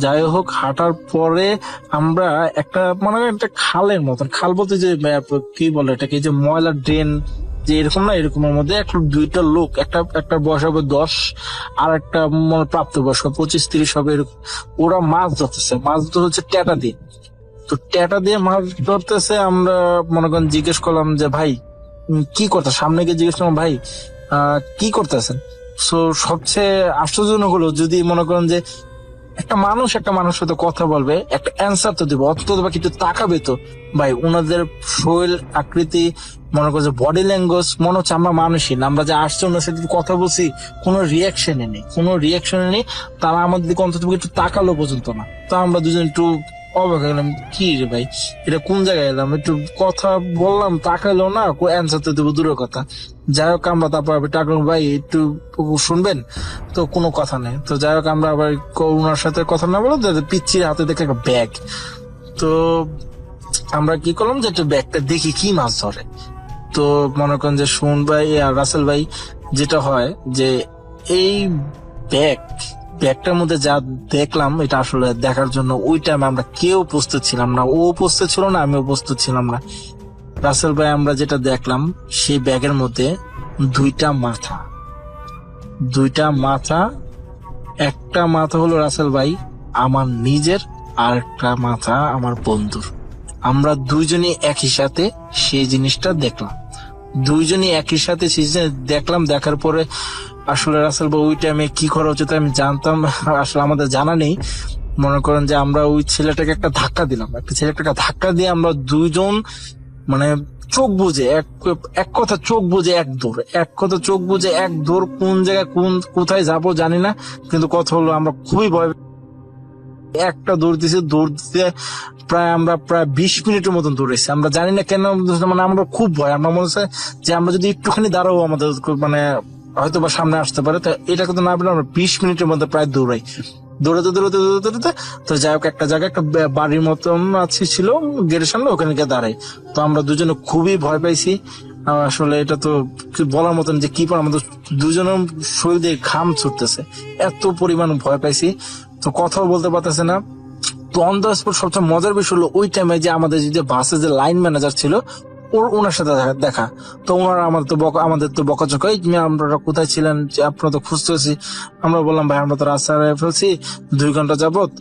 যাই হোক, হাঁটার পরে আমরা একটা মানে একটা খালের মতন, খাল বলতে যে কি বলে এটাকে, যে ময়লা ড্রেন যে এরকম না, এরকমের মধ্যে একটা 2টা লোক, একটা বয়স হবে 10 আর একটা প্রাপ্ত বয়স্ক 25-30 হবে এরকম, ওরা মাছ ধরতেছে, মাছ ধরছে ট্যাটা দিয়ে। তো ট্যাটা দিয়ে মাছ ধরতেছে, আমরা মনে করেন জিজ্ঞেস করলাম যে ভাই কি করতে, সামনে গিয়ে জিজ্ঞেস করলাম ভাই কি করতেছেন? তো সবচেয়ে আশ্চর্যজনক হলো, যদি মনে করেন যে একটা মানুষের সাথে কথা বলবে, একটা অ্যান্সার তো দিবে, অন্তত বা কিছু তাকাবে তো। ভাই ওনাদের শরীর আকৃতি, মনে করছে বডি ল্যাঙ্গুয়েজ, মনে হচ্ছে আমরা মানুষই না, আমরা যে আসছি ওনার সাথে কথা বলছি কোনো রিয়াকশনে নেই, তারা আমাদের দিকে অন্তত একটু তাকালো পর্যন্ত না। তো আমরা দুজন একটু অবাক হয়ে গেলাম, কি রে ভাই এটা কোন জায়গায় এলাম, একটু কথা বললাম তাকাইলো না, অ্যান্সার তো দেবো দূরের কথা। যাই হোক, আমরা তারপর টাকলাম ভাই একটু শুনবেন, তো কোনো কথা নেই। তো যাই হোক, আমরা আবার ওনার সাথে কথা না বলে পিচ্ছির হাতে দেখে একটা ব্যাগ, তো আমরা কি করলাম যে একটা ব্যাগটা দেখি কি মাছ ধরে। তো মনে করেন যে শুন ভাই আর রাসেল ভাই, যেটা হয় যে এই ব্যাগটার মধ্যে যা দেখলাম, এটা আসলে দেখার জন্য ওই টাইমে আমরা কেউ প্রস্তুত ছিলাম না, ও প্রস্তুত ছিল না, আমিও প্রস্তুত ছিলাম না। রাসেল ভাই আমরা যেটা দেখলাম, সেই ব্যাগের মধ্যে 2টা মাথা, একটা মাথা হলো রাসেল ভাই আমার নিজের, আর একটা মাথা আমার বন্ধুর। আমরা দুইজনই একই সাথে সেই জিনিসটা দেখলাম, দেখলাম। দেখার পরে আসলে রাসেল ভাই ওই টাইমে কি করা উচিত আমি জানতাম, আসলে আমাদের জানা নেই। মনে করেন যে আমরা ওই ছেলেটাকে একটা ধাক্কা দিলাম, ধাক্কা দিয়ে আমরা দুইজন মানে চোখ বুঝে এক কথা চোখ বুঝে এক দৌড়, কোন জায়গায় কোথায় যাবো জানি না, কিন্তু কথা হলো আমরা খুবই ভয়, একটা দৌড় দিতে আমরা প্রায় 20 মিনিটের মতন দৌড়েছি। আমরা জানি না কেন, মানে আমরা খুব ভয়, আমরা মনে হচ্ছে যে আমরা যদি একটুখানি দাঁড়াবো আমাদের মানে হয়তো বা সামনে আসতে পারে। তো এটা কিন্তু না বলে আমরা 20 মিনিটের মধ্যে প্রায় দৌড়াই। দৌড়াতে দৌড়াতে দৌড়াতে দৌড়াতে তো যাই হোক একটা জায়গায় একটা বাড়ির মতন আছে ছিল গেটের সামনে, ওখানে গিয়ে দাঁড়াই। তো আমরা দুজনে খুবই ভয় পাইছি। আসলে এটা তো কি বলার মতন যে কি পর আমাদের দুজনের শরীর দিয়ে ঘাম ছুটতেছে, এত পরিমাণ ভয় পাইছি। তো কথাও বলতে পারতেছে না। তো অন দ্য স্পট সবচেয়ে মজার বিষয় হলো ওই টাইমে যে আমাদের যে বাসে যে লাইন ম্যানেজার ছিল ওনার সাথে দেখা। তো ওনারা আমাদের তো বকাঝকা, আপনারা কোথায় ছিলেন, যে আপনারা তো খুঁজতেছি। আমরা বললাম ভাই আমরা তো রাস্তায় ফেলছি, 2 ঘন্টা যাবত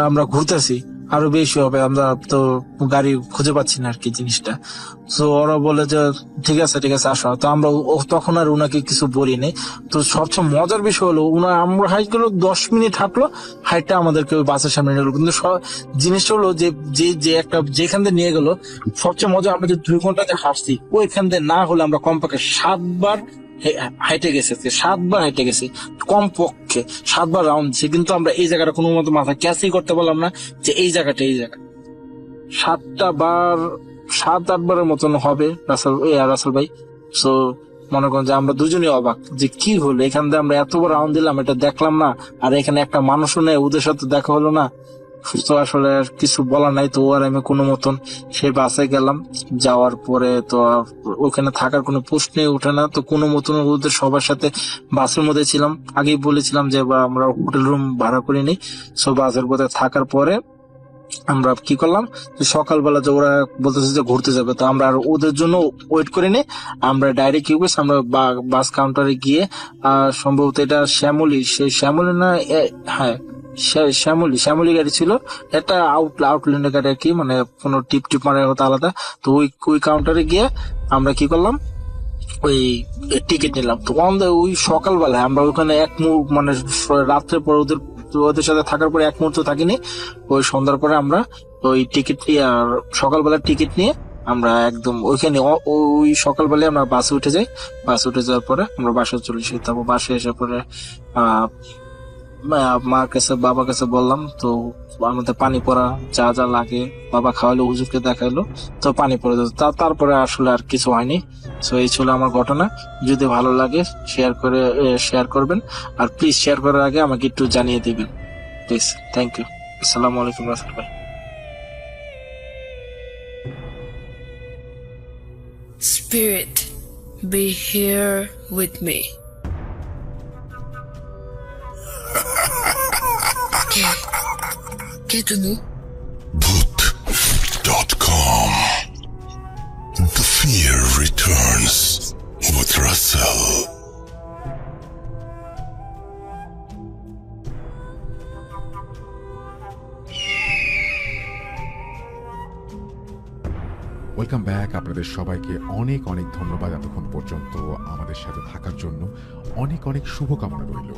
আমরা ঘুরতেছি, আরো বেশি হবে, আমরা তো গাড়ি খুঁজে পাচ্ছি না আর কি জিনিসটা। তো ওরা বলে যে ঠিক আছে আসো। তো আমরা তখন আর উনাকে কিছু বলিনি। তো সবচেয়ে মজার বিষয় হলো আমরা হাইট গেলো 10 মিনিট হাঁটলো, হাইটটা আমাদেরকে ওই বাসের সামনে নিয়ে গেলো। কিন্তু জিনিসটা হলো যে একটা যেখান দিয়ে নিয়ে গেলো, সবচেয়ে মজা আমরা যে 2 ঘন্টা যে হাঁটছি ওইখান দিয়ে না হলে আমরা কমপক্ষে 7 বার হাইটে গেছে, 7 বার হাইটে গেছি, কমপক্ষে 7 বার রাউন্ড দিছি। কিন্তু আমরা এই জায়গাটা কোনো মতো মাথা ক্যাচই করতে পারলাম না যে এই জায়গা 7-8 বারের মতন হবে রাসেল ভাই। সো মনে করেন যে আমরা দুজনেই অবাক যে কি হলো, এখান থেকে আমরা এতবার রাউন্ড দিলাম, এটা দেখলাম না, আর এখানে একটা মানুষও নেই, ওদের সাথে দেখা হলো না। তো আসলে আর কিছু বলার নাই। তো আর আমি কোনো মতন সেই বাসে গেলাম। যাওয়ার পরে তো ওখানে থাকার কোনো প্রশ্নই ওঠে না। তো কোনো মতন ওদের সবার সাথে বাসের মধ্যে ছিলাম। আগেই বলেছিলাম যে আমরা হোটেল রুম ভাড়া করিনি। সো বাসের মধ্যে থাকার পরে আমরা কি করলাম, সকালবেলা যে ওরা বলতেছে যে ঘুরতে যাবে, তো আমরা আর ওদের জন্য ওয়েট করিনি। আমরা ডাইরেক্ট কি করছি, আমরা বাস কাউন্টারে গিয়ে সম্ভবত এটা শ্যামলী না, হ্যাঁ শ্যামলী গাড়ি ছিল, একটা আউটল্যান্ডের গাড়ি আর কি, মানে কোনো টিপ মারার হতো আলাদা। তো ওই কাউন্টারে গিয়ে আমরা কি করলাম, ওই টিকিট নিলাম। তো ওই সকালবেলায় আমরা ওখানে মানে রাত্রে পরে ওদের সাথে থাকার পরে 1 মুহূর্ত থাকিনি। ওই সন্ধ্যার পরে আমরা ওই টিকিট আর সকালবেলার টিকিট নিয়ে আমরা একদম ওইখানে ওই সকালবেলায় আমরা বাসে উঠে যাই। বাসে উঠে যাওয়ার পরে আমরা বাসায় চলে এসে, তারপর বাসায় এসে পরে মার কাছে বাবার কাছে বললাম। তো আমাদের পানি পড়া যা যা লাগে বাবা খাওয়ালো, হুজুরকে দেখাইলো, তো পানি পড়ে দিত। তারপরে আসলে আর কিছু হয়নি। তো এই ছিল আমার ঘটনা। যদি ভালো লাগে শেয়ার করবেন, আর প্লিজ শেয়ার করার আগে আমাকে একটু জানিয়ে দিবেন প্লিজ। Thank you. আসসালামু আলাইকুম রাসেল ভাই। Spirit, be here with me. Qu'est de nous? Bhoot.com. The fear returns with Russell. Welcome back. আপনাদের সবাইকে অনেক অনেক ধন্যবাদ এতক্ষণ পর্যন্ত আমাদের সাথে থাকার জন্য। অনেক অনেক শুভকামনা রইল।